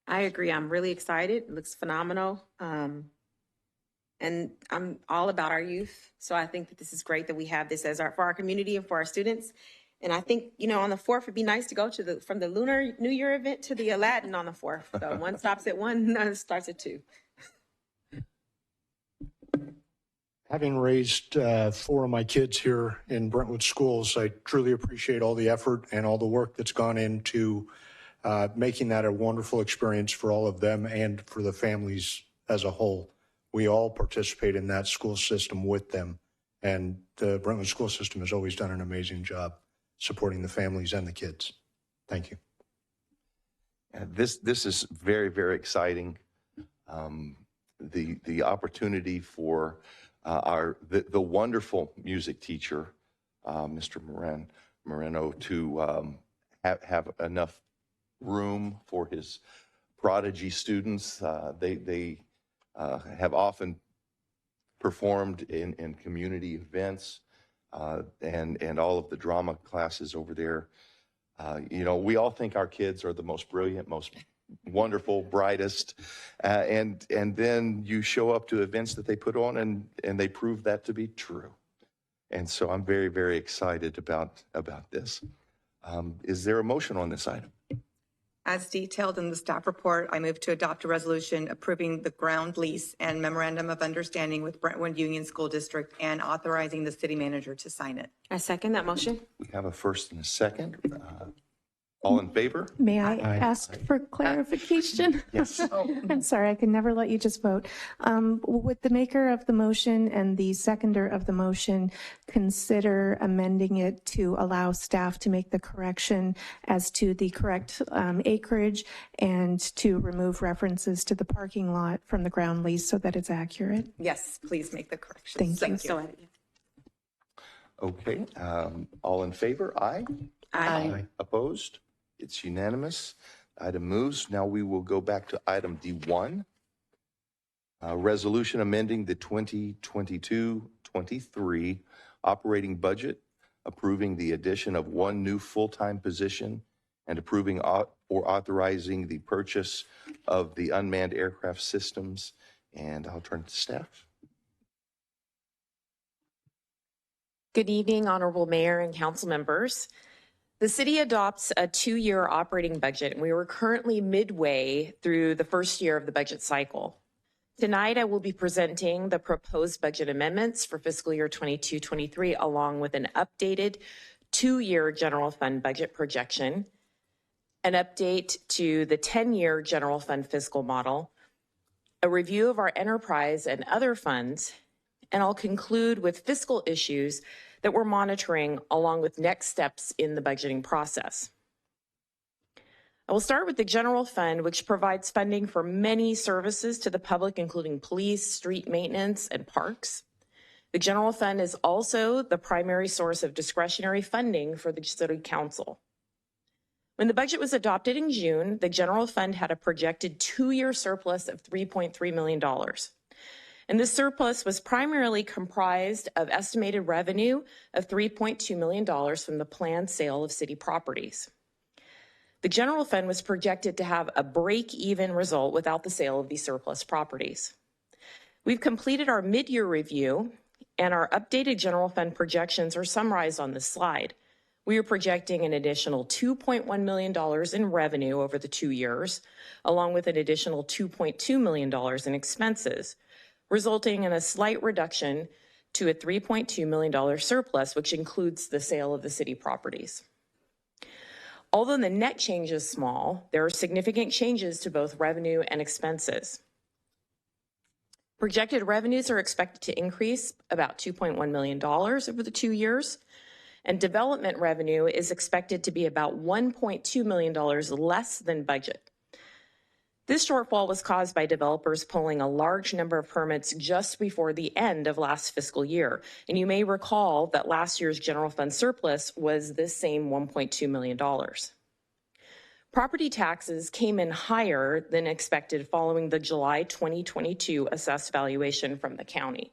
I agree. I'm really excited. It looks phenomenal. And I'm all about our youth. So I think that this is great that we have this as for our community and for our students. And I think, on the 4th, it'd be nice to go to from the Lunar New Year event to the Aladdin on the 4th. So one stops at 1, none starts at 2. Having raised 4 of my kids here in Brentwood schools, I truly appreciate all the effort and all the work that's gone into making that a wonderful experience for all of them and for the families as a whole. We all participate in that school system with them, and the Brentwood school system has always done an amazing job supporting the families and the kids. Thank you. This is very, very exciting. The opportunity for the wonderful music teacher, Mr. Moreno, to have enough room for his prodigy students. They have often performed in community events. And all of the drama classes over there. We all think our kids are the most brilliant, most wonderful, brightest. And then you show up to events that they put on and they prove that to be true. And so I'm very, very excited about this. Is there a motion on this item? As detailed in the staff report, I move to adopt a resolution approving the ground lease and memorandum of understanding with Brentwood Union School District and authorizing the city manager to sign it. I second that motion. We have a first and a second. All in favor? May I ask for clarification? Yes. I'm sorry, I can never let you just vote. Would the maker of the motion and the seconder of the motion consider amending it to allow staff to make the correction as to the correct acreage and to remove references to the parking lot from the ground lease so that it's accurate? Yes, please make the correction. Thank you. Go ahead. Okay. All in favor? Aye. Aye. Opposed? It's unanimous. Item moves. Now we will go back to item D1. Resolution amending the 2022-23 operating budget, approving the addition of one new full-time position, and approving or authorizing the purchase of the unmanned aircraft systems. And I'll turn to staff. Good evening, Honorable Mayor and council members. The city adopts a 2-year operating budget, and we are currently midway through the first year of the budget cycle. Tonight, I will be presenting the proposed budget amendments for fiscal year 22-23, along with an updated 2-year general fund budget projection, an update to the 10-year general fund fiscal model, a review of our enterprise and other funds, and I'll conclude with fiscal issues that we're monitoring along with next steps in the budgeting process. I will start with the general fund, which provides funding for many services to the public, including police, street maintenance, and parks. The general fund is also the primary source of discretionary funding for the city council. When the budget was adopted in June, the general fund had a projected 2-year surplus of $3.3 million. And this surplus was primarily comprised of estimated revenue of $3.2 million from the planned sale of city properties. The general fund was projected to have a break-even result without the sale of these surplus properties. We've completed our mid-year review, and our updated general fund projections are summarized on this slide. We are projecting an additional $2.1 million in revenue over the 2 years, along with an additional $2.2 million in expenses, resulting in a slight reduction to a $3.2 million surplus, which includes the sale of the city properties. Although the net change is small, there are significant changes to both revenue and expenses. Projected revenues are expected to increase about $2.1 million over the 2 years, and development revenue is expected to be about $1.2 million less than budget. This shortfall was caused by developers pulling a large number of permits just before the end of last fiscal year. And you may recall that last year's general fund surplus was this same $1.2 million. Property taxes came in higher than expected following the July 2022 assessed valuation from the county.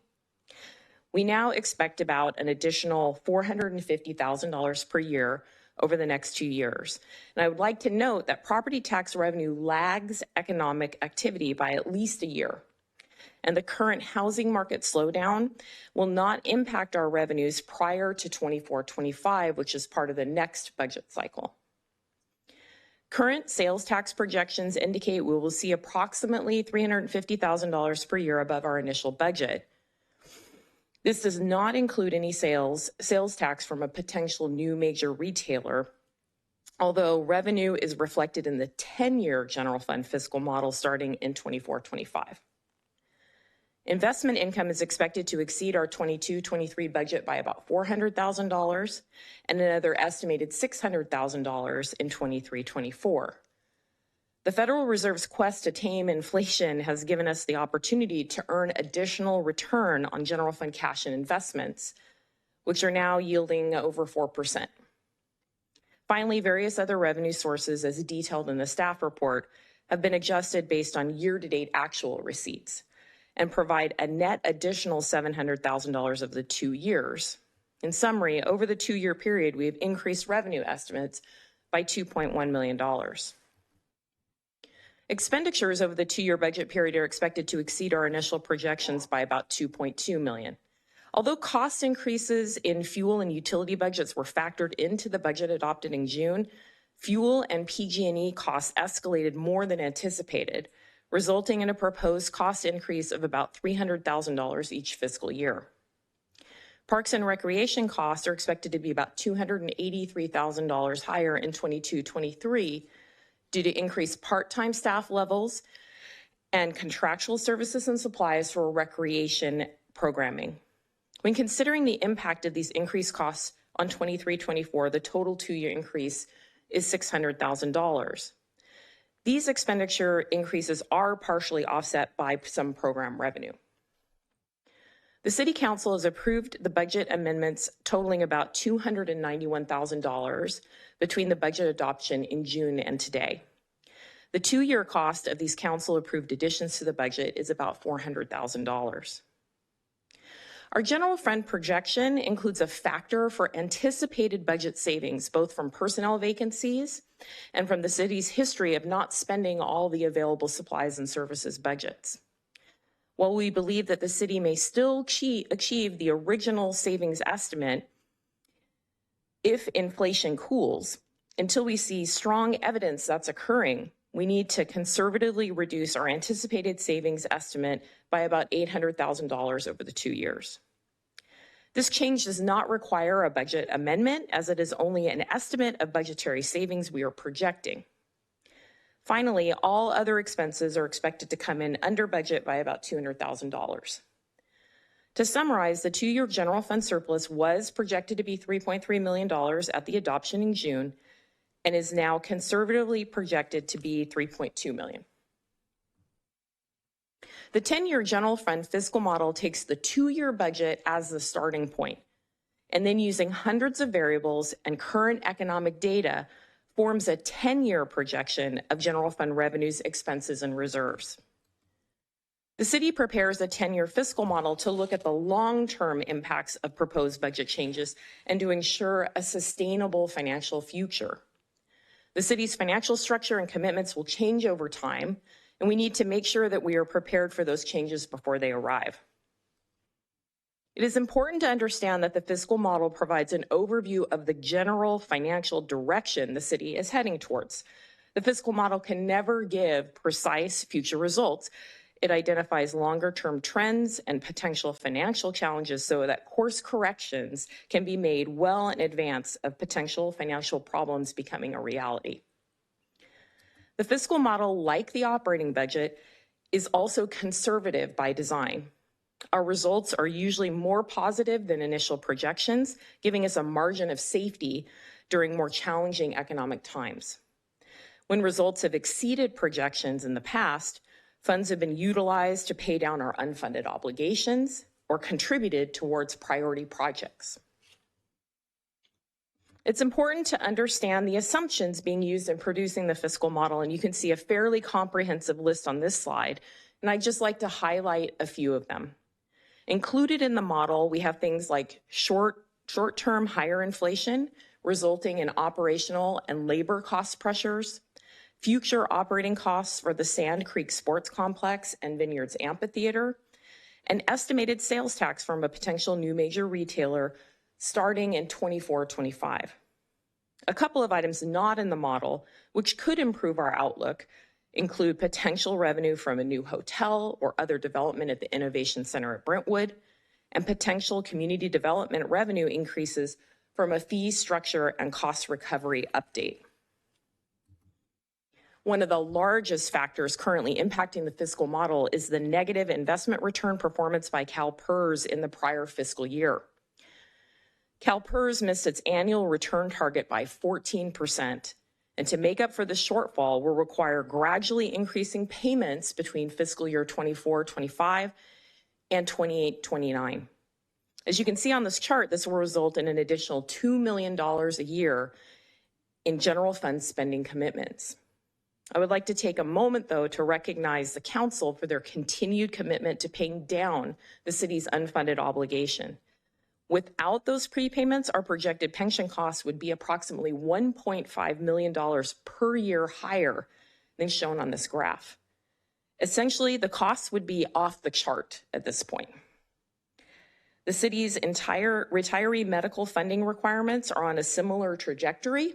We now expect about an additional $450,000 per year over the next 2 years. And I would like to note that property tax revenue lags economic activity by at least a year. And the current housing market slowdown will not impact our revenues prior to 24-25, which is part of the next budget cycle. Current sales tax projections indicate we will see approximately $350,000 per year above our initial budget. This does not include any sales tax from a potential new major retailer, although revenue is reflected in the 10-year general fund fiscal model starting in 24-25. Investment income is expected to exceed our 22-23 budget by about $400,000 and another estimated $600,000 in 23-24. The Federal Reserve's quest to tame inflation has given us the opportunity to earn additional return on general fund cash and investments, which are now yielding over 4%. Finally, various other revenue sources, as detailed in the staff report, have been adjusted based on year-to-date actual receipts and provide a net additional $700,000 of the 2 years. In summary, over the 2-year period, we have increased revenue estimates by $2.1 million. Expenditures over the 2-year budget period are expected to exceed our initial projections by about $2.2 million. Although cost increases in fuel and utility budgets were factored into the budget adopted in June, fuel and PG&E costs escalated more than anticipated, resulting in a proposed cost increase of about $300,000 each fiscal year. Parks and recreation costs are expected to be about $283,000 higher in 22-23 due to increased part-time staff levels and contractual services and supplies for recreation programming. When considering the impact of these increased costs on 23-24, the total 2-year increase is $600,000. These expenditure increases are partially offset by some program revenue. The City Council has approved the budget amendments totaling about $291,000 between the budget adoption in June and today. The 2-year cost of these council-approved additions to the budget is about $400,000. Our general fund projection includes a factor for anticipated budget savings, both from personnel vacancies and from the city's history of not spending all the available supplies and services budgets. While we believe that the city may still achieve the original savings estimate if inflation cools, until we see strong evidence that's occurring, we need to conservatively reduce our anticipated savings estimate by about $800,000 over the 2 years. This change does not require a budget amendment, as it is only an estimate of budgetary savings we are projecting. Finally, all other expenses are expected to come in under budget by about $200,000. To summarize, the 2-year general fund surplus was projected to be $3.3 million at the adoption in June and is now conservatively projected to be $3.2 million. The 10-year general fund fiscal model takes the 2-year budget as the starting point, and then using hundreds of variables and current economic data forms a 10-year projection of general fund revenues, expenses, and reserves. The city prepares a 10-year fiscal model to look at the long-term impacts of proposed budget changes and to ensure a sustainable financial future. The city's financial structure and commitments will change over time, and we need to make sure that we are prepared for those changes before they arrive. It is important to understand that the fiscal model provides an overview of the general financial direction the city is heading towards. The fiscal model can never give precise future results. It identifies longer-term trends and potential financial challenges so that course corrections can be made well in advance of potential financial problems becoming a reality. The fiscal model, like the operating budget, is also conservative by design. Our results are usually more positive than initial projections, giving us a margin of safety during more challenging economic times. When results have exceeded projections in the past, funds have been utilized to pay down our unfunded obligations or contributed towards priority projects. It's important to understand the assumptions being used in producing the fiscal model, and you can see a fairly comprehensive list on this slide, and I'd just like to highlight a few of them. Included in the model, we have things like short-term higher inflation, resulting in operational and labor cost pressures, future operating costs for the Sand Creek Sports Complex and Vineyards Amphitheater, and estimated sales tax from a potential new major retailer starting in 24-25. A couple of items not in the model, which could improve our outlook, include potential revenue from a new hotel or other development at the Innovation Center at Brentwood, and potential community development revenue increases from a fee structure and cost recovery update. One of the largest factors currently impacting the fiscal model is the negative investment return performance by CalPERS in the prior fiscal year. CalPERS missed its annual return target by 14%, and to make up for the shortfall will require gradually increasing payments between fiscal year 24-25 and 28-29. As you can see on this chart, this will result in an additional $2 million a year in general fund spending commitments. I would like to take a moment, though, to recognize the council for their continued commitment to paying down the city's unfunded obligation. Without those prepayments, our projected pension costs would be approximately $1.5 million per year higher than shown on this graph. Essentially, the costs would be off the chart at this point. The city's entire retiree medical funding requirements are on a similar trajectory,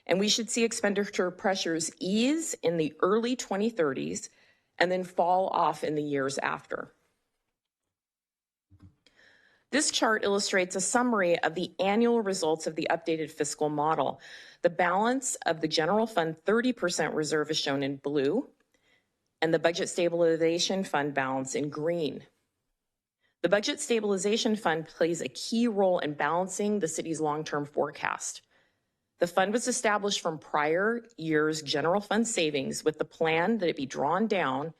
and we should see expenditure pressures ease in the early 2030s and then fall off in the years after. This chart illustrates a summary of the annual results of the updated fiscal model. The balance of the general fund 30% reserve is shown in blue, and the budget stabilization fund balance in green. The budget stabilization fund plays a key role in balancing the city's long-term forecast. The fund was established from prior year's general fund savings with the plan that it be drawn down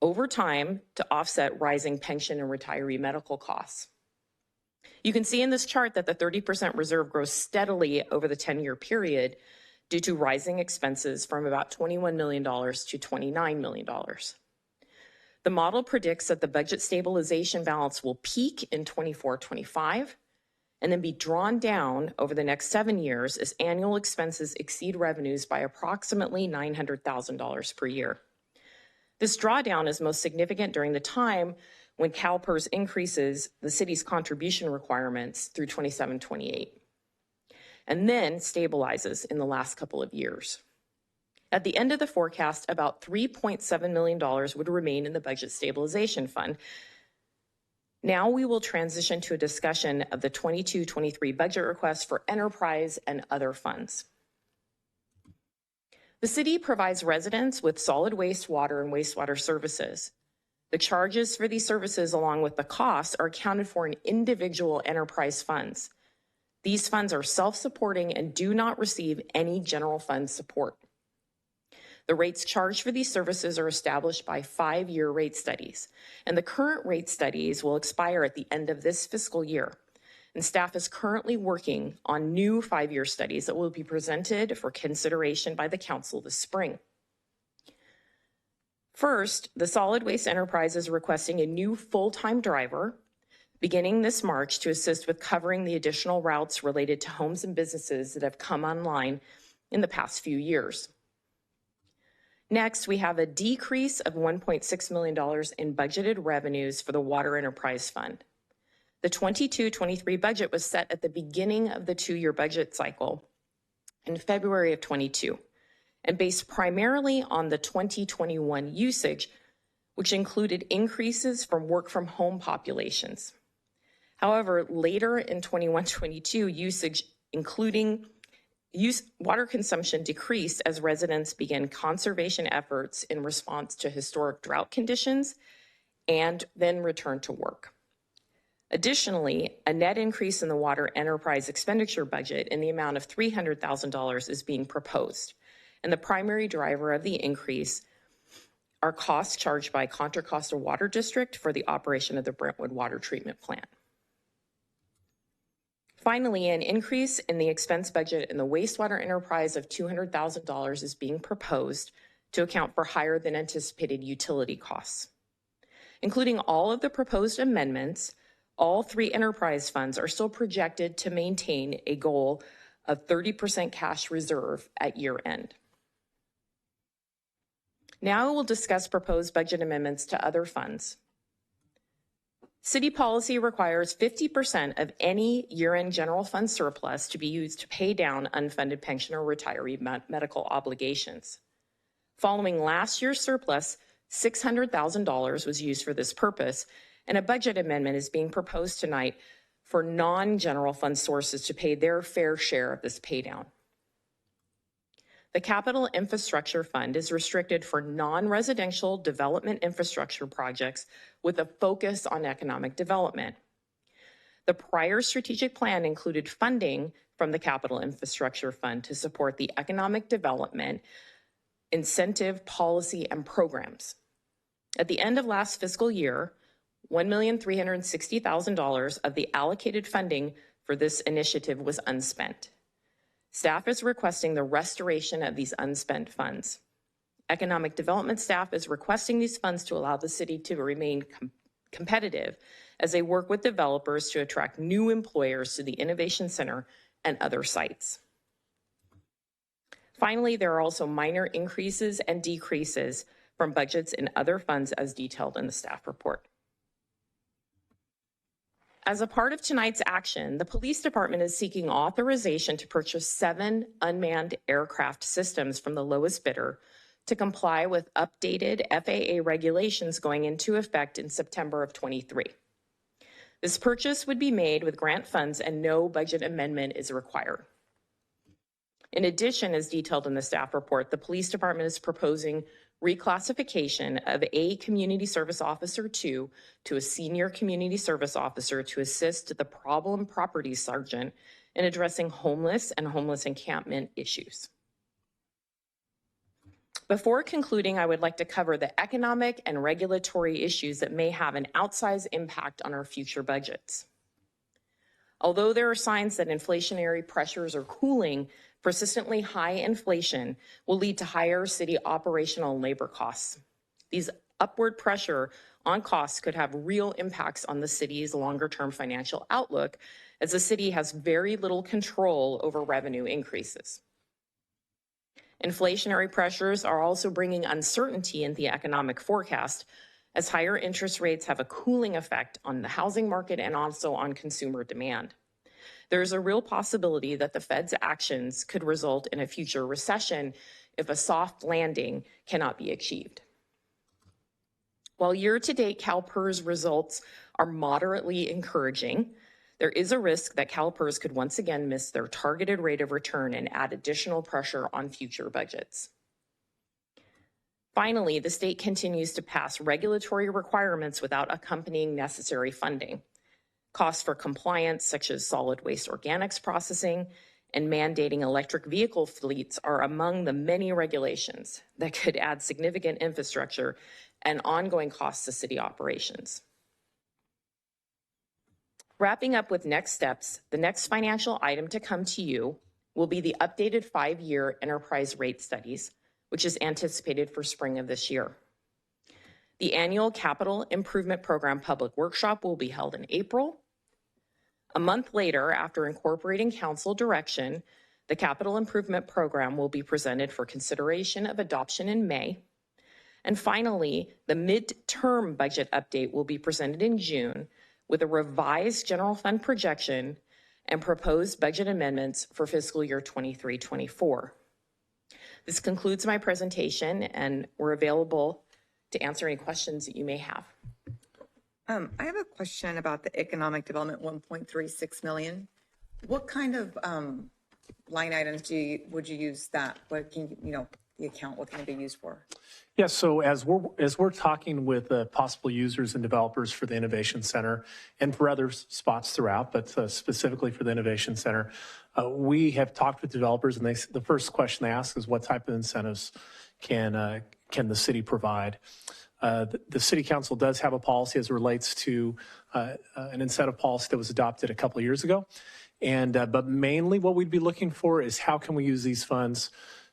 over time to offset rising pension and retiree medical costs. You can see in this chart that the 30% reserve grows steadily over the 10-year period due to rising expenses from about $21 million to $29 million. The model predicts that the budget stabilization balance will peak in 24-25 and then be drawn down over the next 7 years as annual expenses exceed revenues by approximately $900,000 per year. This drawdown is most significant during the time when CalPERS increases the city's contribution requirements through 27-28, and then stabilizes in the last couple of years. At the end of the forecast, about $3.7 million would remain in the budget stabilization fund. Now we will transition to a discussion of the 22-23 budget request for enterprise and other funds. The city provides residents with solid waste, water, and wastewater services. The charges for these services, along with the costs, are accounted for in individual enterprise funds. These funds are self-supporting and do not receive any general fund support. The rates charged for these services are established by 5-year rate studies, and the current rate studies will expire at the end of this fiscal year. And staff is currently working on new 5-year studies that will be presented for consideration by the council this spring. First, the solid waste enterprise is requesting a new full-time driver beginning this March to assist with covering the additional routes related to homes and businesses that have come online in the past few years. Next, we have a decrease of $1.6 million in budgeted revenues for the Water Enterprise Fund. The 22-23 budget was set at the beginning of the 2-year budget cycle in February of 22 and based primarily on the 2021 usage, which included increases from work from home populations. However, later in 21-22, usage, including water consumption, decreased as residents began conservation efforts in response to historic drought conditions and then returned to work. Additionally, a net increase in the water enterprise expenditure budget in the amount of $300,000 is being proposed. And the primary driver of the increase are costs charged by Contra Costa Water District for the operation of the Brentwood water treatment plant. Finally, an increase in the expense budget in the wastewater enterprise of $200,000 is being proposed to account for higher than anticipated utility costs. Including all of the proposed amendments, all 3 enterprise funds are still projected to maintain a goal of 30% cash reserve at year end. Now we'll discuss proposed budget amendments to other funds. City policy requires 50% of any year-end general fund surplus to be used to pay down unfunded pension or retiree medical obligations. Following last year's surplus, $600,000 was used for this purpose, and a budget amendment is being proposed tonight for non-general fund sources to pay their fair share of this paydown. The Capital Infrastructure Fund is restricted for non-residential development infrastructure projects with a focus on economic development. The prior strategic plan included funding from the Capital Infrastructure Fund to support the economic development, incentive, policy, and programs. At the end of last fiscal year, $1,360,000 of the allocated funding for this initiative was unspent. Staff is requesting the restoration of these unspent funds. Economic development staff is requesting these funds to allow the city to remain competitive as they work with developers to attract new employers to the Innovation Center and other sites. Finally, there are also minor increases and decreases from budgets in other funds as detailed in the staff report. As a part of tonight's action, the police department is seeking authorization to purchase 7 unmanned aircraft systems from the lowest bidder to comply with updated FAA regulations going into effect in September of 23. This purchase would be made with grant funds and no budget amendment is required. In addition, as detailed in the staff report, the police department is proposing reclassification of a community service officer 2 to a senior community service officer to assist the problem property sergeant in addressing homeless and homeless encampment issues. Before concluding, I would like to cover the economic and regulatory issues that may have an outsized impact on our future budgets. Although there are signs that inflationary pressures are cooling, persistently high inflation will lead to higher city operational and labor costs. These upward pressure on costs could have real impacts on the city's longer-term financial outlook, as the city has very little control over revenue increases. Inflationary pressures are also bringing uncertainty in the economic forecast, as higher interest rates have a cooling effect on the housing market and also on consumer demand. There is a real possibility that the Fed's actions could result in a future recession if a soft landing cannot be achieved. While year-to-date CalPERS results are moderately encouraging, there is a risk that CalPERS could once again miss their targeted rate of return and add additional pressure on future budgets. Finally, the state continues to pass regulatory requirements without accompanying necessary funding. Costs for compliance, such as solid waste organics processing and mandating electric vehicle fleets, are among the many regulations that could add significant infrastructure and ongoing costs to city operations. Wrapping up with next steps, the next financial item to come to you will be the updated 5-year enterprise rate studies, which is anticipated for spring of this year. The annual Capital Improvement Program public workshop will be held in April. A month later, after incorporating council direction, the Capital Improvement Program will be presented for consideration of adoption in May. And finally, the midterm budget update will be presented in June with a revised general fund projection and proposed budget amendments for fiscal year 23-24. This concludes my presentation, and we're available to answer any questions that you may have. I have a question about the economic development 1.36 million. What kind of line items would you use that? What can the account, what can it be used for? Yeah, so as we're talking with possible users and developers for the Innovation Center and for other spots throughout, but specifically for the Innovation Center, we have talked with developers, and the first question they ask is, what type of incentives can the city provide? The City Council does have a policy as it relates to an incentive policy that was adopted a couple of years ago, but mainly what we'd be looking for is how can we use these funds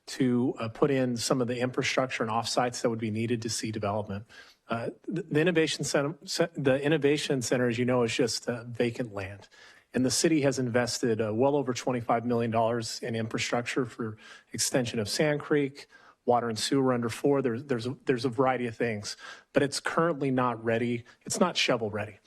to put in some of the infrastructure and offsites that would be needed to see development. The Innovation Center, as you know, is just vacant land. And the city has invested well over $25 million in infrastructure for extension of Sand Creek, water and sewer under 4. There's a variety of things, but it's currently not ready. It's not shovel ready.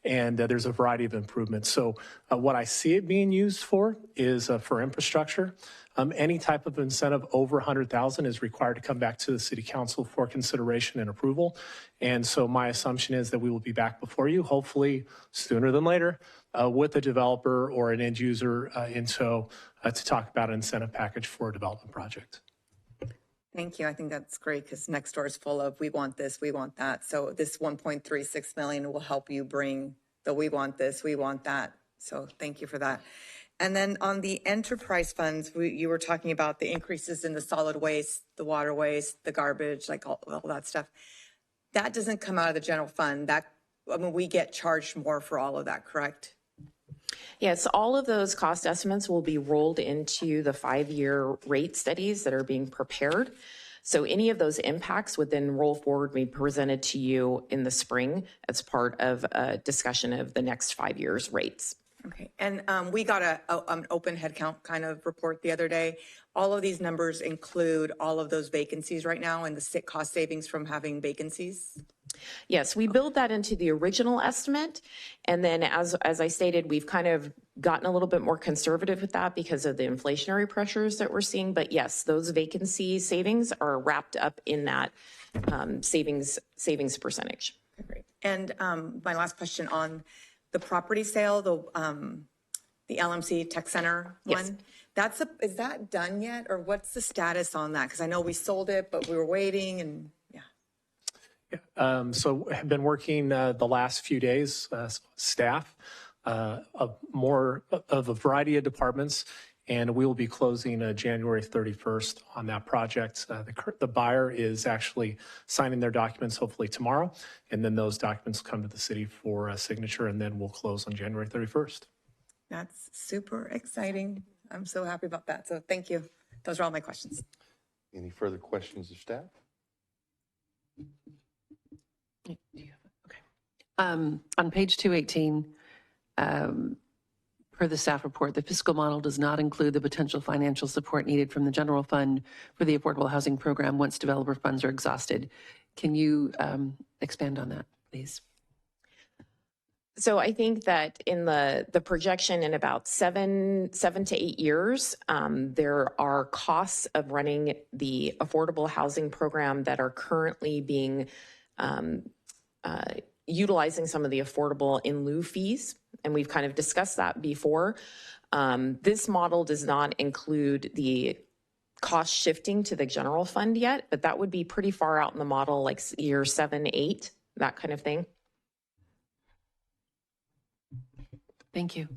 And there's a variety of improvements. So what I see it being used for is for infrastructure. Any type of incentive over $100,000 is required to come back to the City Council for consideration and approval. And so my assumption is that we will be back before you, hopefully sooner than later, with a developer or an end user in tow to talk about an incentive package for a development project. Thank you. I think that's great because next door is full of we want this, we want that. So this 1.36 million will help you bring the we want this, we want that. So thank you for that. And then on the enterprise funds, you were talking about the increases in the solid waste, the water waste, the garbage, like all that stuff. That doesn't come out of the general fund. We get charged more for all of that, correct? Yes, all of those cost estimates will be rolled into the 5-year rate studies that are being prepared. So any of those impacts would then roll forward and be presented to you in the spring as part of a discussion of the next 5 years rates. Okay, and we got an open headcount kind of report the other day. All of these numbers include all of those vacancies right now and the cost savings from having vacancies? Yes, we build that into the original estimate. And then as I stated, we've kind of gotten a little bit more conservative with that because of the inflationary pressures that we're seeing. But yes, those vacancy savings are wrapped up in that savings percentage. Okay, great. And my last question on the property sale, the LMC Tech Center Yes. one. Is that done yet, or what's the status on that? Because I know we sold it, but we were waiting, and So have been working the last few days, staff of a variety of departments, and we will be closing January 31st on that project. The buyer is actually signing their documents hopefully tomorrow, and then those documents come to the city for a signature, and then we'll close on January 31st. that's super exciting. I'm so happy about that. So thank you. Those are all my questions. Any further questions of staff? On page 218, per the staff report, the fiscal model does not include the potential financial support needed from the general fund for the affordable housing program once developer funds are exhausted. Can you expand on that, please? So I think that in the projection in about seven to 8 years, there are costs of running the affordable housing program that are currently being utilizing some of the affordable in lieu fees. And we've kind of discussed that before. This model does not include the cost shifting to the general fund yet, but that would be pretty far out in the model, like year 7, 8, that kind of thing. Thank you.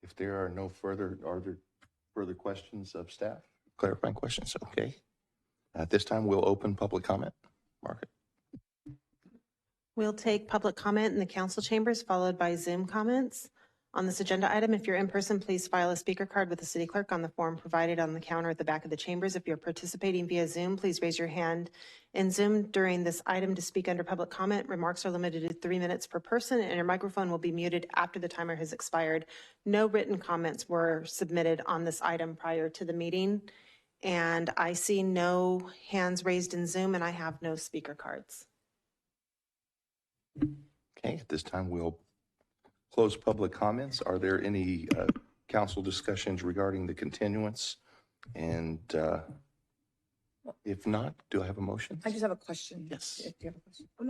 If there are there further questions of staff? Clarifying questions? Okay. At this time, we'll open public comment. Margaret. We'll take public comment in the council chambers, followed by Zoom comments. On this agenda item, if you're in person, please file a speaker card with the city clerk on the form provided on the counter at the back of the chambers. If you're participating via Zoom, please raise your hand in Zoom during this item to speak under public comment. Remarks are limited to 3 minutes per person, and your microphone will be muted after the timer has expired. No written comments were submitted on this item prior to the meeting, and I see no hands raised in Zoom, and I have no speaker cards. Okay, at this time, we'll close public comments. Are there any council discussions regarding the continuance? And if not, do I have a motion? I just have a question. Yes. Do you have a question? Oh,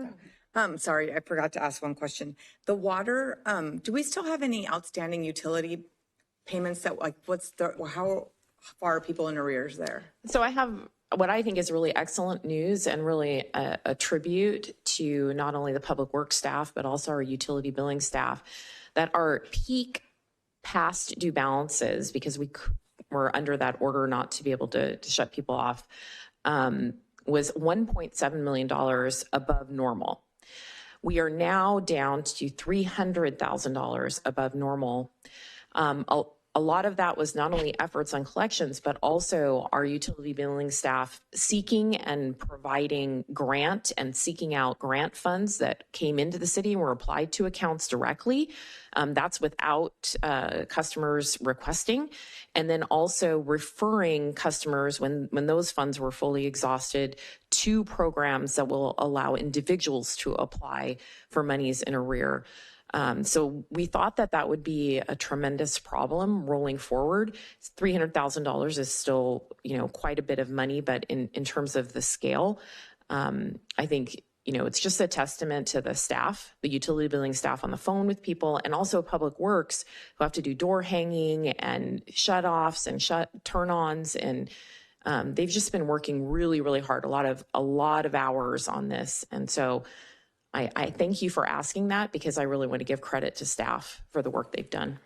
no. Sorry, I forgot to ask one question. The water, do we still have any outstanding utility payments that, like, how far are people in arrears there? So I have what I think is really excellent news and really a tribute to not only the public works staff, but also our utility billing staff, that our peak past due balances, because we were under that order not to be able to shut people off, was $1.7 million above normal. We are now down to $300,000 above normal. A lot of that was not only efforts on collections, but also our utility billing staff seeking and providing grant and seeking out grant funds that came into the city and were applied to accounts directly. That's without customers requesting. And then also referring customers when those funds were fully exhausted to programs that will allow individuals to apply for monies in arrear. So we thought that would be a tremendous problem rolling forward. $300,000 is still, quite a bit of money, but in terms of the scale, I think, it's just a testament to the staff, the utility billing staff on the phone with people, and also Public Works, who have to do door hanging and shut-offs and turn-ons, and they've just been working really, really hard, a lot of hours on this. And so I thank you for asking that, because I really want to give credit to staff for the work they've done.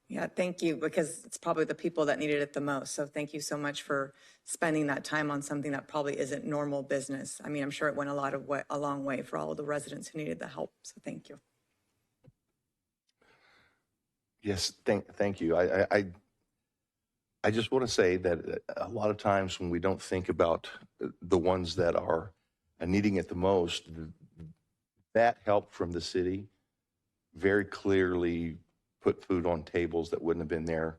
Yeah, thank you, because it's probably the people that needed it the most. So thank you so much for spending that time on something that probably isn't normal business. I mean, I'm sure it went a long way for all of the residents who needed the help. So thank you. Yes, thank you. I just want to say that a lot of times when we don't think about the ones that are needing it the most, that help from the city very clearly put food on tables that wouldn't have been there,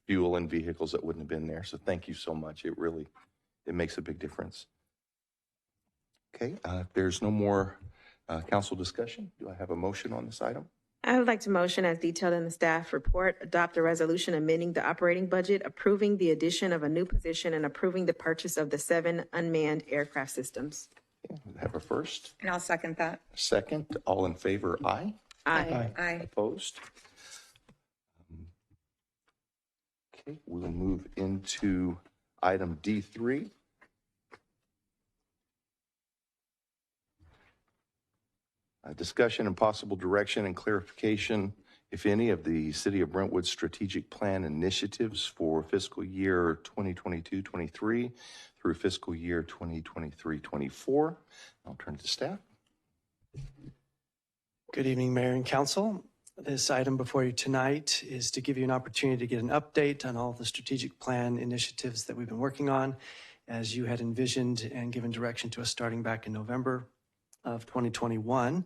fuel and vehicles that wouldn't have been there. So thank you so much. It makes a big difference. Okay, if there's no more council discussion, do I have a motion on this item? I would like to motion, as detailed in the staff report, adopt a resolution amending the operating budget, approving the addition of a new position, and approving the purchase of the 7 unmanned aircraft systems. Okay, have a first. And I'll second that. Second, all in favor, aye. Aye. Aye. Opposed? Okay, we'll move into item D3. Discussion and possible direction and clarification, if any, of the City of Brentwood's strategic plan initiatives for fiscal year 2022-23 through fiscal year 2023-24. I'll turn to staff. Good evening, Mayor and Council. This item before you tonight is to give you an opportunity to get an update on all the strategic plan initiatives that we've been working on as you had envisioned and given direction to us starting back in November of 2021.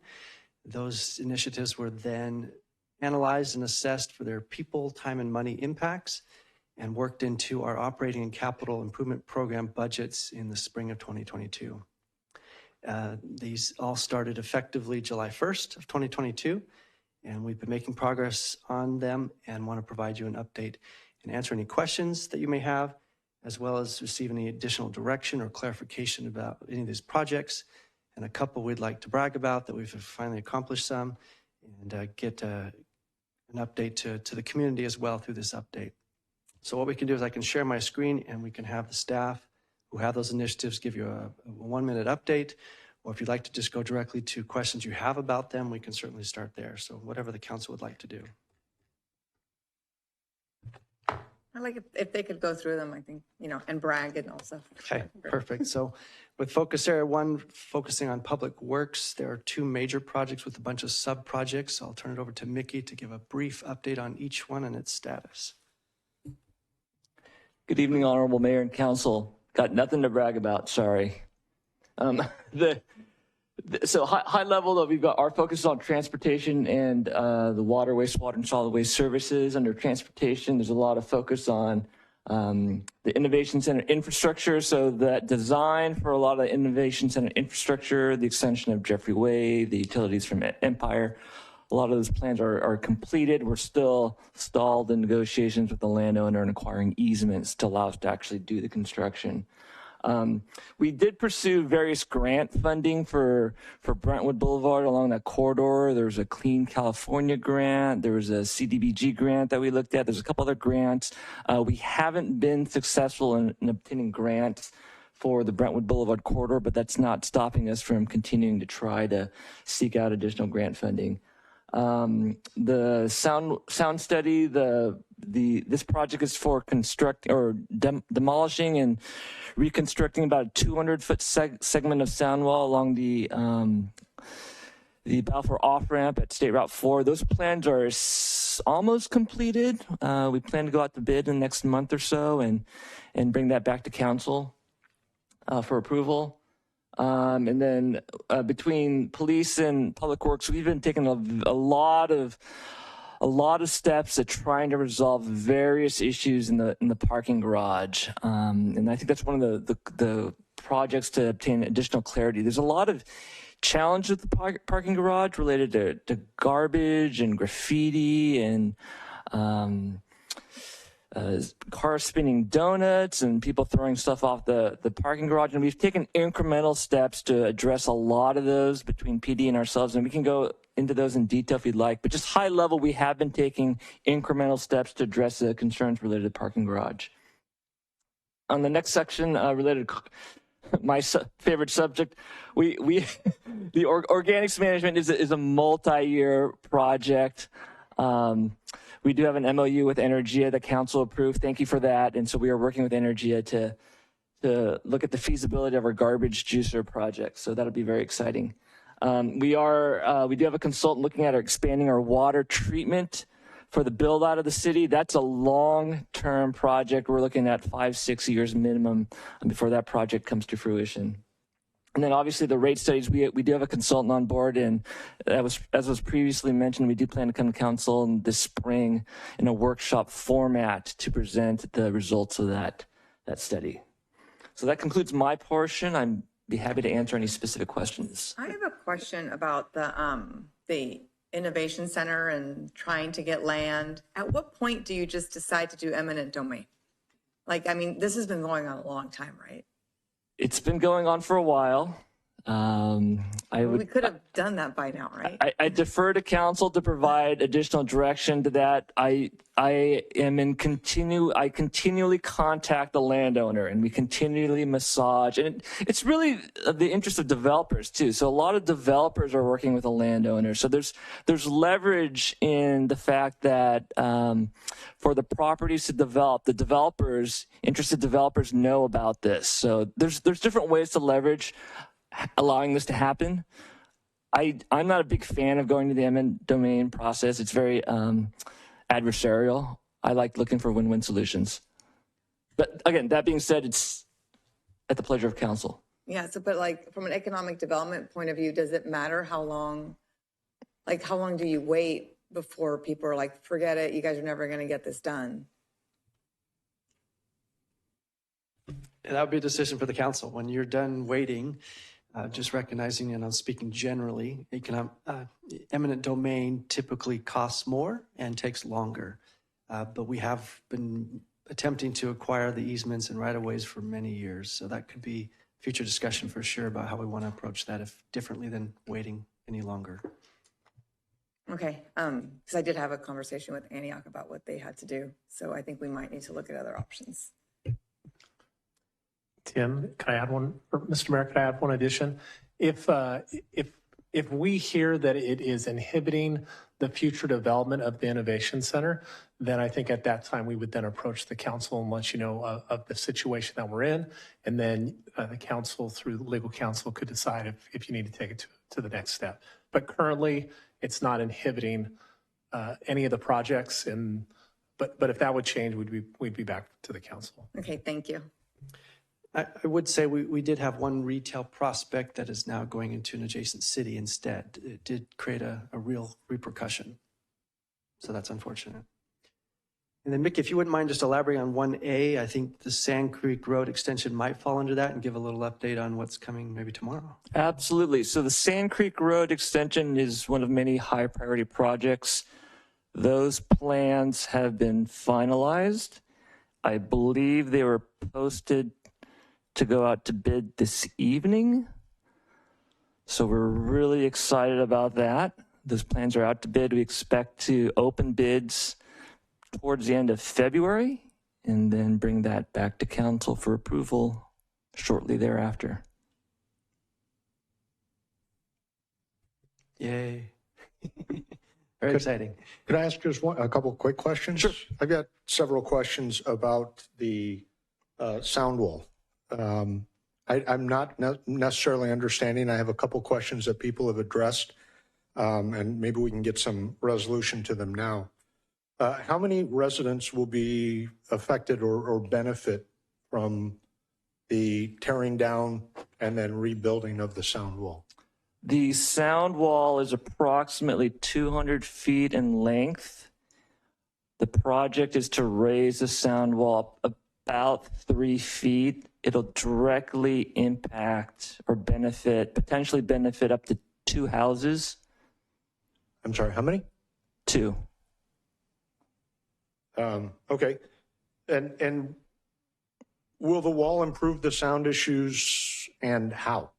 Those initiatives were then analyzed and assessed for their people, time, and money impacts and worked into our operating and capital improvement program budgets in the spring of 2022. These all started effectively July 1st of 2022, and we've been making progress on them and want to provide you an update and answer any questions that you may have, as well as receive any additional direction or clarification about any of these projects. And a couple we'd like to brag about that we've finally accomplished some, and get an update to the community as well through this update. So what we can do is I can share my screen and we can have the staff who have those initiatives give you a 1-minute update, or if you'd like to just go directly to questions you have about them, we can certainly start there. So whatever the council would like to do. I like if they could go through them, I think, and brag and also. Okay, perfect. So with focus area 1, focusing on public works, there are 2 major projects with a bunch of sub-projects. I'll turn it over to Mickey to give a brief update on each one and its status. Good evening, Honorable Mayor and Council. Got nothing to brag about, sorry. So high level, though, we've got our focus on transportation and the water, wastewater, and solid waste services. Under transportation, there's a lot of focus on the Innovation Center infrastructure. So that design for a lot of the Innovation Center infrastructure, the extension of Jeffrey Way, the utilities from Empire, a lot of those plans are completed. We're still stalled in negotiations with the landowner and acquiring easements to allow us to actually do the construction. We did pursue various grant funding for Brentwood Boulevard along that corridor. There was a Clean California grant. There was a CDBG grant that we looked at. There's a couple other grants. We haven't been successful in obtaining grants for the Brentwood Boulevard corridor, but that's not stopping us from continuing to try to seek out additional grant funding. The sound study, this project is for demolishing and reconstructing about a 200-foot segment of sound wall along the Balfour off-ramp at State Route 4. Those plans are almost completed. We plan to go out to bid in the next month or so and bring that back to council for approval. And then between police and public works, we've been taking a lot of steps at trying to resolve various issues in the parking garage. And I think that's one of the projects to obtain additional clarity. There's a lot of challenge with the parking garage related to garbage and graffiti and cars spinning donuts and people throwing stuff off the parking garage. And we've taken incremental steps to address a lot of those between PD and ourselves. And we can go into those in detail if you'd like, but just high level, we have been taking incremental steps to address the concerns related to the parking garage. On the next section, related to my favorite subject, the organics management is a multi-year project. We do have an MOU with Energia that council approved. Thank you for that. And so we are working with Energia to look at the feasibility of our garbage juicer project. So that'll be very exciting. We do have a consultant looking at expanding our water treatment for the build out of the city. That's a long-term project. We're looking at 5-6 years minimum before that project comes to fruition. And then obviously the rate studies, we do have a consultant on board, and as was previously mentioned, we do plan to come to council this spring in a workshop format to present the results of that study. So that concludes my portion. I'd be happy to answer any specific questions. I have a question about the Innovation Center and trying to get land. At what point do you just decide to do eminent domain? This has been going on a long time, right? It's been going on for a while. We could have done that by now, right? I defer to council to provide additional direction to that. I continually contact the landowner, and we continually massage, and it's really the interest of developers too. So a lot of developers are working with the landowner. So there's leverage in the fact that for the properties to develop, the developers, interested developers know about this. So there's different ways to leverage allowing this to happen. I'm not a big fan of going to the eminent domain process. It's very adversarial. I like looking for win-win solutions. But again, that being said, it's at the pleasure of council. Yeah, so but like from an economic development point of view, does it matter how long do you wait before people are like, forget it, you guys are never going to get this done? And that would be a decision for the council. When you're done waiting, just recognizing, and I'm speaking generally, eminent domain typically costs more and takes longer. But we have been attempting to acquire the easements and right-of-ways for many years. So that could be future discussion for sure about how we want to approach that, if differently than waiting any longer. Okay, because I did have a conversation with Antioch about what they had to do. So I think we might need to look at other options. Tim, can I add one, or Mr. Mayor, can I add one addition? If we hear that it is inhibiting the future development of the Innovation Center, then I think at that time we would then approach the council and let you know of the situation that we're in. And then the council, through legal counsel, could decide if you need to take it to the next step. But currently, it's not inhibiting any of the projects. But if that would change, we'd be back to the council. Okay, thank you. I would say we did have one retail prospect that is now going into an adjacent city instead. It did create a real repercussion. So that's unfortunate. And then, Mick, if you wouldn't mind just elaborating on 1A, I think the Sand Creek Road extension might fall under that, and give a little update on what's coming maybe tomorrow. Absolutely. So the Sand Creek Road extension is one of many high priority projects. Those plans have been finalized. I believe they were posted to go out to bid this evening. So we're really excited about that. Those plans are out to bid. We expect to open bids towards the end of February and then bring that back to council for approval shortly thereafter. Yay. Very exciting. Could I ask just a couple quick questions? Sure. I've got several questions about the sound wall. I'm not necessarily understanding. I have a couple questions that people have addressed, and maybe we can get some resolution to them now. How many residents will be affected or benefit from the tearing down and then rebuilding of the sound wall? The sound wall is approximately 200 feet in length. The project is to raise the sound wall about 3 feet. It'll directly impact or potentially benefit up to 2 houses. I'm sorry, how many? 2. Okay. And will the wall improve the sound issues, and how?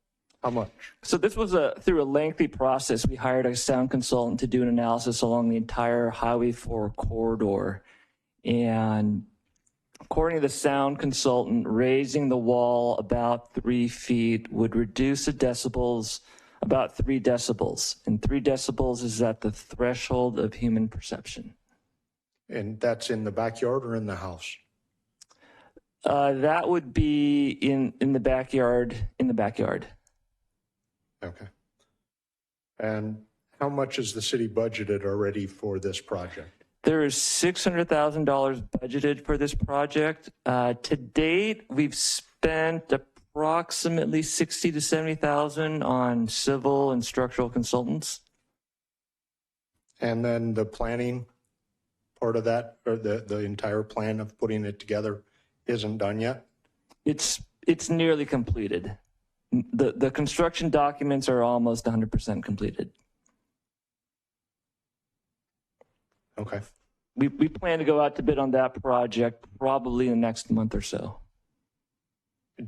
How much? So this was through a lengthy process. We hired a sound consultant to do an analysis along the entire Highway 4 corridor. And according to the sound consultant, raising the wall about 3 feet would reduce the decibels about 3 decibels. And 3 decibels is at the threshold of human perception. And that's in the backyard or in the house? That would be in the backyard. In the backyard. Okay. And how much is the city budgeted already for this project? There is $600,000 budgeted for this project. To date, we've spent approximately $60,000 to $70,000 on civil and structural consultants. And then the planning part of that, or the entire plan of putting it together, isn't done yet? It's nearly completed. The construction documents are almost 100% completed. Okay. We plan to go out to bid on that project probably in the next month or so.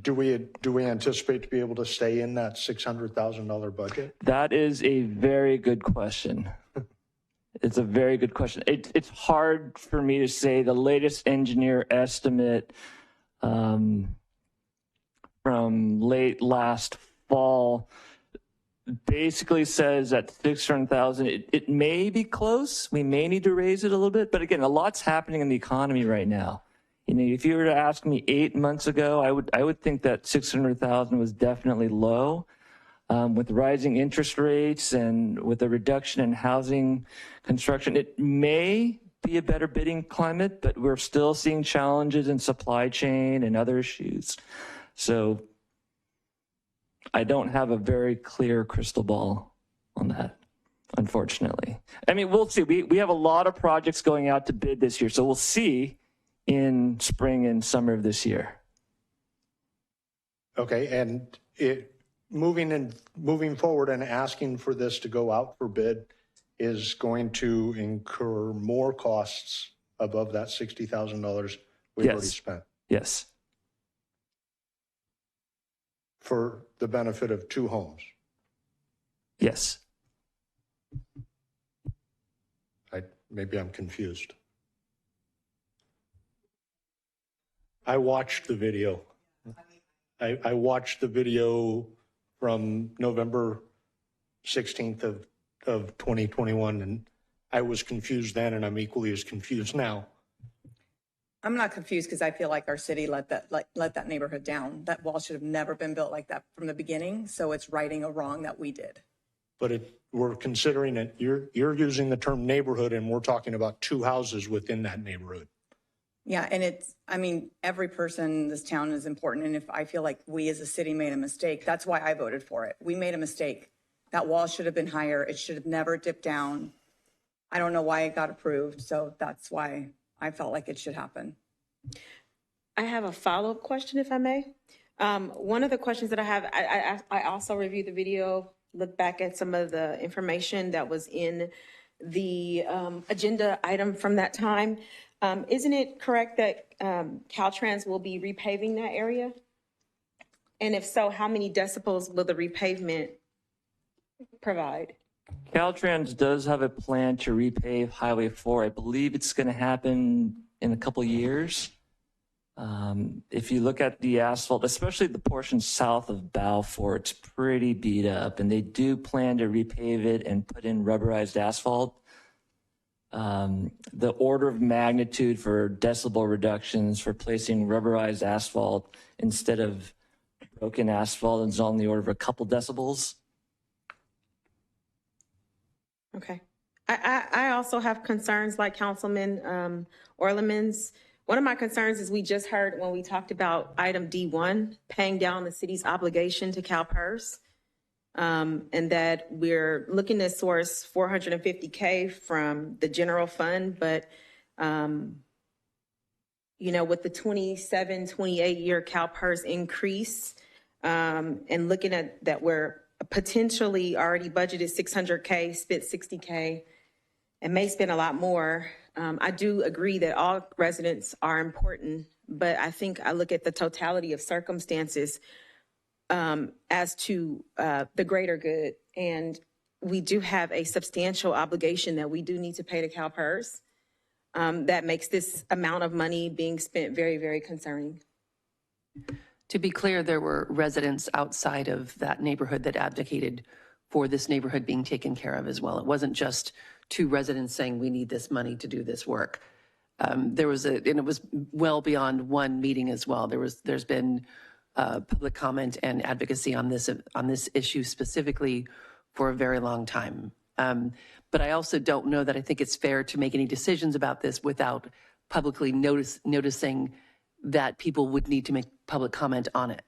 Do we anticipate to be able to stay in that $600,000 budget? That is a very good question. It's a very good question. It's hard for me to say. The latest engineer estimate from late last fall basically says that 600,000, it may be close. We may need to raise it a little bit. But again, a lot's happening in the economy right now. You know, if you were to ask me 8 months ago, I would think that 600,000 was definitely low. With rising interest rates and with a reduction in housing construction, it may be a better bidding climate, but we're still seeing challenges in supply chain and other issues. So I don't have a very clear crystal ball on that, unfortunately. I mean, we'll see. We have a lot of projects going out to bid this year, so we'll see in spring and summer of this year. Okay, and moving forward and asking for this to go out for bid is going to incur more costs above that $60,000 we've already spent. Yes. For the benefit of 2 homes. Yes. Maybe I'm confused. I watched the video. I watched the video from November 16th of 2021, and I was confused then, and I'm equally as confused now. I'm not confused because I feel like our city let that neighborhood down. That wall should have never been built like that from the beginning. So it's righting a wrong that we did. But we're considering it. You're using the term neighborhood, and we're talking about 2 houses within that neighborhood. Yeah, and I mean, every person in this town is important. And if I feel like we as a city made a mistake, that's why I voted for it. We made a mistake. That wall should have been higher. It should have never dipped down. I don't know why it got approved. So that's why I felt like it should happen. I have a follow-up question, if I may. One of the questions that I have, I also reviewed the video, looked back at some of the information that was in the agenda item from that time. Isn't it correct that Caltrans will be repaving that area? And if so, how many decibels will the repavement provide? Caltrans does have a plan to repave Highway 4. I believe it's going to happen in a couple years. If you look at the asphalt, especially the portion south of Balfour, it's pretty beat up, and they do plan to repave it and put in rubberized asphalt. The order of magnitude for decibel reductions for placing rubberized asphalt instead of broken asphalt is on the order of a couple decibels. Okay. I also have concerns like Councilman Orlemans. One of my concerns is we just heard when we talked about item D1, paying down the city's obligation to CalPERS, and that we're looking to source $450K from the general fund, but you know, with the 27, 28 year CalPERS increase, and looking at that we're potentially already budgeted $600K, spent $60K, and may spend a lot more. I do agree that all residents are important, but I think I look at the totality of circumstances as to the greater good. And we do have a substantial obligation that we do need to pay to CalPERS. That makes this amount of money being spent very, very concerning. To be clear, there were residents outside of that neighborhood that advocated for this neighborhood being taken care of as well. It wasn't just 2 residents saying we need this money to do this work. There was and it was well beyond one meeting as well. There's been public comment and advocacy on this issue specifically for a very long time. But I also don't know that I think it's fair to make any decisions about this without publicly noticing that people would need to make public comment on it.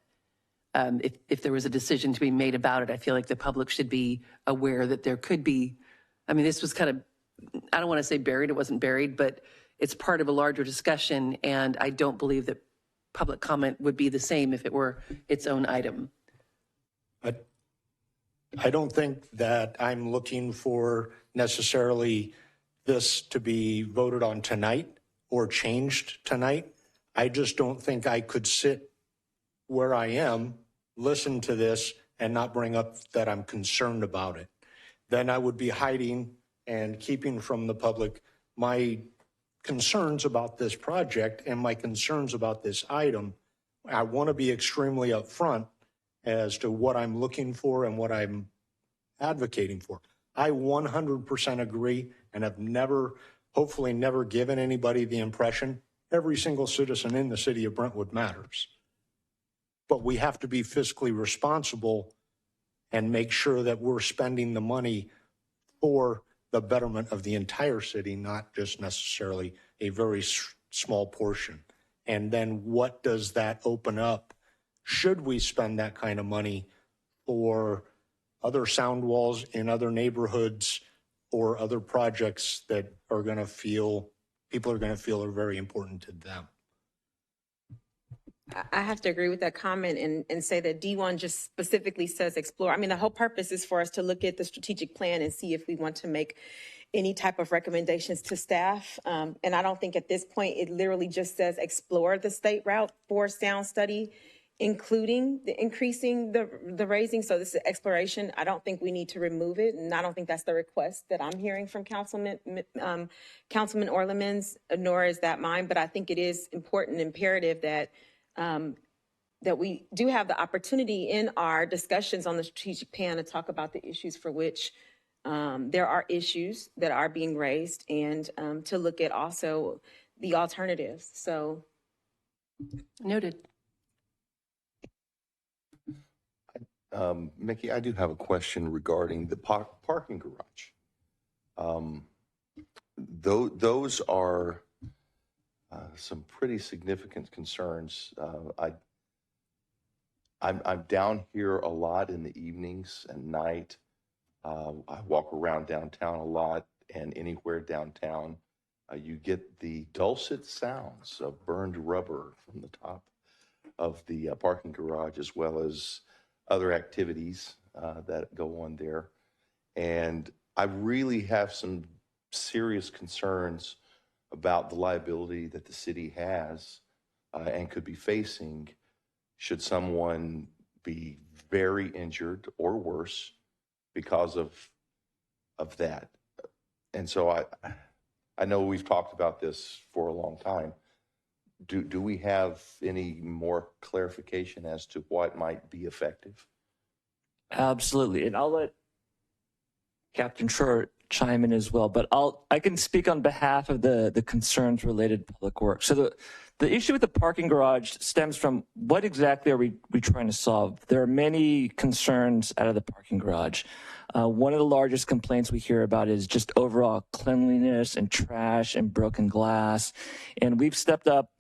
If there was a decision to be made about it, I feel like the public should be aware that there could be, I mean, this was kind of, I don't want to say buried, it wasn't buried, but it's part of a larger discussion, and I don't believe that public comment would be the same if it were its own item. I don't think that I'm looking for necessarily this to be voted on tonight or changed tonight. I just don't think I could sit where I am, listen to this, and not bring up that I'm concerned about it. Then I would be hiding and keeping from the public my concerns about this project and my concerns about this item. I want to be extremely upfront as to what I'm looking for and what I'm advocating for. I 100% agree and have never, hopefully never given anybody the impression every single citizen in the city of Brentwood matters. But we have to be fiscally responsible and make sure that we're spending the money for the betterment of the entire city, not just necessarily a very small portion. And then what does that open up? Should we spend that kind of money for other sound walls in other neighborhoods or other projects that are going to feel, people are going to feel are very important to them? I have to agree with that comment and say that D1 just specifically says explore. I mean, the whole purpose is for us to look at the strategic plan and see if we want to make any type of recommendations to staff. And I don't think at this point, it literally just says explore the state route for sound study, including the increasing the raising. So this is exploration. I don't think we need to remove it. And I don't think that's the request that I'm hearing from Councilman Orlemans, nor is that mine. But I think it is important and imperative that that we do have the opportunity in our discussions on the strategic plan to talk about the issues for which there are issues that are being raised, and to look at also the alternatives. So noted. Mickey, I do have a question regarding the parking garage. Those are some pretty significant concerns. I'm down here a lot in the evenings and night. I walk around downtown a lot, and anywhere downtown, you get the dulcet sounds of burned rubber from the top of the parking garage, as well as other activities that go on there. And I really have some serious concerns about the liability that the city has and could be facing should someone be very injured or worse because of that. And so I know we've talked about this for a long time. Do we have any more clarification as to what might be effective? Absolutely. And I'll let Captain Short chime in as well, but I can speak on behalf of the concerns related to public works. So the issue with the parking garage stems from what exactly are we trying to solve? There are many concerns out of the parking garage. One of the largest complaints we hear about is just overall cleanliness and trash and broken glass. And we've stepped up.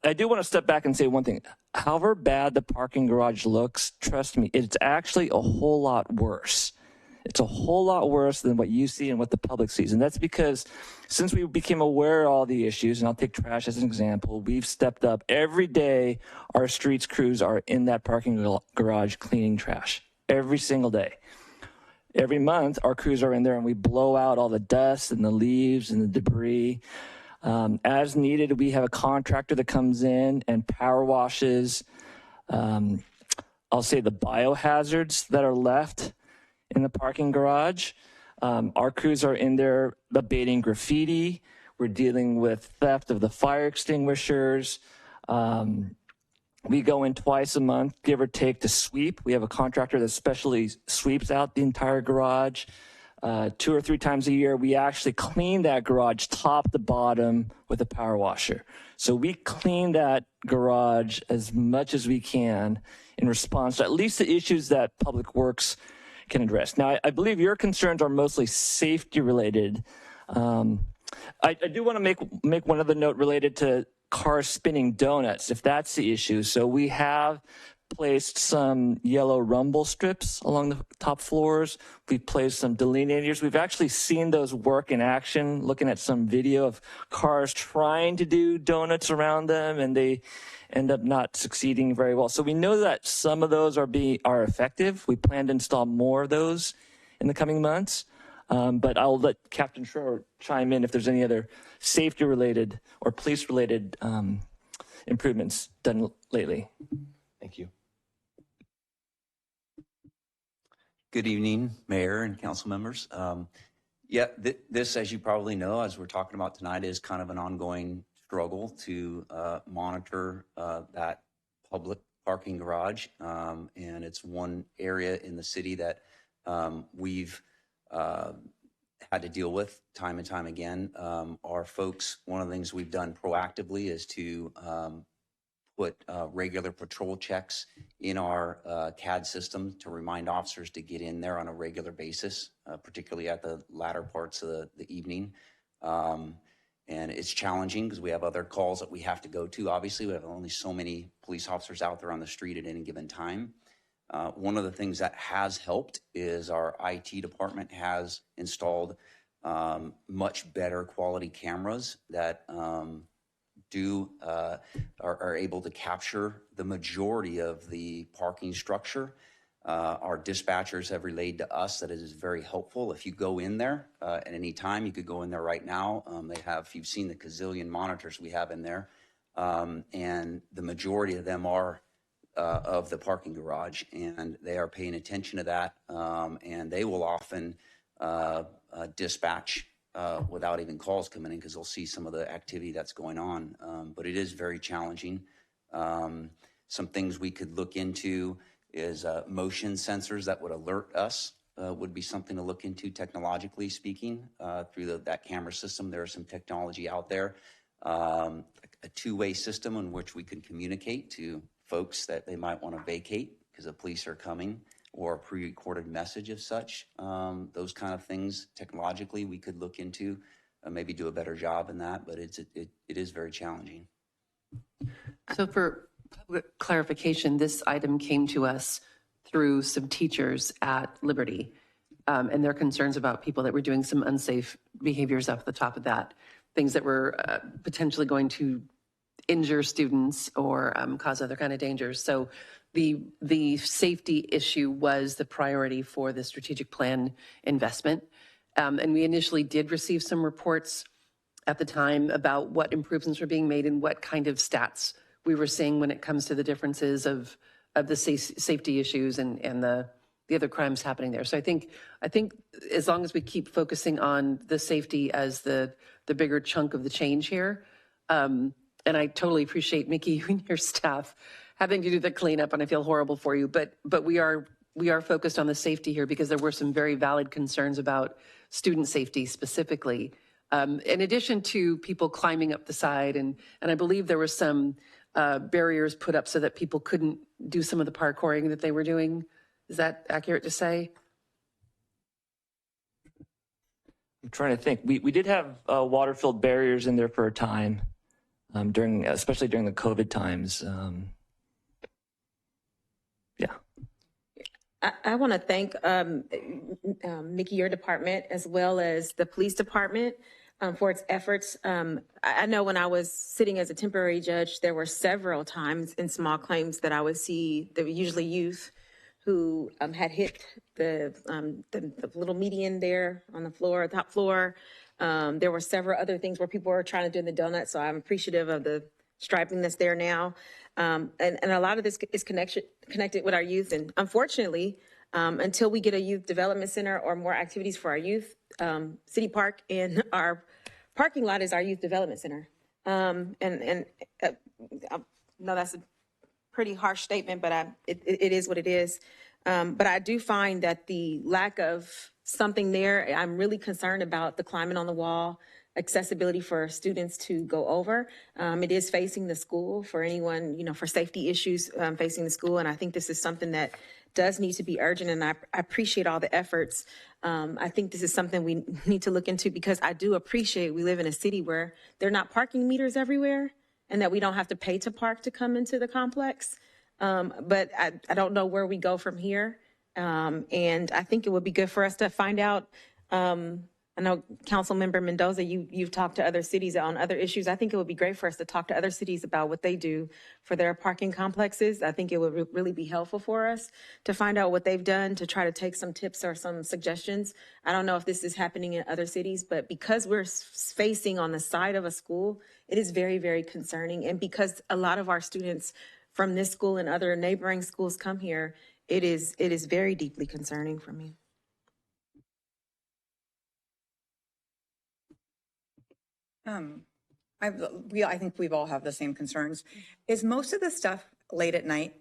I do want to step back and say one thing. However bad the parking garage looks, trust me, it's actually a whole lot worse. It's a whole lot worse than what you see and what the public sees. And that's because since we became aware of all the issues, and I'll take trash as an example, we've stepped up. Every day, our streets crews are in that parking garage cleaning trash. Every single day. Every month, our crews are in there and we blow out all the dust and the leaves and the debris. As needed, we have a contractor that comes in and power washes, I'll say the biohazards that are left in the parking garage. Our crews are in there abating graffiti. We're dealing with theft of the fire extinguishers. We go in twice a month, give or take, to sweep. We have a contractor that specially sweeps out the entire garage. 2 or 3 times a year, we actually clean that garage top to bottom with a power washer. So we clean that garage as much as we can in response to at least the issues that Public Works can address. Now, I believe your concerns are mostly safety related. I do want to make one other note related to cars spinning donuts, if that's the issue. So we have placed some yellow rumble strips along the top floors. We've placed some delineators. We've actually seen those work in action, looking at some video of cars trying to do donuts around them, and they end up not succeeding very well. So we know that some of those are effective. We plan to install more of those in the coming months. But I'll let Captain Schroer chime in if there's any other safety-related or police-related improvements done lately. Thank you. Good evening, Mayor and council members. This, as you probably know, as we're talking about tonight, is kind of an ongoing struggle to monitor that public parking garage. And it's one area in the city that we've had to deal with time and time again. Our folks, one of the things we've done proactively is to put regular patrol checks in our CAD system to remind officers to get in there on a regular basis, particularly at the latter parts of the evening. And it's challenging because we have other calls that we have to go to. Obviously, we have only so many police officers out there on the street at any given time. One of the things that has helped is our IT department has installed much better quality cameras that are able to capture the majority of the parking structure. Our dispatchers have relayed to us that it is very helpful. If you go in there at any time, you could go in there right now. You've seen the gazillion monitors we have in there, and the majority of them are of the parking garage, and they are paying attention to that, and they will often dispatch without even calls coming in because they'll see some of the activity that's going on. But it is very challenging. Some things we could look into is motion sensors that would alert us would be something to look into technologically speaking through that camera system. There is some technology out there, a two-way system in which we can communicate to folks that they might want to vacate because the police are coming, or a pre-recorded message of such. Those kind of things technologically we could look into, maybe do a better job in that, but it is very challenging. So for public clarification, this item came to us through some teachers at Liberty and their concerns about people that were doing some unsafe behaviors off the top of that, things that were potentially going to injure students or cause other kind of dangers. So the safety issue was the priority for the strategic plan investment. And we initially did receive some reports at the time about what improvements were being made and what kind of stats we were seeing when it comes to the differences of the safety issues and the other crimes happening there. So I think as long as we keep focusing on the safety as the bigger chunk of the change here, and I totally appreciate Mickey, you and your staff having to do the cleanup, and I feel horrible for you, but we are focused on the safety here because there were some very valid concerns about student safety specifically. In addition to people climbing up the side, and I believe there were some barriers put up so that people couldn't do some of the parkouring that they were doing. Is that accurate to say? I'm trying to think. We did have water-filled barriers in there for a time, especially during the COVID times. I want to thank Mickey, your department, as well as the police department for its efforts. I know when I was sitting as a temporary judge, there were several times in small claims that I would see, there were usually youth who had hit the little median there on the floor, top floor. There were several other things where people were trying to do the donut, so I'm appreciative of the striping that's there now. And a lot of this is connected with our youth. And unfortunately, until we get a youth development center or more activities for our youth, City Park and our parking lot is our youth development center. No, that's a pretty harsh statement, but it is what it is. But I do find that the lack of something there, I'm really concerned about the climbing on the wall, accessibility for students to go over. It is facing the school for anyone, for safety issues facing the school. And I think this is something that does need to be urgent. And I appreciate all the efforts. I think this is something we need to look into because I do appreciate we live in a city where there are not parking meters everywhere and that we don't have to pay to park to come into the complex. But I don't know where we go from here. And I think it would be good for us to find out. I know Councilmember Mendoza, you've talked to other cities on other issues. I think it would be great for us to talk to other cities about what they do for their parking complexes. I think it would really be helpful for us to find out what they've done to try to take some tips or some suggestions. I don't know if this is happening in other cities, but because we're facing on the side of a school, it is very, very concerning. And because a lot of our students from this school and other neighboring schools come here, it is very deeply concerning for me. I think we've all have the same concerns. Is most of the stuff late at night?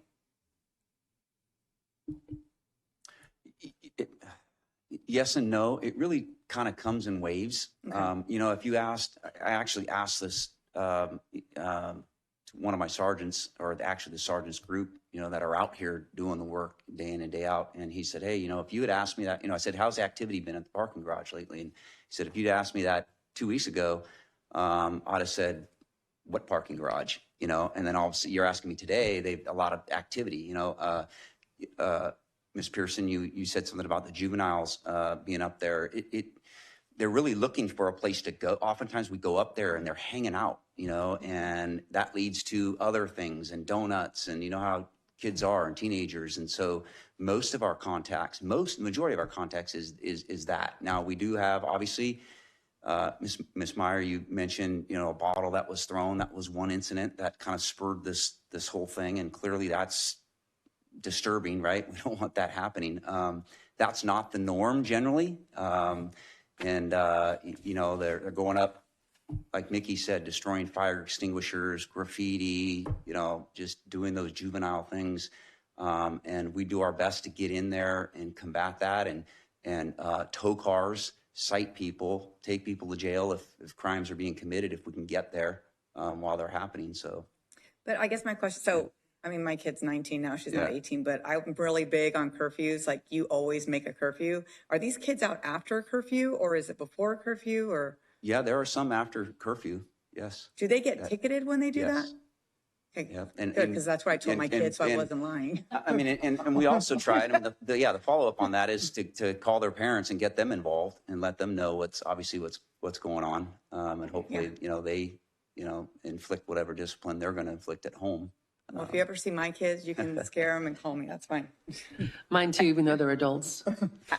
Yes and no. It really kind of comes in waves. Okay. If you asked, I actually asked this to one of my sergeants, or actually the sergeant's group, that are out here doing the work day in and day out. And he said, hey, if you had asked me that, I said, how's the activity been at the parking garage lately? And he said, if you'd asked me that 2 weeks ago, I'd have said, what parking garage? And then obviously you're asking me today, they've a lot of activity, Ms. Pearson, you said something about the juveniles being up there. They're really looking for a place to go. Oftentimes we go up there and they're hanging out, and that leads to other things and donuts, and how kids are and teenagers. And so most of our contacts, majority of our contacts is that. Now we do have, obviously, Ms. Meyer, you mentioned, a bottle that was thrown. That was one incident that kind of spurred this whole thing. And clearly that's disturbing, right? We don't want that happening. That's not the norm generally. They're going up, like Mickey said, destroying fire extinguishers, graffiti, just doing those juvenile things. And we do our best to get in there and combat that and tow cars, cite people, take people to jail if crimes are being committed, if we can get there while they're happening. So, But I guess my question, my kid's 19 now, she's not 18, but I'm really big on curfews. Like, you always make a curfew. Are these kids out after a curfew, or is it before a curfew, or? Yeah, there are some after curfew, yes. Do they get ticketed when they do that? Yes. Okay, Yeah. good, because that's what I told my kids, so I wasn't lying. And we also try, the follow-up on that is to call their parents and get them involved and let them know what's going on. And hopefully, they, inflict whatever discipline they're going to inflict at home. Well, if you ever see my kids, you can scare them and call me. That's fine. Mine too, even though they're adults.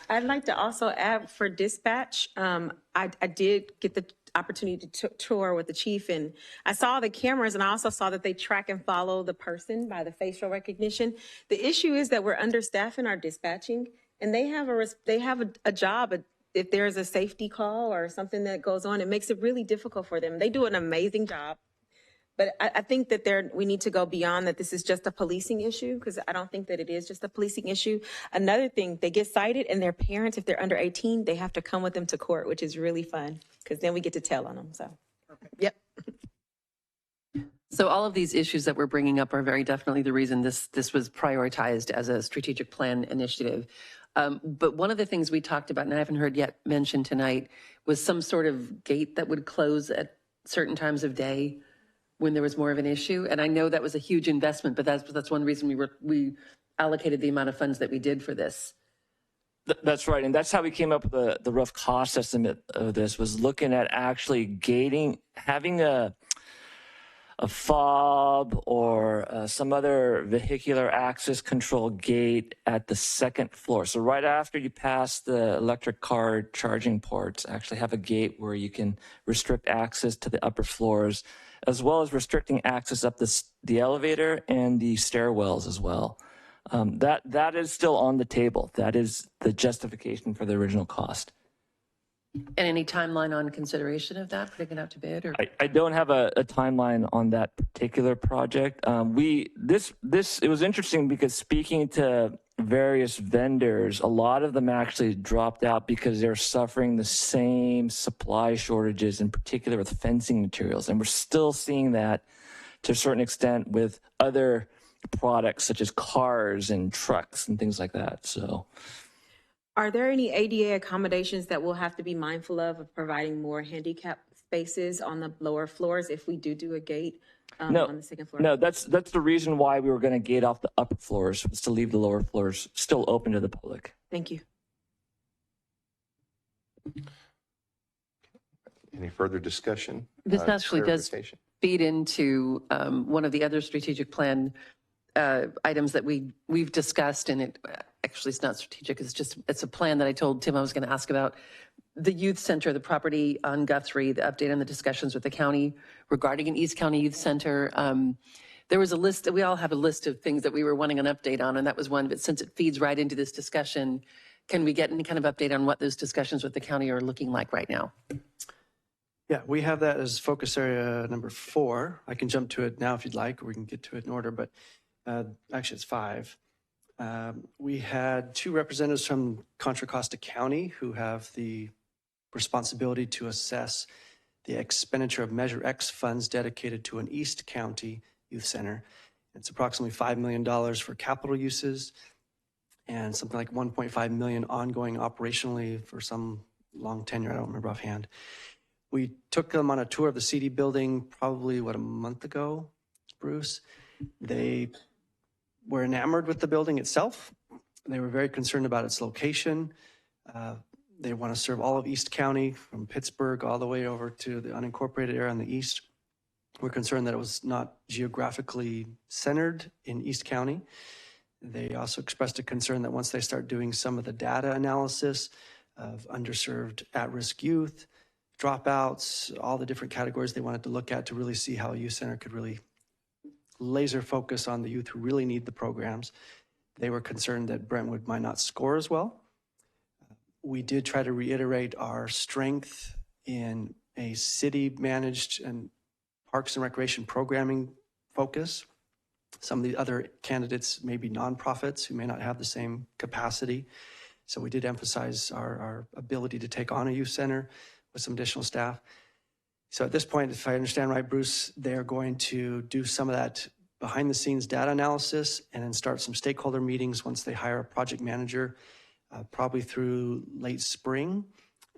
I'd like to also add for dispatch, I did get the opportunity to tour with the chief, and I saw the cameras, and I also saw that they track and follow the person by the facial recognition. The issue is that we're understaffed in our dispatching, and they have a job. If there's a safety call or something that goes on, it makes it really difficult for them. They do an amazing job. But I think that we need to go beyond that. This is just a policing issue, because I don't think that it is just a policing issue. Another thing, they get cited, and their parents, if they're under 18, they have to come with them to court, which is really fun, because then we get to tell on them. So, yep. So all of these issues that we're bringing up are very definitely the reason this was prioritized as a strategic plan initiative. But one of the things we talked about, and I haven't heard yet mentioned tonight, was some sort of gate that would close at certain times of day when there was more of an issue. And I know that was a huge investment, but that's one reason we allocated the amount of funds that we did for this. That's right. And that's how we came up with the rough cost estimate of this, was looking at actually gating, having a fob or some other vehicular access control gate at the second floor. So right after you pass the electric car charging ports, actually have a gate where you can restrict access to the upper floors, as well as restricting access up the elevator and the stairwells as well. That is still on the table. That is the justification for the original cost. And any timeline on consideration of that, putting it out to bid? Or? I don't have a timeline on that particular project. It was interesting because speaking to various vendors, a lot of them actually dropped out because they're suffering the same supply shortages, in particular with fencing materials. And we're still seeing that to a certain extent with other products such as cars and trucks and things like that. So, are there any ADA accommodations that we'll have to be mindful of providing more handicap spaces on the lower floors if we do a gate on the second floor? No, that's the reason why we were going to gate off the upper floors, was to leave the lower floors still open to the public. Thank you. Any further discussion? This actually does feed into one of the other strategic plan items that we've discussed, and it actually it's not strategic. It's a plan that I told Tim I was going to ask about. The youth center, the property on Guthrie, the update on the discussions with the county regarding an East County Youth Center. There was a list, we all have a list of things that we were wanting an update on, and that was one, but since it feeds right into this discussion, can we get any kind of update on what those discussions with the county are looking like right now? Yeah, we have that as focus area number 4. I can jump to it now if you'd like, or we can get to it in order, but actually it's 5. We had 2 representatives from Contra Costa County who have the responsibility to assess the expenditure of Measure X funds dedicated to an East County Youth Center. It's approximately $5 million for capital uses and something like $1.5 million ongoing operationally for some long tenure, I don't remember offhand. We took them on a tour of the CD building probably, a month ago, Bruce. They were enamored with the building itself. They were very concerned about its location. They want to serve all of East County, from Pittsburgh all the way over to the unincorporated area on the east. We're concerned that it was not geographically centered in East County. They also expressed a concern that once they start doing some of the data analysis of underserved at-risk youth, dropouts, all the different categories they wanted to look at to really see how a youth center could really laser focus on the youth who really need the programs. They were concerned that Brentwood might not score as well. We did try to reiterate our strength in a city-managed and parks and recreation programming focus. Some of the other candidates may be nonprofits who may not have the same capacity. So we did emphasize our ability to take on a youth center with some additional staff. So at this point, if I understand right, Bruce, they're going to do some of that behind the scenes data analysis and then start some stakeholder meetings once they hire a project manager, probably through late spring,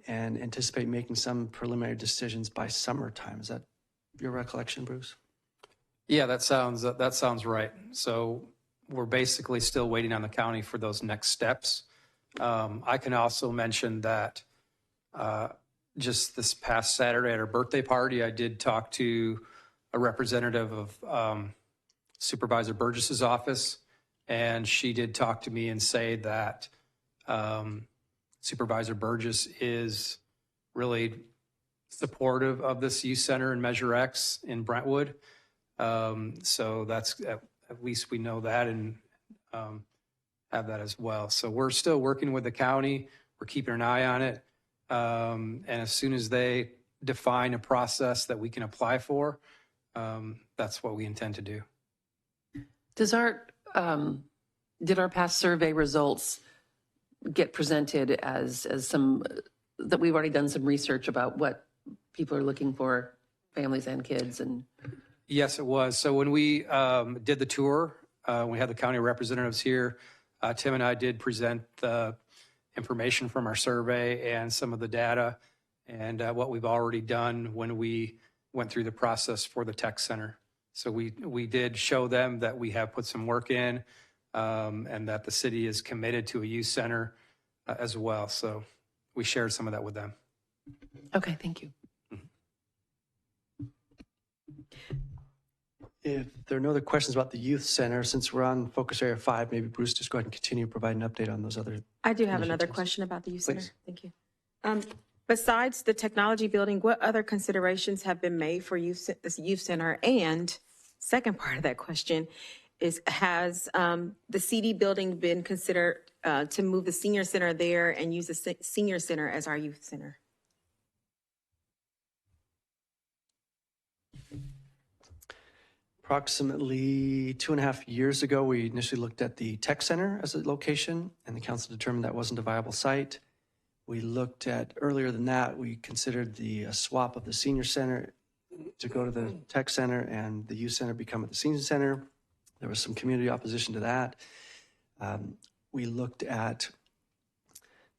and anticipate making some preliminary decisions by summertime. Is that your recollection, Bruce? Yeah, that sounds right. So we're basically still waiting on the county for those next steps. I can also mention that just this past Saturday at our birthday party, I did talk to a representative of Supervisor Burgess's office, and she did talk to me and say that Supervisor Burgess is really supportive of this youth center in Measure X in Brentwood. So that's, at least we know that and have that as well. So we're still working with the county. We're keeping an eye on it. And as soon as they define a process that we can apply for, that's what we intend to do. Did our past survey results get presented as some, that we've already done some research about what people are looking for, families and kids? And Yes, it was. So when we did the tour, we had the county representatives here. Tim and I did present the information from our survey and some of the data and what we've already done when we went through the process for the tech center. So we did show them that we have put some work in and that the city is committed to a youth center as well. So we shared some of that with them. okay, thank you. If there are no other questions about the youth center, since we're on focus area 5, maybe Bruce, just go ahead and continue to provide an update on those other. I do have another initiatives. question about the youth center. Please. Thank you. Besides the technology building, what other considerations have been made for this youth center? And second part of that question is, has the CD building been considered to move the senior center there and use the senior center as our youth center? Approximately 2.5 years ago, we initially looked at the tech center as a location, and the council determined that wasn't a viable site. We looked at, earlier than that, we considered the swap of the senior center to go to the tech center and the youth center become at the senior center. There was some community opposition to that. We looked at,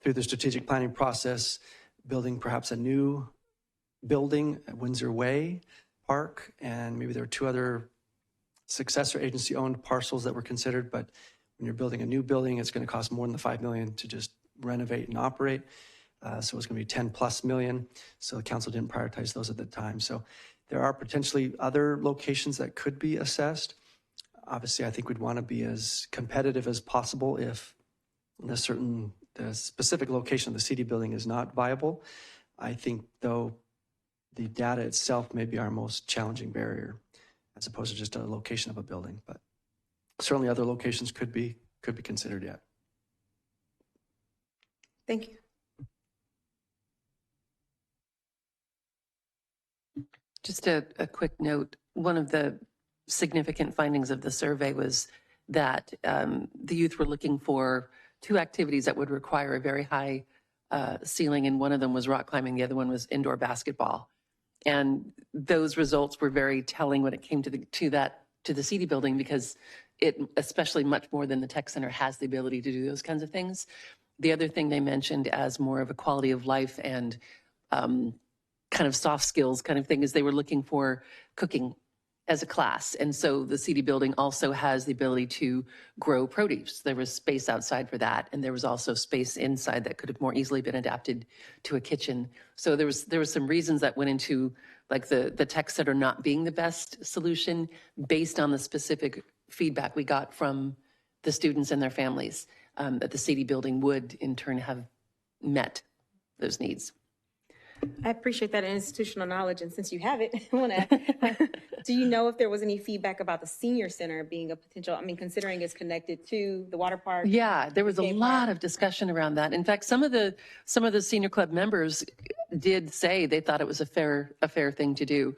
through the strategic planning process, building perhaps a new building at Windsor Way Park, and maybe there were 2 other successor agency-owned parcels that were considered, but when you're building a new building, it's going to cost more than the $5 million to just renovate and operate. So it's going to be $10+ million. So the council didn't prioritize those at the time. So there are potentially other locations that could be assessed. Obviously, I think we'd want to be as competitive as possible if the specific location of the CD building is not viable. I think, though, the data itself may be our most challenging barrier. as opposed to just a location of a building. But certainly other locations could be considered yet. Thank you. Just a quick note. One of the significant findings of the survey was that the youth were looking for 2 activities that would require a very high ceiling, and one of them was rock climbing, the other one was indoor basketball. And those results were very telling when it came to the CD building, because it, especially much more than the tech center, has the ability to do those kinds of things. The other thing they mentioned as more of a quality of life and kind of soft skills kind of thing is they were looking for cooking as a class. And so the CD building also has the ability to grow produce. There was space outside for that. And there was also space inside that could have more easily been adapted to a kitchen. So there was some reasons that went into like the tech center not being the best solution based on the specific feedback we got from the students and their families, that the CD building would in turn have met those needs. I appreciate that institutional knowledge, and since you have it, I want to, do you know if there was any feedback about the senior center being a potential, I mean, considering it's connected to the water park? Yeah, there was a lot of discussion around that. In fact, some of the senior club members did say they thought it was a fair thing to do.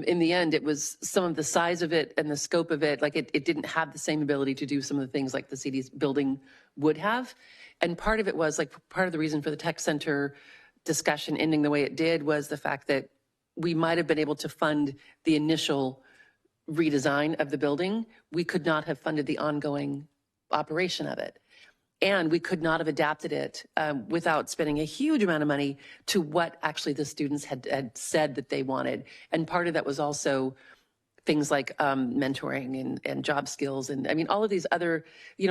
In the end, it was some of the size of it and the scope of it, like it didn't have the same ability to do some of the things like the CD's building would have. And part of it was like, part of the reason for the tech center discussion ending the way it did was the fact that we might have been able to fund the initial redesign of the building. We could not have funded the ongoing operation of it. And we could not have adapted it without spending a huge amount of money to what actually the students had said that they wanted. And part of that was also things like mentoring and job skills. And I mean, all of these other,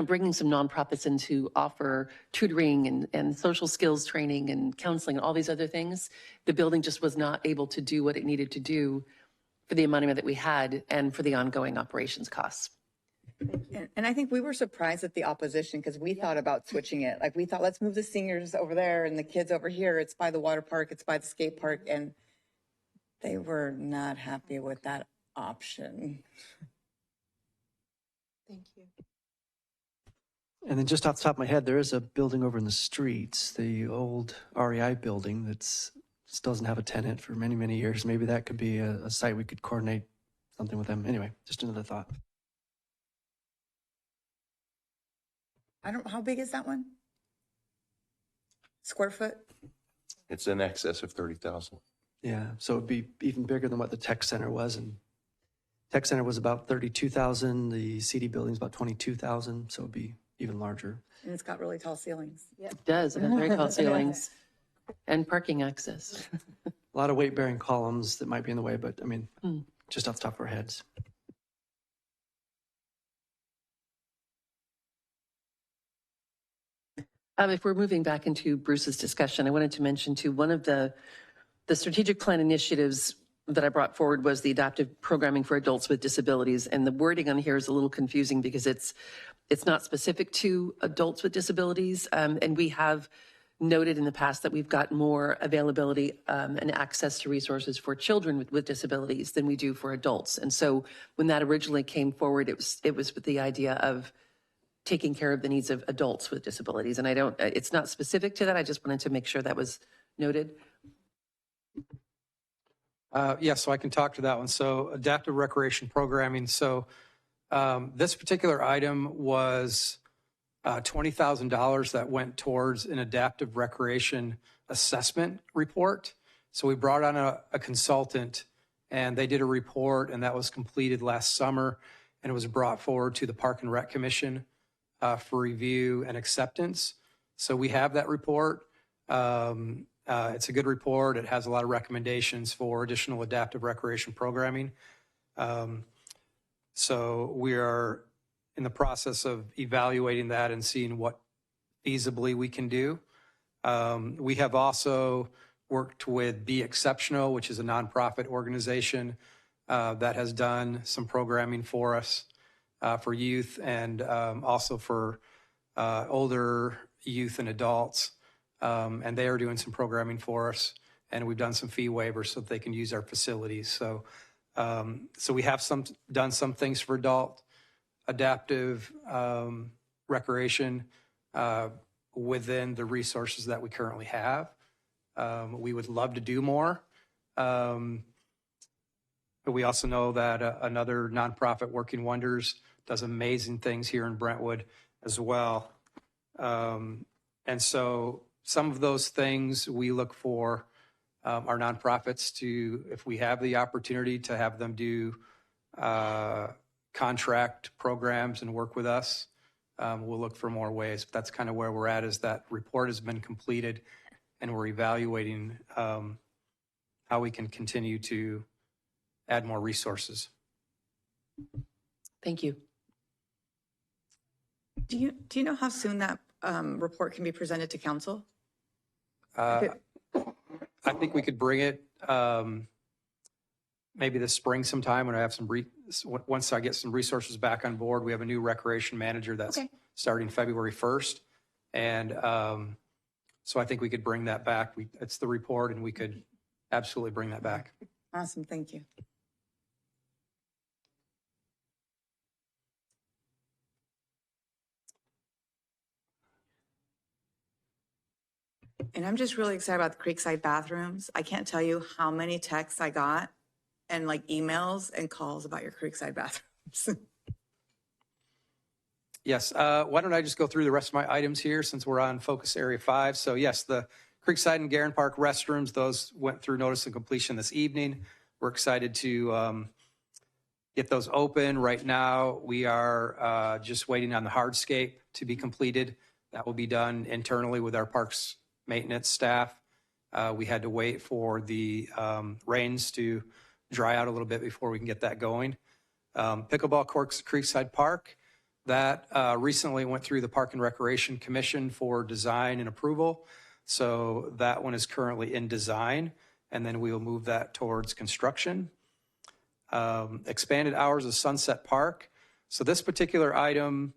bringing some nonprofits in to offer tutoring and social skills training and counseling and all these other things. The building just was not able to do what it needed to do for the amount of money that we had and for the ongoing operations costs. And I think we were surprised at the opposition because we thought about switching it. Like we thought, let's move the seniors over there and the kids over here. It's by the water park, it's by the skate park. And they were not happy with that option. Thank you. And then just off the top of my head, there is a building over in the streets, the old REI building that's still doesn't have a tenant for many, many years. Maybe that could be a site we could coordinate something with them. Anyway, just another thought. How big is that one? Square foot? It's in excess of 30,000. Yeah, so it'd be even bigger than what the tech center was. And tech center was about 32,000. The CD building's about 22,000. So it'd be even larger. And it's got really tall ceilings. It does. It has very tall ceilings and parking access. A lot of weight-bearing columns that might be in the way, but I mean, just off the top of our heads. If we're moving back into Bruce's discussion, I wanted to mention too, one of the strategic plan initiatives that I brought forward was the adaptive programming for adults with disabilities. And the wording on here is a little confusing because it's not specific to adults with disabilities. And we have noted in the past that we've got more availability and access to resources for children with disabilities than we do for adults. And so when that originally came forward, it was with the idea of taking care of the needs of adults with disabilities. And it's not specific to that. I just wanted to make sure that was noted. Yeah, so I can talk to that one. So adaptive recreation programming. So this particular item was $20,000 that went towards an adaptive recreation assessment report. So we brought on a consultant and they did a report and that was completed last summer and it was brought forward to the Park and Rec Commission for review and acceptance. So we have that report. It's a good report. It has a lot of recommendations for additional adaptive recreation programming. So we are in the process of evaluating that and seeing what feasibly we can do. We have also worked with Be Exceptional, which is a nonprofit organization that has done some programming for us for youth and also for older youth and adults. And they are doing some programming for us. And we've done some fee waivers so that they can use our facilities. So So we have done some things for adult adaptive recreation within the resources that we currently have. We would love to do more. But we also know that another nonprofit, Working Wonders, does amazing things here in Brentwood as well. And so some of those things we look for our nonprofits to, if we have the opportunity to have them do contract programs and work with us, we'll look for more ways. But that's kind of where we're at, is that report has been completed and we're evaluating how we can continue to add more resources. Thank you. Do you know how soon that report can be presented to council? I think we could bring it maybe this spring sometime when I have once I get some resources back on board. We have a new recreation manager that's starting February 1st. And so I think we could bring that back. It's the report and we could absolutely bring that back. Awesome, thank you. And I'm just really excited about the Creekside bathrooms. I can't tell you how many texts I got and like emails and calls about your Creekside bathrooms. Yes, why don't I just go through the rest of my items here since we're on focus area 5. So yes, the Creekside and Garen Park restrooms, those went through notice of completion this evening. We're excited to get those open. Right now, we are just waiting on the hardscape to be completed. That will be done internally with our parks maintenance staff. We had to wait for the rains to dry out a little bit before we can get that going. Pickleball courts, Creekside Park, that recently went through the Park and Recreation Commission for design and approval. So that one is currently in design, and then we will move that towards construction. Expanded hours of Sunset Park. So this particular item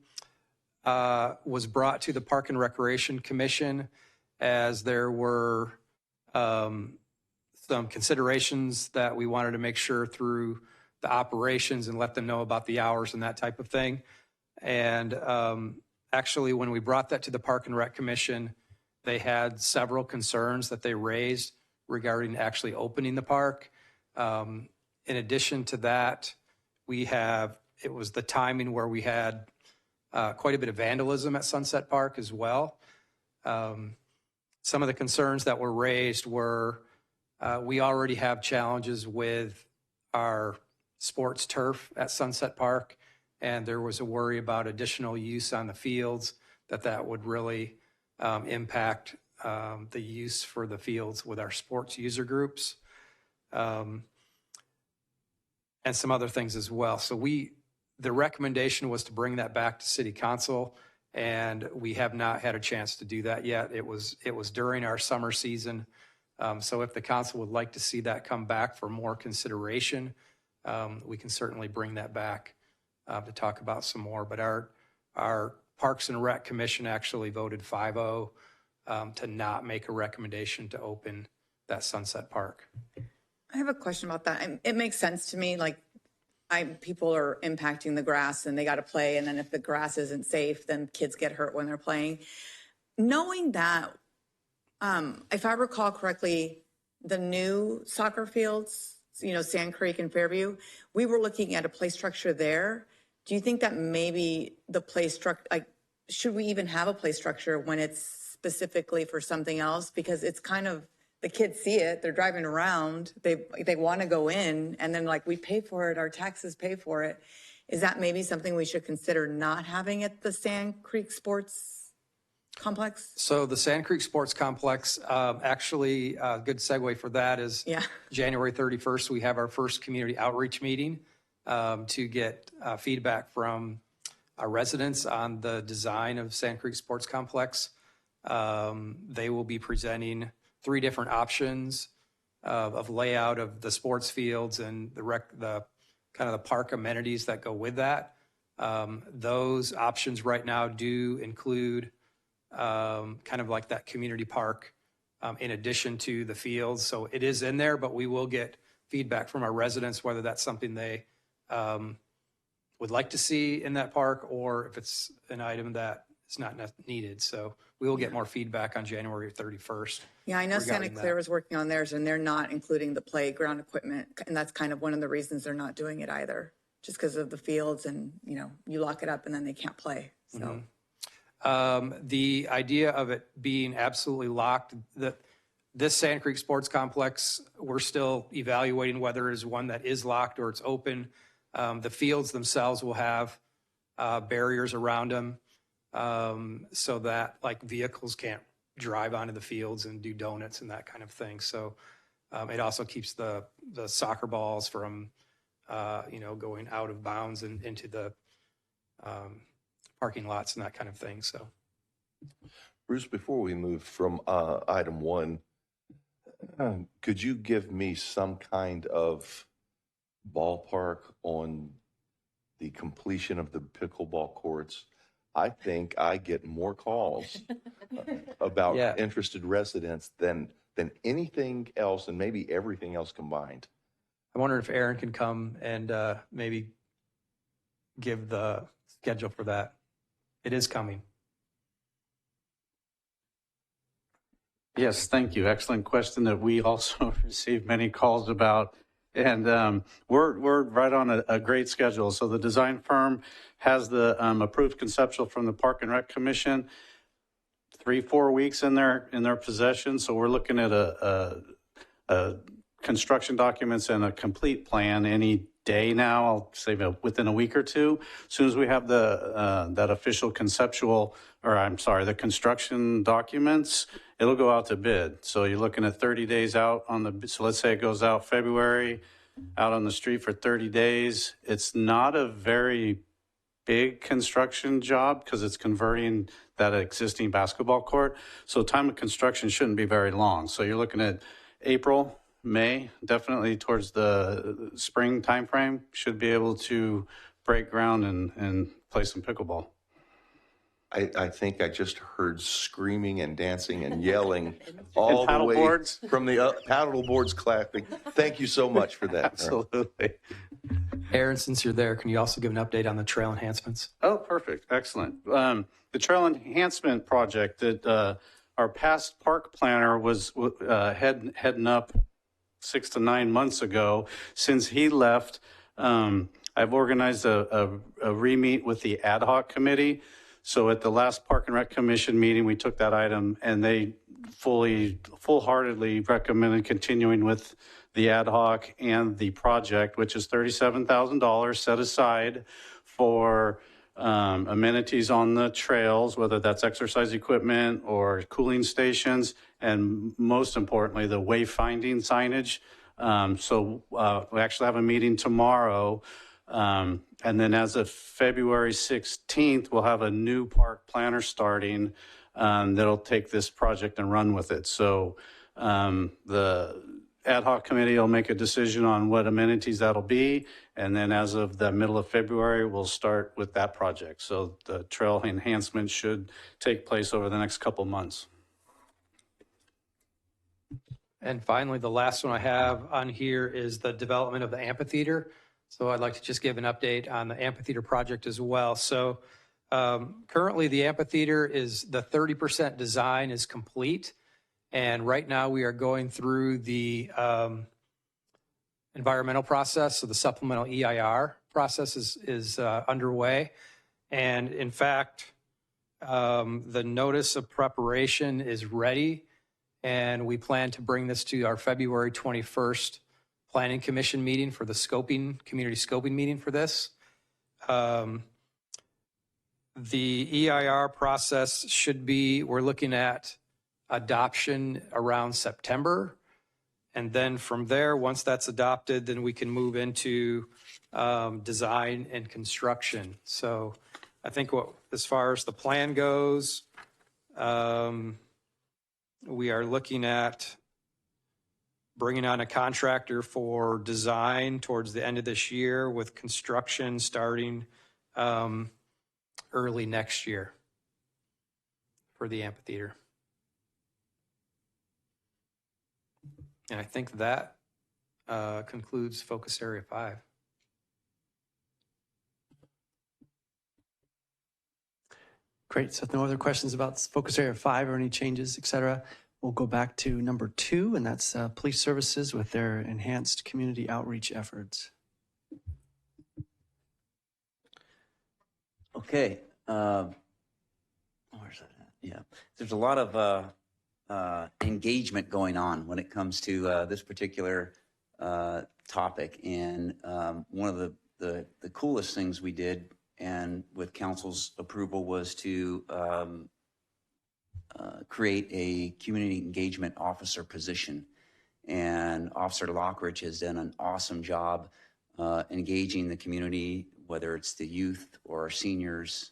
was brought to the Park and Recreation Commission as there were some considerations that we wanted to make sure through the operations and let them know about the hours and that type of thing. And actually, when we brought that to the Park and Rec Commission, they had several concerns that they raised regarding actually opening the park. In addition to that, it was the timing where we had quite a bit of vandalism at Sunset Park as well. Some of the concerns that were raised were we already have challenges with our sports turf at Sunset Park, and there was a worry about additional use on the fields, that would really impact the use for the fields with our sports user groups, and some other things as well. So the recommendation was to bring that back to City Council, and we have not had a chance to do that yet. It was during our summer season. So if the council would like to see that come back for more consideration, we can certainly bring that back to talk about some more. But our Parks and Rec Commission actually voted 5-0 to not make a recommendation to open that Sunset Park. I have a question about that. It makes sense to me, like people are impacting the grass and they got to play. And then if the grass isn't safe, then kids get hurt when they're playing. Knowing that, if I recall correctly, the new soccer fields, Sand Creek and Fairview, we were looking at a play structure there. Do you think that maybe the play structure, should we even have a play structure when it's specifically for something else? Because it's kind of, the kids see it, they're driving around, they want to go in, and then we pay for it, our taxes pay for it. Is that maybe something we should consider not having at the Sand Creek Sports Complex? So the Sand Creek Sports Complex, actually, a good segue for that is January 31st, we have our first community outreach meeting to get feedback from our residents on the design of Sand Creek Sports Complex. They will be presenting 3 different options of layout of the sports fields and the kind of the park amenities that go with that. Those options right now do include kind of like that community park in addition to the fields. So it is in there, but we will get feedback from our residents, whether that's something they would like to see in that park, or if it's an item that is not needed. So we will get more feedback on January 31st. Yeah, I know Santa regarding Clara that. is working on theirs, and they're not including the playground equipment. And that's kind of one of the reasons they're not doing it either, just because of the fields and, you know, you lock it up and then they can't play. So The idea of it being absolutely locked, this Sand Creek Sports Complex, we're still evaluating whether it is one that is locked or it's open. The fields themselves will have barriers around them so that like vehicles can't drive onto the fields and do donuts and that kind of thing. So it also keeps the soccer balls from, going out of bounds and into the parking lots and that kind of thing. So, Bruce, before we move from item one, could you give me some kind of ballpark on the completion of the pickleball courts? I think I get more calls about interested residents than anything else, and maybe everything else combined. I wonder if Aaron can come and maybe give the schedule for that. It is coming. Yes, thank you. Excellent question that we also received many calls about. And we're right on a great schedule. So the design firm has the approved conceptual from the Park and Rec Commission, 3-4 weeks in their possession. So we're looking at a construction documents and a complete plan any day now. I'll say within a week or two. As soon as we have that official conceptual, the construction documents, it'll go out to bid. So you're looking at 30 days out so let's say it goes out February, out on the street for 30 days. It's not a very big construction job because it's converting that existing basketball court. So time of construction shouldn't be very long. So you're looking at April, May, definitely towards the spring timeframe, should be able to break ground and play some pickleball. I think I just heard screaming and dancing and yelling all and the way boards. From the paddle boards clapping. Thank you so much for that. Absolutely. Aaron, since you're there, can you also give an update on the trail enhancements? Oh, perfect. Excellent. The trail enhancement project that our past park planner was heading up 6 to 9 months ago. Since he left, I've organized a re-meet with the ad hoc committee. So at the last Park and Rec Commission meeting, we took that item and they full-heartedly recommended continuing with the ad hoc and the project, which is $37,000 set aside for amenities on the trails, whether that's exercise equipment or cooling stations, and most importantly, the wayfinding signage. So we actually have a meeting tomorrow. And then as of February 16th, we'll have a new park planner starting that'll take this project and run with it. So the ad hoc committee will make a decision on what amenities that'll be. And then as of the middle of February, we'll start with that project. So the trail enhancement should take place over the next couple months. And finally, the last one I have on here is the development of the amphitheater. So I'd like to just give an update on the amphitheater project as well. So currently the amphitheater the 30% design is complete. And right now we are going through the environmental process. So the supplemental EIR process is underway. And in fact, the notice of preparation is ready. And we plan to bring this to our February 21st Planning Commission meeting for the community scoping meeting for this. The EIR process we're looking at adoption around September. And then from there, once that's adopted, then we can move into design and construction. So I think as far as the plan goes, we are looking at bringing on a contractor for design towards the end of this year, with construction starting early next year for the amphitheater. And I think that concludes Focus Area 5. Great. So if no other questions about Focus Area 5 or any changes, et cetera, we'll go back to number 2, and that's police services with their enhanced community outreach efforts. Okay. Where's that at? Yeah. There's a lot of engagement going on when it comes to this particular topic. And one of the coolest things we did, and with council's approval, was to create a community engagement officer position. And Officer Lockridge has done an awesome job engaging the community, whether it's the youth or our seniors.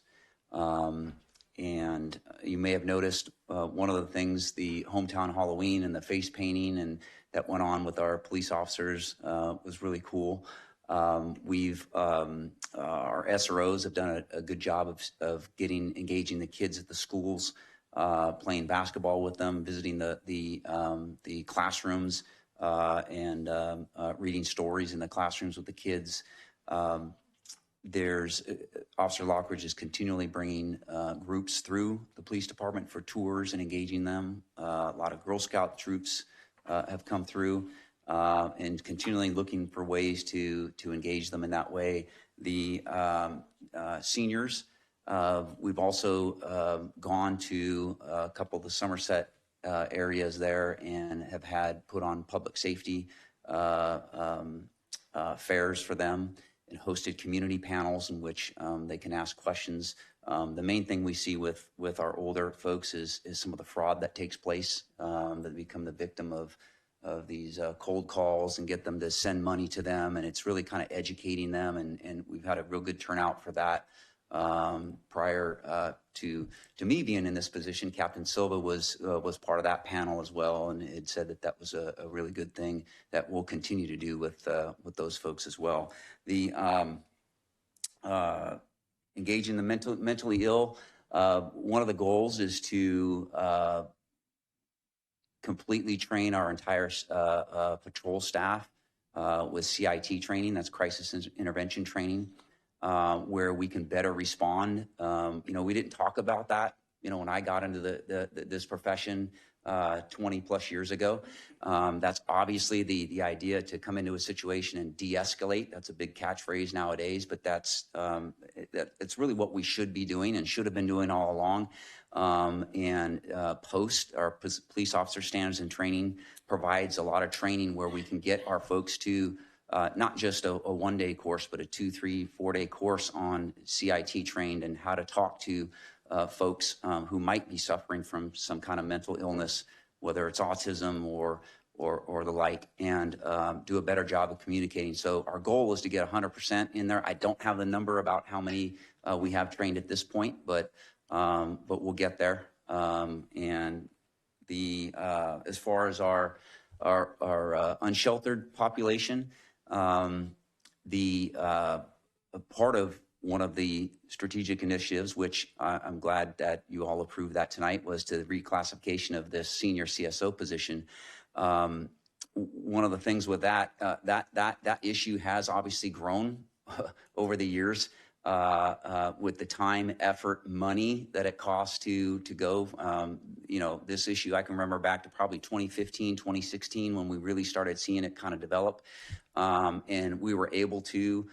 And you may have noticed one of the things, the hometown Halloween and the face painting and that went on with our police officers was really cool. Our SROs have done a good job of engaging the kids at the schools, playing basketball with them, visiting the classrooms, and reading stories in the classrooms with the kids. Officer Lockridge is continually bringing groups through the police department for tours and engaging them. A lot of Girl Scout troops have come through, and continually looking for ways to engage them in that way. The seniors, we've also gone to a couple of the Somerset areas there and have had put on public safety fairs for them, and hosted community panels in which they can ask questions. The main thing we see with our older folks is some of the fraud that takes place, that become the victim of these cold calls and get them to send money to them. And it's really kind of educating them. And we've had a real good turnout for that. Prior to me being in this position, Captain Silva was part of that panel as well, and had said that was a really good thing that we'll continue to do with those folks as well. The engaging the mentally ill. One of the goals is to completely train our entire patrol staff with CIT training. That's crisis intervention training. Where we can better respond. We didn't talk about that, when I got into this profession 20 plus years ago. That's obviously the idea, to come into a situation and de-escalate. That's a big catchphrase nowadays, but it's really what we should be doing and should have been doing all along. POST, our police officer standards and training, provides a lot of training where we can get our folks to not just a one-day course, but a 2, 3, 4-day course on CIT trained and how to talk to folks who might be suffering from some kind of mental illness, whether it's autism or the like, and do a better job of communicating. So our goal is to get 100% in there. I don't have the number about how many we have trained at this point, but we'll get there. And as far as our unsheltered population, part of one of the strategic initiatives, which I'm glad that you all approved that tonight, was to the reclassification of this senior CSO position. One of the things with that issue has obviously grown over the years, with the time, effort, money that it costs to go. This issue, I can remember back to probably 2015, 2016, when we really started seeing it kind of develop. And we were able to,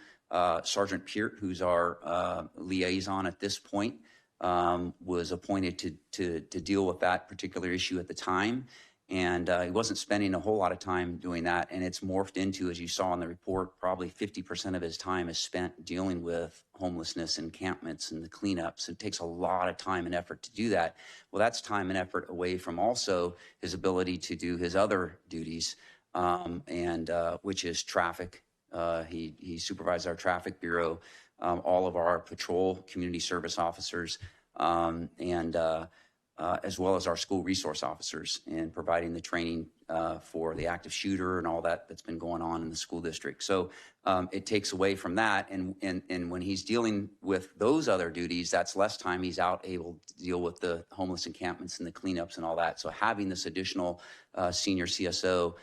Sergeant Peart, who's our liaison at this point, was appointed to deal with that particular issue at the time. And he wasn't spending a whole lot of time doing that. And it's morphed into, as you saw in the report, probably 50% of his time is spent dealing with homelessness, encampments, and the cleanups. It takes a lot of time and effort to do that. Well, that's time and effort away from also his ability to do his other duties, which is traffic. He supervises our traffic bureau, all of our patrol community service officers, as well as our school resource officers in providing the training for the active shooter and all that's been going on in the school district. So it takes away from that. And when he's dealing with those other duties, that's less time he's out able to deal with the homeless encampments and the cleanups and all that. So having this additional senior CSO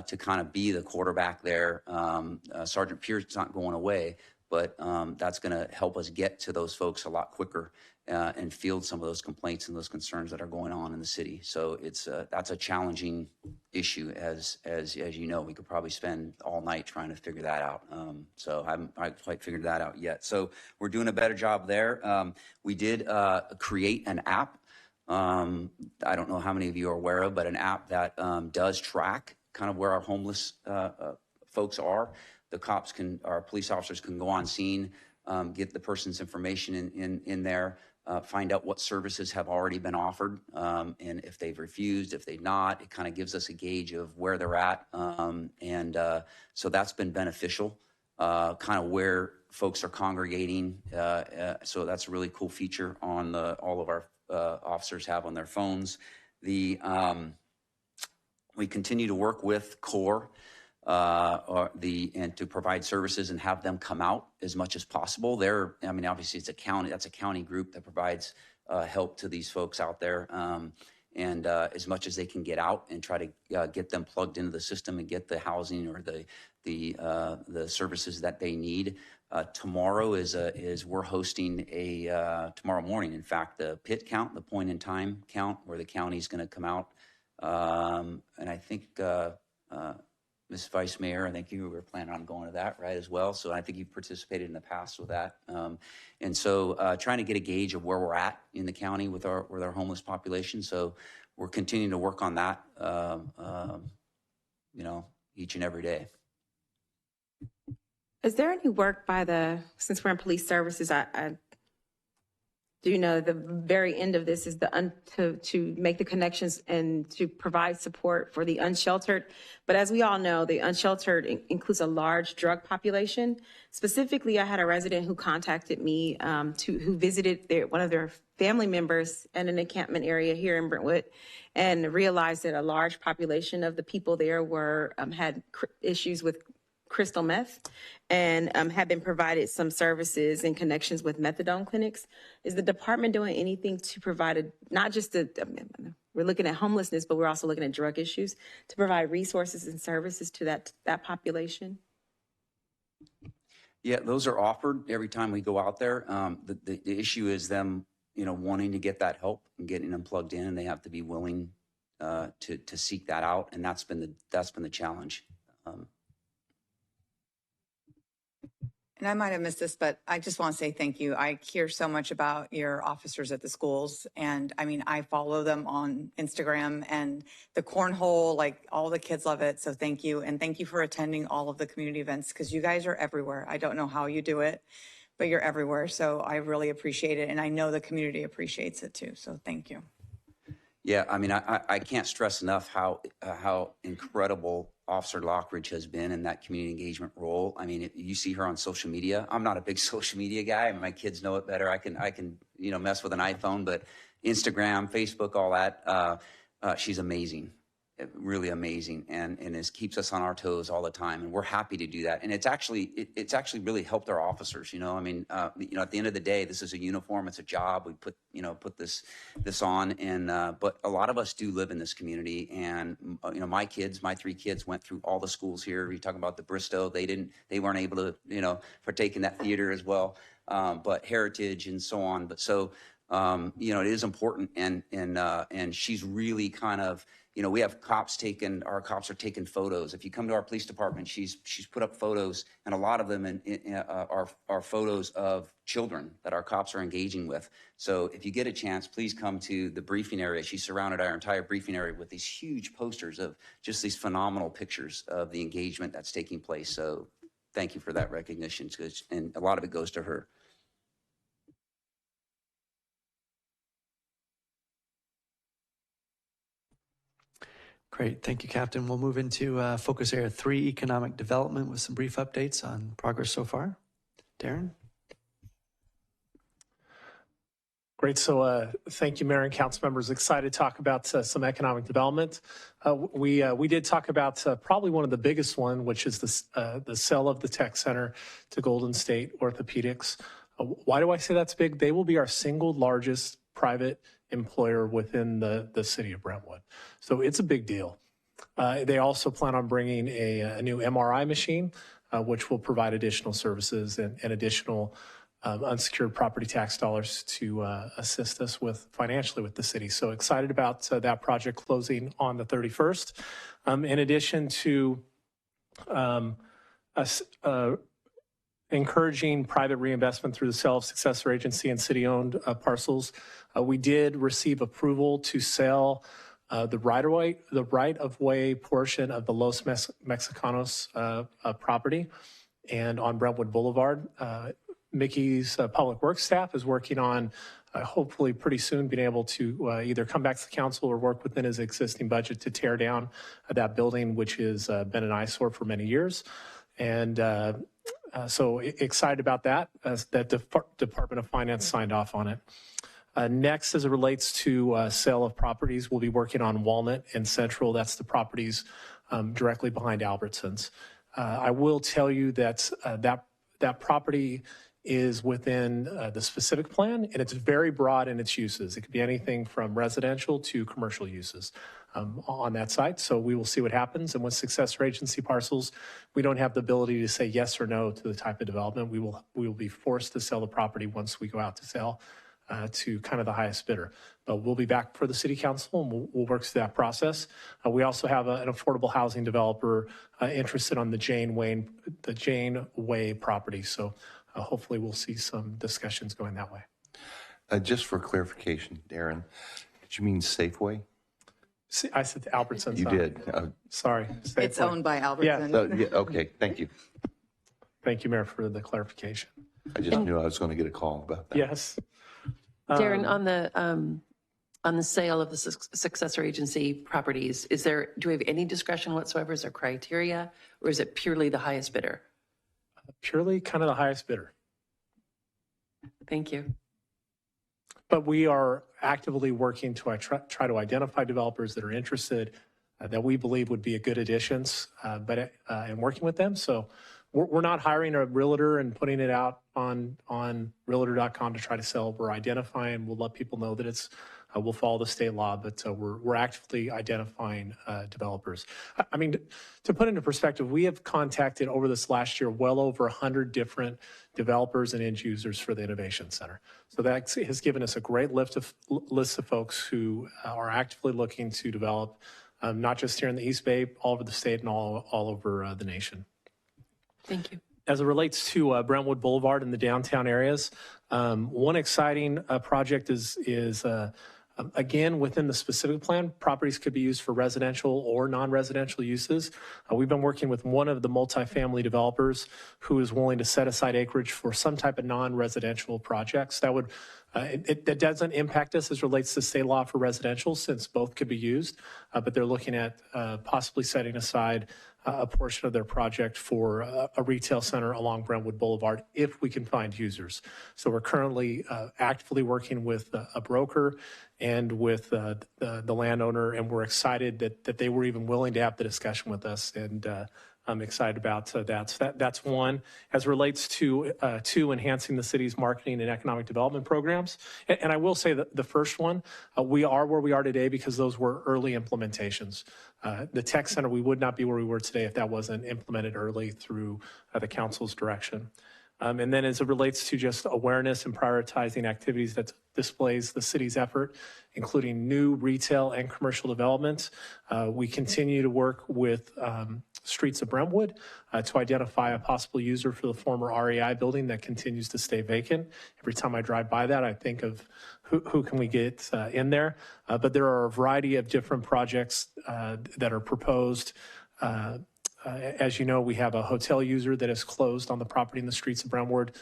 to kind of be the quarterback there, Sergeant Pierce's not going away, but that's going to help us get to those folks a lot quicker and field some of those complaints and those concerns that are going on in the city. So that's a challenging issue, as you know. We could probably spend all night trying to figure that out. So I haven't quite figured that out yet. So we're doing a better job there. We did create an app. I don't know how many of you are aware of, but an app that does track kind of where our homeless folks are. The our police officers can go on scene, get the person's information in there, find out what services have already been offered, and if they've refused, if they've not. It kind of gives us a gauge of where they're at, and so that's been beneficial, kind of where folks are congregating. So that's a really cool feature on all of our officers have on their phones. We continue to work with CORE and to provide services and have them come out as much as possible. I mean, obviously that's a county group that provides help to these folks out there. And as much as they can get out and try to get them plugged into the system and get the housing or the services that they need. Tomorrow is we're hosting tomorrow morning, in fact, the pit count, the point in time count, where the county's going to come out. And I think Ms. Vice Mayor, I think you were planning on going to that, right, as well. So I think you participated in the past with that. And so trying to get a gauge of where we're at in the county with our homeless population. So we're continuing to work on that, each and every day. Is there any work since we're in police services, I do know the very end of this is to make the connections and to provide support for the unsheltered. But as we all know, the unsheltered includes a large drug population. Specifically, I had a resident who contacted me who visited one of their family members in an encampment area here in Brentwood, and realized that a large population of the people there had issues with crystal meth and have been provided some services and connections with methadone clinics. Is the department doing anything to provide not just we're looking at homelessness, but we're also looking at drug issues, to provide resources and services to that population? Yeah, those are offered every time we go out there. The issue is them, wanting to get that help and getting them plugged in, and they have to be willing to seek that out, and that's been the challenge. And I might have missed this, but I just want to say thank you. I hear so much about your officers at the schools. And I mean, I follow them on Instagram, and the cornhole, like all the kids love it. So thank you. And thank you for attending all of the community events, because you guys are everywhere. I don't know how you do it, but you're everywhere. So I really appreciate it. And I know the community appreciates it too. So thank you. Yeah, I mean, I can't stress enough how incredible Officer Lockridge has been in that community engagement role. I mean, you see her on social media. I'm not a big social media guy. My kids know it better. I can mess with an iPhone, but Instagram, Facebook, all that. She's amazing, really amazing, and it keeps us on our toes all the time. And we're happy to do that. And it's actually really helped our officers. I mean, at the end of the day, this is a uniform. It's a job. We put this on, and but a lot of us do live in this community. And my 3 kids went through all the schools here. You're talking about the Bristow. They weren't able to partake in that theater as well, but Heritage and so on. But so it is important, and she's really kind of. We have our cops are taking photos. If you come to our police department, she's put up photos, and a lot of them are photos of children that our cops are engaging with. So if you get a chance, please come to the briefing area. She surrounded our entire briefing area with these huge posters of just these phenomenal pictures of the engagement that's taking place. So thank you for that recognition, and a lot of it goes to her. Great. Thank you, Captain. We'll move into Focus Area 3, Economic Development, with some brief updates on progress so far. Darren? Great. So thank you, Mayor and council members. Excited to talk about some economic development. We did talk about probably one of the biggest one, which is the sale of the tech center to Golden State Orthopedics. Why do I say that's big? They will be our single largest private employer within the city of Brentwood. So it's a big deal. They also plan on bringing a new MRI machine, which will provide additional services and additional unsecured property tax dollars to assist us with financially with the city. So excited about that project closing on the 31st. In addition to us encouraging private reinvestment through the sale of successor agency and city-owned parcels, we did receive approval to sell the right-of-way portion of the Los Mexicanos property and on Brentwood Boulevard. Mickey's public works staff is working on hopefully pretty soon being able to either come back to the council or work within his existing budget to tear down that building, which has been an eyesore for many years. And so excited about that, as that Department of Finance signed off on it. Next, as it relates to sale of properties, we'll be working on Walnut and Central. That's the properties directly behind Albertsons. I will tell you that that property is within the specific plan, and it's very broad in its uses. It could be anything from residential to commercial uses on that site. So we will see what happens. And with successor agency parcels, we don't have the ability to say yes or no to the type of development. We will be forced to sell the property once we go out to sell to kind of the highest bidder. But we'll be back for the city council, and we'll work through that process. We also have an affordable housing developer interested on the Jane Way property. So hopefully we'll see some discussions going that way. Just for clarification, Darren, did you mean Safeway? I said Albertsons. You did. Sorry. Safeway. It's owned by Albertsons. Yeah, okay, thank you. Thank you, Mayor, for the clarification. I just knew I was going to get a call about that. Yes. Darren, on the sale of the successor agency properties, do we have any discretion whatsoever? Is there criteria, or is it purely the highest bidder? Purely kind of the highest bidder. Thank you. But we are actively working to try to identify developers that are interested, that we believe would be a good additions, and working with them. So we're not hiring a realtor and putting it out on realtor.com to try to sell. We're identifying. We'll let people know that we'll follow the state law, but we're actively identifying developers. I mean, to put into perspective, we have contacted over this last year well over 100 different developers and end users for the Innovation Center. So that has given us a great list of folks who are actively looking to develop, not just here in the East Bay, all over the state and all over the nation. Thank you. As it relates to Brentwood Boulevard and the downtown areas, one exciting project is again, within the specific plan, properties could be used for residential or non-residential uses. We've been working with one of the multifamily developers who is willing to set aside acreage for some type of non-residential projects. That doesn't impact us as relates to state law for residential, since both could be used, but they're looking at possibly setting aside a portion of their project for a retail center along Brentwood Boulevard if we can find users. So we're currently actively working with a broker and with the landowner, and we're excited that they were even willing to have the discussion with us, and I'm excited about that. So that's one. As relates to enhancing the city's marketing and economic development programs, and I will say that the first one, we are where we are today because those were early implementations. The tech center, we would not be where we were today if that wasn't implemented early through the council's direction. And then as it relates to just awareness and prioritizing activities that displays the city's effort, including new retail and commercial development, we continue to work with Streets of Brentwood to identify a possible user for the former REI building that continues to stay vacant. Every time I drive by that, I think of who can we get in there. But there are a variety of different projects that are proposed As you know, we have a hotel user that is closed on the property in the streets of Brentwood,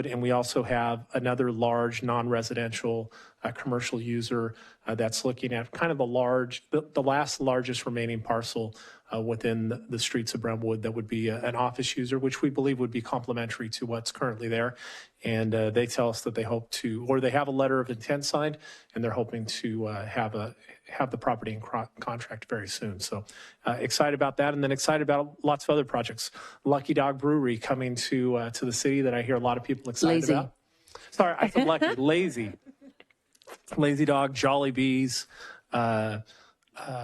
and we also have another large non-residential commercial user that's looking at kind of the last largest remaining parcel within the streets of Brentwood that would be an office user, which we believe would be complementary to what's currently there. And they tell us that they hope to, or they have a letter of intent signed, and they're hoping to have the property in contract very soon. So excited about that, and then excited about lots of other projects. Lucky Dog Brewery coming to the city that I hear a lot of people excited about. Sorry, I said lucky, lazy. Lazy Dog, Jolly Bees, I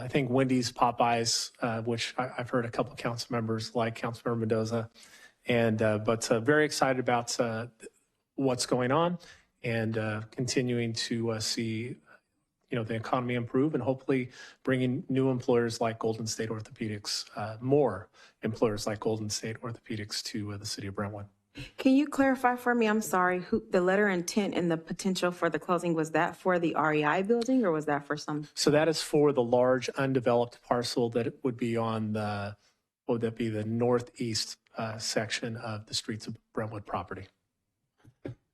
think Wendy's, Popeyes, which I've heard a couple of council members like Councilmember Mendoza, and but very excited about what's going on and continuing to see the economy improve and hopefully bringing new employers like Golden State Orthopedics, more employers like Golden State Orthopedics to the city of Brentwood. Can you clarify for me? I'm sorry. The letter of intent and the potential for the closing, was that for the REI building or was that for some? So that is for the large undeveloped parcel that would be on the northeast section of the streets of Brentwood property.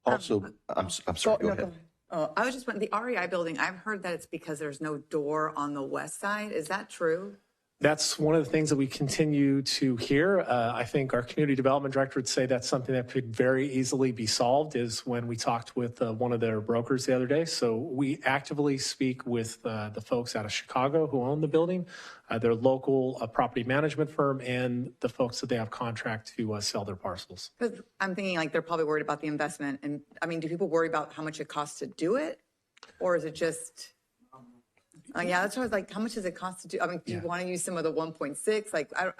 Also, I'm sorry, go ahead. I was just wondering, the REI building, I've heard that it's because there's no door on the west side. Is that true? That's one of the things that we continue to hear. I think our community development director would say that's something that could very easily be solved, is when we talked with one of their brokers the other day. So we actively speak with the folks out of Chicago who own the building, their local property management firm, and the folks that they have contract to sell their parcels. Because I'm thinking like they're probably worried about the investment. And I mean, do people worry about how much it costs to do it? Or is it just... yeah, that's what I was like, how much does it cost to do? I mean, do you want to use some of the 1.6? Like, I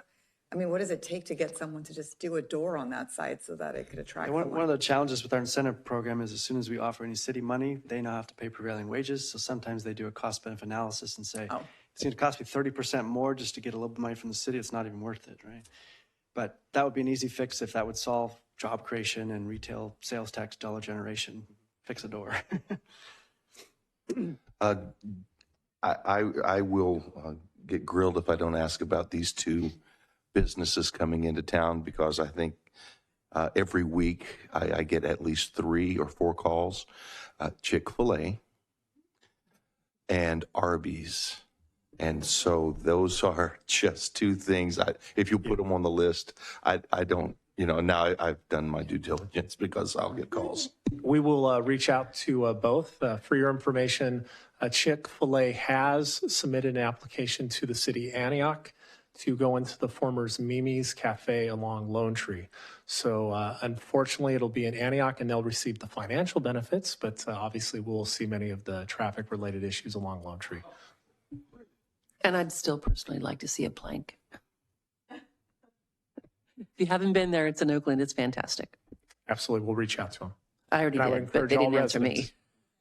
mean, what does it take to get someone to just do a door on that side so that it could attract one of the challenges with our incentive program is as soon as we offer any city money, they now have to pay prevailing wages. So sometimes they do a cost benefit analysis and say, it's going to cost me 30% more just to get a little bit of money from the city. It's not even worth it, right? But that would be an easy fix if that would solve job creation and retail sales tax dollar generation. Fix a door. I will get grilled if I don't ask about these two businesses coming into town, because I think every week I get at least 3 or 4 calls, Chick-fil-A and Arby's. And so those are just two things. If you put them on the list, I don't, now I've done my due diligence because I'll get calls. We will reach out to both. For your information, Chick-fil-A has submitted an application to the city of Antioch to go into the former Mimi's Cafe along Lone Tree. So unfortunately, it'll be in Antioch and they'll receive the financial benefits, but obviously we'll see many of the traffic-related issues along Lone Tree. And I'd still personally like to see a plank. If you haven't been there, it's in Oakland. It's fantastic. Absolutely. We'll reach out to them. I already did, but they didn't answer me.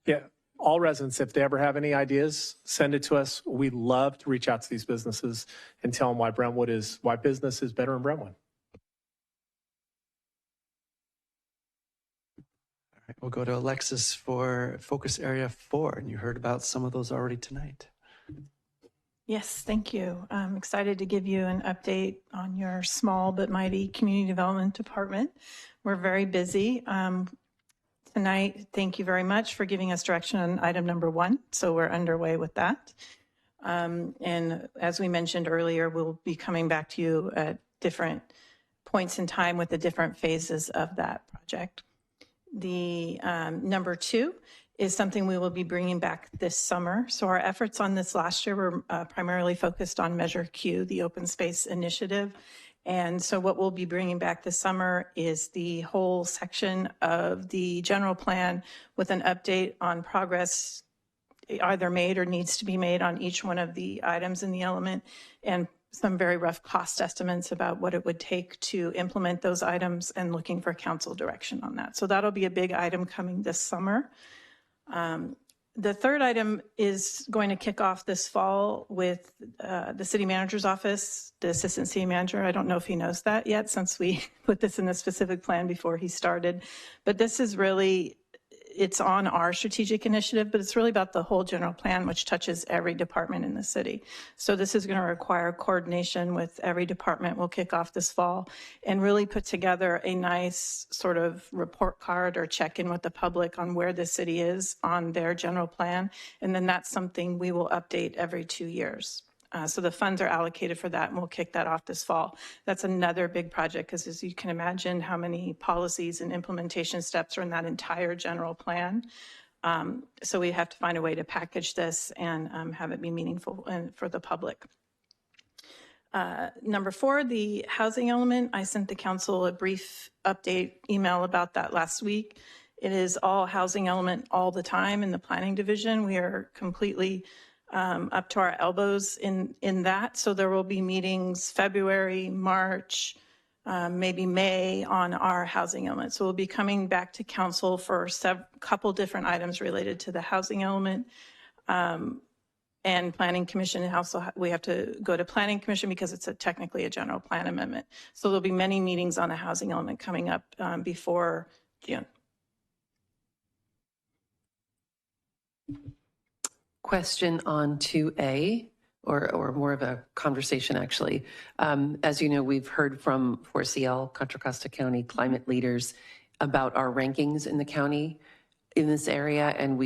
Yeah. All residents, if they ever have any ideas, send it to us. We love to reach out to these businesses and tell them why business is better in Brentwood. All right, we'll go to Alexis for focus area 4, and you heard about some of those already tonight. Yes, thank you. I'm excited to give you an update on your small but mighty community development department. We're very busy. Tonight, thank you very much for giving us direction on item number 1. So we're underway with that. And as we mentioned earlier, we'll be coming back to you at different points in time with the different phases of that project. The number 2 is something we will be bringing back this summer. So our efforts on this last year were primarily focused on Measure Q, the open space initiative. And so what we'll be bringing back this summer is the whole section of the general plan with an update on progress either made or needs to be made on each one of the items in the element, and some very rough cost estimates about what it would take to implement those items and looking for council direction on that. So that'll be a big item coming this summer. The third item is going to kick off this fall with the city manager's office, the assistant city manager. I don't know if he knows that yet since we put this in the specific plan before he started. But this is really it's on our strategic initiative, but it's really about the whole general plan, which touches every department in the city. So this is going to require coordination with every department. We'll kick off this fall and really put together a nice sort of report card or check-in with the public on where the city is on their general plan. And then that's something we will update every 2 years. So the funds are allocated for that, and we'll kick that off this fall. That's another big project, because as you can imagine, how many policies and implementation steps are in that entire general plan. So we have to find a way to package this and have it be meaningful for the public. Number 4, the housing element. I sent the council a brief update email about that last week. It is all housing element all the time in the planning division. We are completely up to our elbows in that. So there will be meetings February, March, maybe May on our housing element. So we'll be coming back to council for a couple different items related to the housing element. And planning commission, and also we have to go to planning commission because it's technically a general plan amendment. So there'll be many meetings on the housing element coming up before June. Question on 2A, or more of a conversation, actually. As you know, we've heard from 4CL, Contra Costa County climate leaders about our rankings in the county in this area, and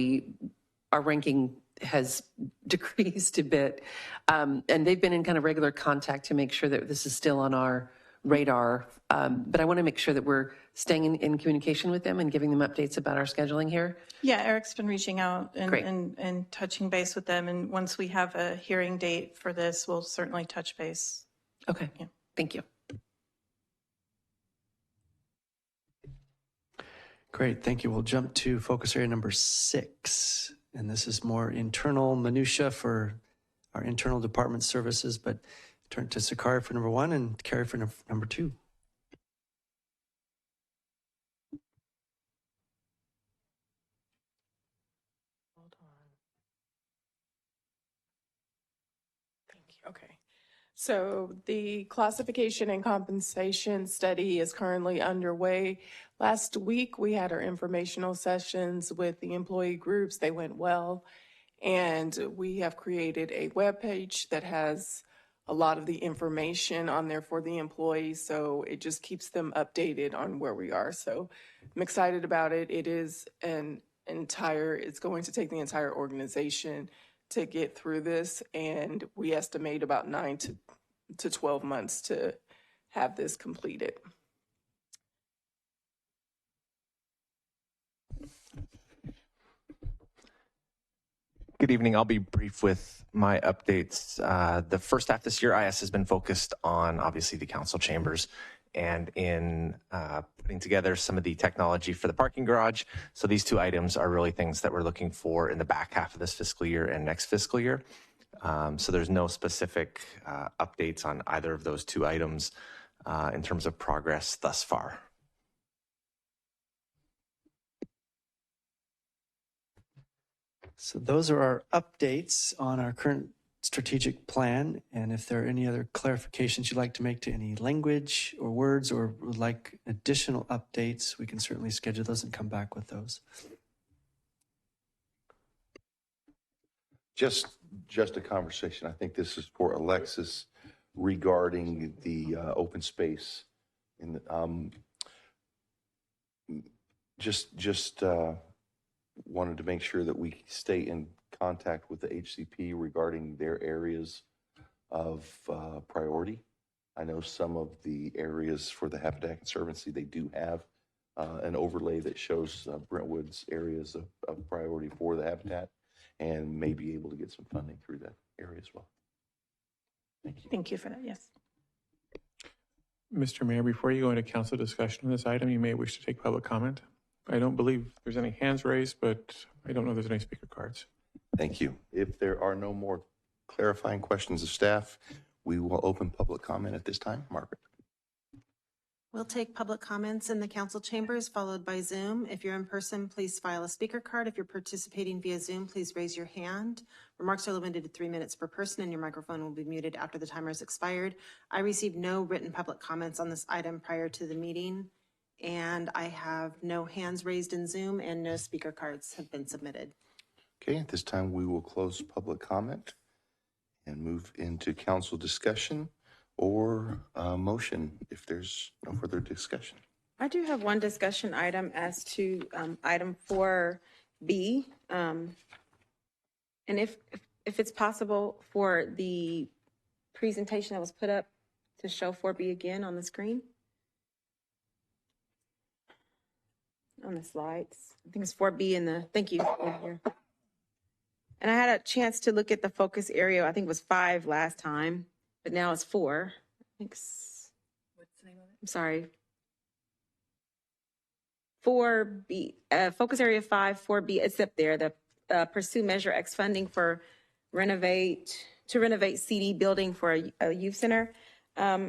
our ranking has decreased a bit. And they've been in kind of regular contact to make sure that this is still on our radar. But I want to make sure that we're staying in communication with them and giving them updates about our scheduling here. Yeah, Eric's been reaching out and touching base with them. And once we have a hearing date for this, we'll certainly touch base. Okay, yeah. Thank you. Great, thank you. We'll jump to focus area number 6. And this is more internal minutia for our internal department services, but turn to Sakari for number 1 and Carrie for number 2. Hold on. Thank you. Okay. So the classification and compensation study is currently underway. Last week, we had our informational sessions with the employee groups. They went well. And we have created a webpage that has a lot of the information on there for the employees. So it just keeps them updated on where we are. So I'm excited about it. It is it's going to take the entire organization to get through this. And we estimate about 9 to 12 months to have this completed. Good evening. I'll be brief with my updates. The first half this year, IS has been focused on obviously the council chambers and in putting together some of the technology for the parking garage. So these 2 items are really things that we're looking for in the back half of this fiscal year and next fiscal year. So there's no specific updates on either of those 2 items in terms of progress thus far. So those are our updates on our current strategic plan. And if there are any other clarifications you'd like to make to any language or words, or would like additional updates, we can certainly schedule those and come back with those. Just a conversation. I think this is for Alexis regarding the open space. Just wanted to make sure that we stay in contact with the HCP regarding their areas of priority. I know some of the areas for the Habitat Conservancy, they do have an overlay that shows Brentwood's areas of priority for the habitat, and may be able to get some funding through that area as well. Thank you. Thank you for that, yes. Mr. Mayor, before you go into council discussion on this item, you may wish to take public comment. I don't believe there's any hands raised, but I don't know if there's any speaker cards. Thank you. If there are no more clarifying questions of staff, we will open public comment at this time. Margaret. We'll take public comments in the council chambers, followed by Zoom. If you're in person, please file a speaker card. If you're participating via Zoom, please raise your hand. Remarks are limited to 3 minutes per person, and your microphone will be muted after the timer has expired. I received no written public comments on this item prior to the meeting, And I have no hands raised in Zoom and no speaker cards have been submitted. Okay, at this time, we will close public comment and move into council discussion or motion if there's no further discussion. I do have one discussion item as to item 4B. And if it's possible for the presentation that was put up to show 4B again on the screen. On the slides. I think it's 4B in the, thank you. Here. And I had a chance to look at the focus area. I think it was 5 last time, but now it's 4. I think what's the name of it? I'm sorry. 4B, focus area 5, 4B, it's up there. The pursue Measure X funding for renovate CD building for a youth center. I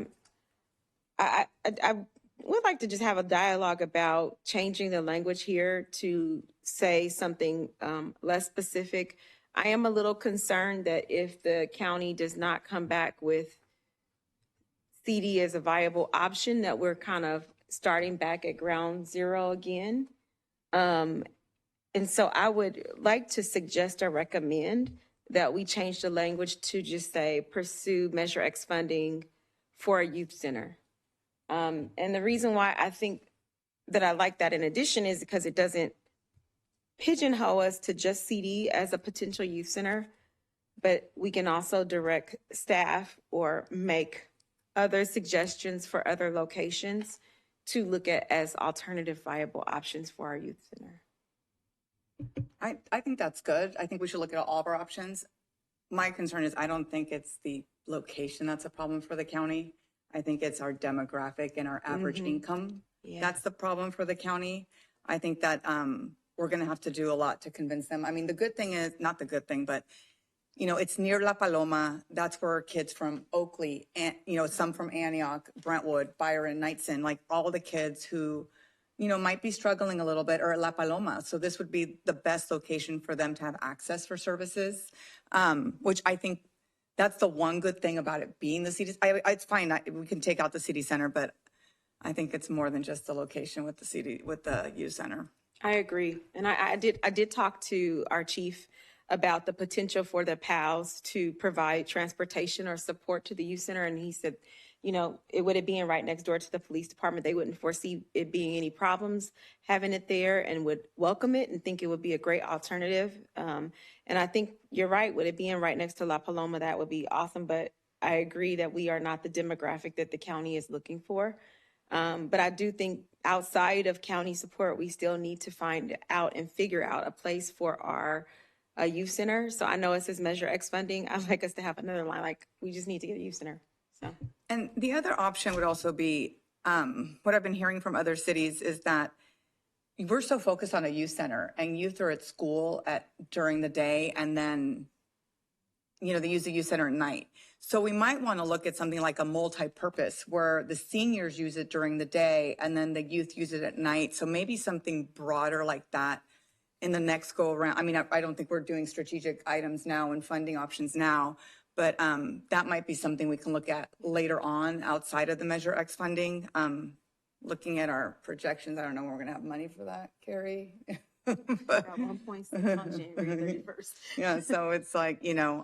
would like to just have a dialogue about changing the language here to say something less specific. I am a little concerned that if the county does not come back with CD as a viable option, that we're kind of starting back at ground zero again. And so I would like to suggest or recommend that we change the language to just say pursue Measure X funding for a youth center. And the reason why I think that I like that in addition is because it doesn't pigeonhole us to just CD as a potential youth center, but we can also direct staff or make other suggestions for other locations to look at as alternative viable options for our youth center. I think that's good. I think we should look at all of our options. My concern is I don't think it's the location that's a problem for the county. I think it's our demographic and our average income. Yeah. That's the problem for the county. I think that we're going to have to do a lot to convince them. I mean, the good thing is, not the good thing, but, you know, it's near La Paloma. That's where kids from Oakley, and, you know, some from Antioch, Brentwood, Byron, Knightson, like all the kids who, you know, might be struggling a little bit, or at La Paloma. So this would be the best location for them to have access for services, which I think that's the one good thing about it being the city. It's fine. We can take out the city center, but I think it's more than just the location with the youth center. I agree. And I did talk to our chief about the potential for the PALs to provide transportation or support to the youth center. And he said, you know, it being right next door to the police department, they wouldn't foresee it being any problems having it there and would welcome it and think it would be a great alternative. And I think you're right, with it being right next to La Paloma, that would be awesome. But I agree that we are not the demographic that the county is looking for. But I do think outside of county support, we still need to find out and figure out a place for our youth center. So I know it says Measure X funding. I'd like us to have another line, like we just need to get a youth center. So. And the other option would also be, what I've been hearing from other cities is that we're so focused on a youth center and youth are at school during the day, and then, you know, they use the youth center at night. So we might want to look at something like a multi-purpose where the seniors use it during the day and then the youth use it at night. So maybe something broader like that in the next go around. I mean, I don't think we're doing strategic items now and funding options now, but that might be something we can look at later on outside of the Measure X funding. Looking at our projections, I don't know when we're going to have money for that, Carrie. But 1.6 on January 31st. Yeah, so it's like, you know,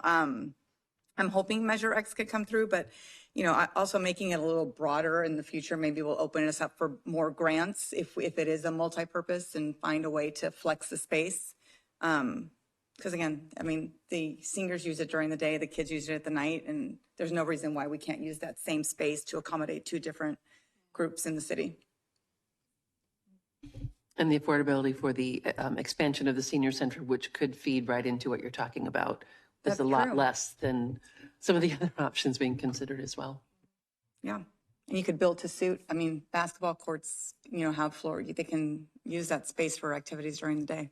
I'm hoping Measure X could come through, but, you know, also making it a little broader in the future, maybe will open us up for more grants if it is a multi-purpose and find a way to flex the space. Because again, I mean, the seniors use it during the day, the kids use it at the night, and there's no reason why we can't use that same space to accommodate 2 different groups in the city. And the affordability for the expansion of the senior center, which could feed right into what you're talking about, is a lot less than some of the other options being considered as well. Yeah. And you could build to suit. I mean, basketball courts, you know, have floor. They can use that space for activities during the day.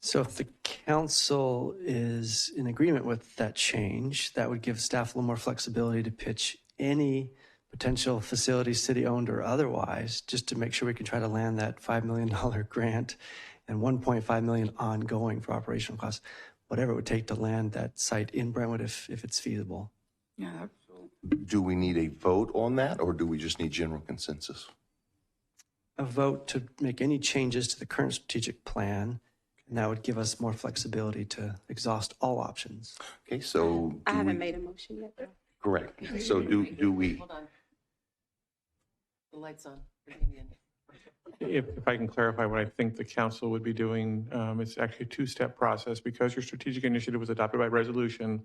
So if the council is in agreement with that change, that would give staff a little more flexibility to pitch any potential facilities, city-owned or otherwise, just to make sure we can try to land that $5 million grant and $1.5 million ongoing for operational costs, whatever it would take to land that site in Brentwood if it's feasible. Yeah, do we need a vote on that, or do we just need general consensus? A vote to make any changes to the current strategic plan, and that would give us more flexibility to exhaust all options. Okay, so I haven't made a motion yet, though. correct. So do we? Hold on. The light's on. for Damien. If I can clarify what I think the council would be doing, it's actually a two-step process. Because your strategic initiative was adopted by resolution,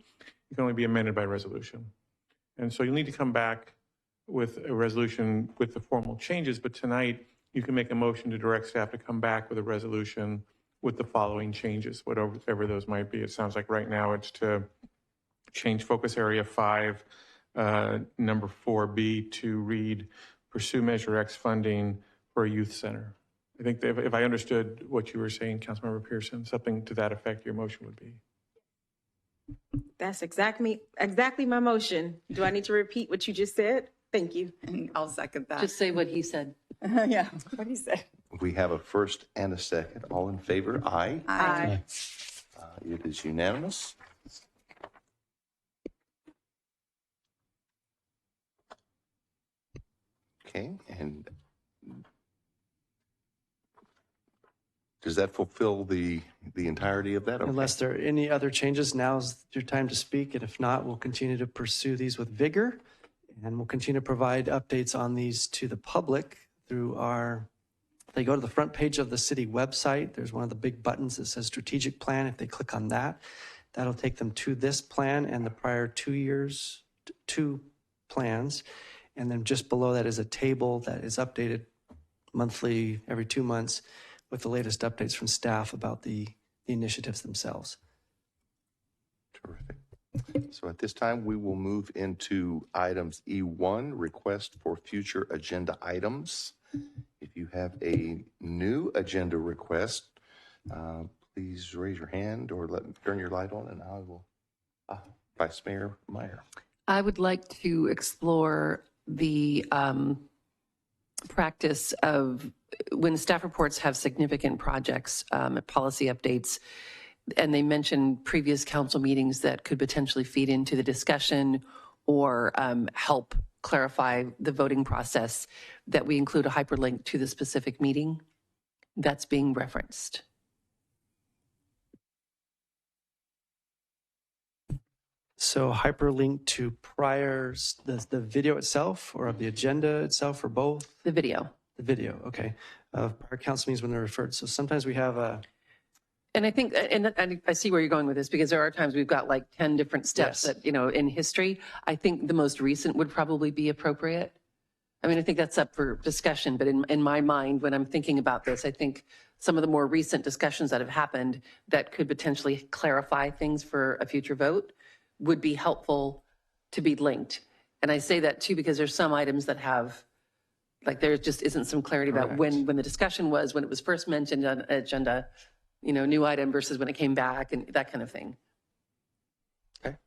it can only be amended by resolution. And so you'll need to come back with a resolution with the formal changes, but tonight you can make a motion to direct staff to come back with a resolution with the following changes, whatever those might be. It sounds like right now it's to change focus area 5, number 4B to read, pursue Measure X funding for a youth center. I think that if I understood what you were saying, Councilmember Pearson, something to that effect, your motion would be. That's exactly my motion. Do I need to repeat what you just said? Thank you. And I'll second that. Just say what he said. Yeah, what he said. We have a first and a second. All in favor? Aye. Aye. It is unanimous. Okay, and does that fulfill the entirety of that? Okay. Unless there are any other changes, now's your time to speak. And if not, we'll continue to pursue these with vigor. And we'll continue to provide updates on these to the public through if they go to the front page of the city website, there's one of the big buttons that says strategic plan. If they click on that, that'll take them to this plan and the prior 2 plans. And then just below that is a table that is updated monthly, every 2 months, with the latest updates from staff about the initiatives themselves. Terrific. So at this time, we will move into items E1, request for future agenda items. If you have a new agenda request, please raise your hand or turn your light on, and I will. Vice Mayor Meyer. I would like to explore the practice of when staff reports have significant projects, policy updates, and they mention previous council meetings that could potentially feed into the discussion or help clarify the voting process, that we include a hyperlink to the specific meeting that's being referenced. So hyperlink to prior, the video itself or of the agenda itself or both? The video. The video, okay. Prior council meetings when they're referred. So sometimes we have a... And I think, and I see where you're going with this, because there are times we've got like 10 different steps Yes. that, in history. I think the most recent would probably be appropriate. I mean, I think that's up for discussion, but in my mind, when I'm thinking about this, I think some of the more recent discussions that have happened that could potentially clarify things for a future vote would be helpful to be linked. And I say that too, because there's some items that have, like there just isn't some clarity about when the discussion was, when it was first mentioned on agenda, new item versus when it came back and that kind of thing. Okay.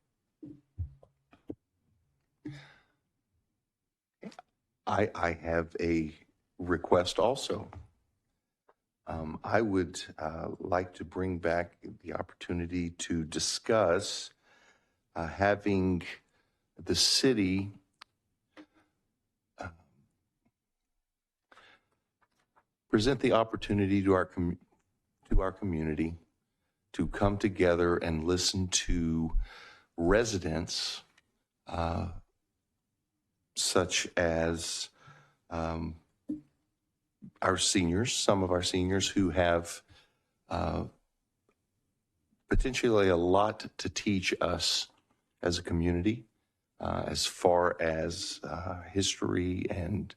I have a request also. I would like to bring back the opportunity to discuss having the city present the opportunity to our community to come together and listen to residents such as our seniors, some of our seniors who have potentially a lot to teach us as a community as far as history and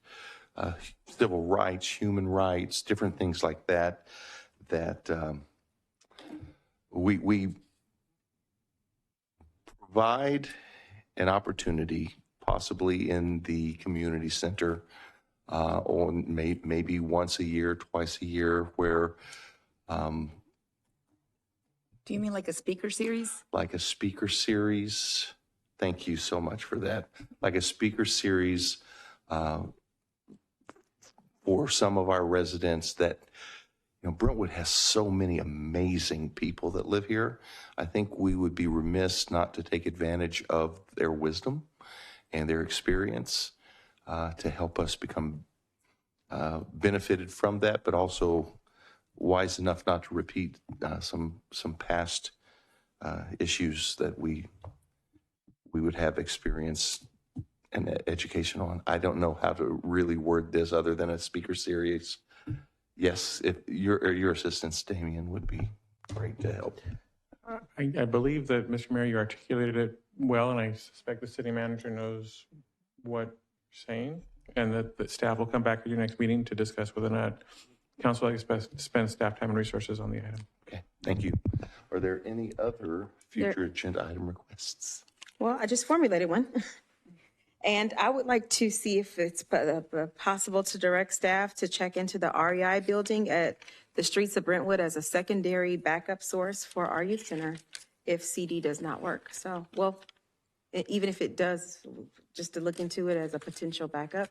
civil rights, human rights, different things like that, that we provide an opportunity, possibly in the community center, or maybe once a year, twice a year, where Do you mean like a speaker series? like a speaker series. Thank you so much for that. Like a speaker series for some of our residents that, Brentwood has so many amazing people that live here. I think we would be remiss not to take advantage of their wisdom and their experience to help us become benefited from that, but also wise enough not to repeat some past issues that we would have experience and education on. I don't know how to really word this other than a speaker series. Yes, if your assistance, Damien, would be great to help. I believe that, Mr. Mayor, you articulated it well, and I suspect the city manager knows what you're saying, and that the staff will come back at your next meeting to discuss whether or not council likes to spend staff time and resources on the item. Okay, thank you. Are there any other future agenda item requests? Well, I just formulated one. And I would like to see if it's possible to direct staff to check into the REI building at the streets of Brentwood as a secondary backup source for our youth center if CD does not work. So, well, even if it does, just to look into it as a potential backup,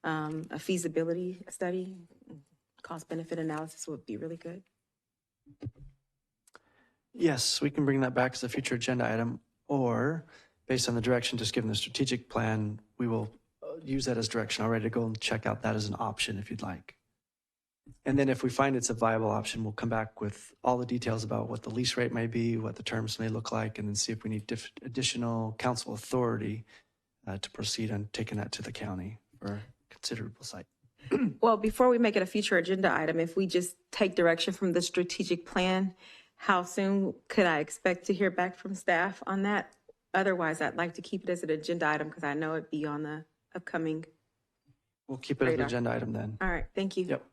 a feasibility study, cost benefit analysis would be really good. Yes, we can bring that back as a future agenda item, or based on the direction just given the strategic plan, we will use that as direction already to go and check out that as an option if you'd like. And then if we find it's a viable option, we'll come back with all the details about what the lease rate may be, what the terms may look like, and then see if we need additional council authority to proceed on taking that to the county for a considerable site. Well, before we make it a future agenda item, if we just take direction from the strategic plan, how soon could I expect to hear back from staff on that? Otherwise, I'd like to keep it as an agenda item because I know it'd be on the upcoming. We'll keep it as an radar. agenda item then. All right, thank you. Yep.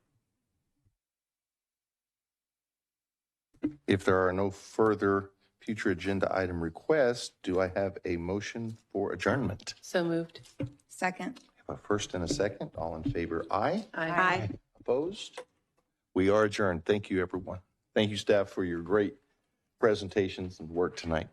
If there are no further future agenda item requests, do I have a motion for adjournment? So moved. Second. I have a first and a second. All in favor, aye. Aye. Opposed? We are adjourned. Thank you, everyone. Thank you, staff, for your great presentations and work tonight.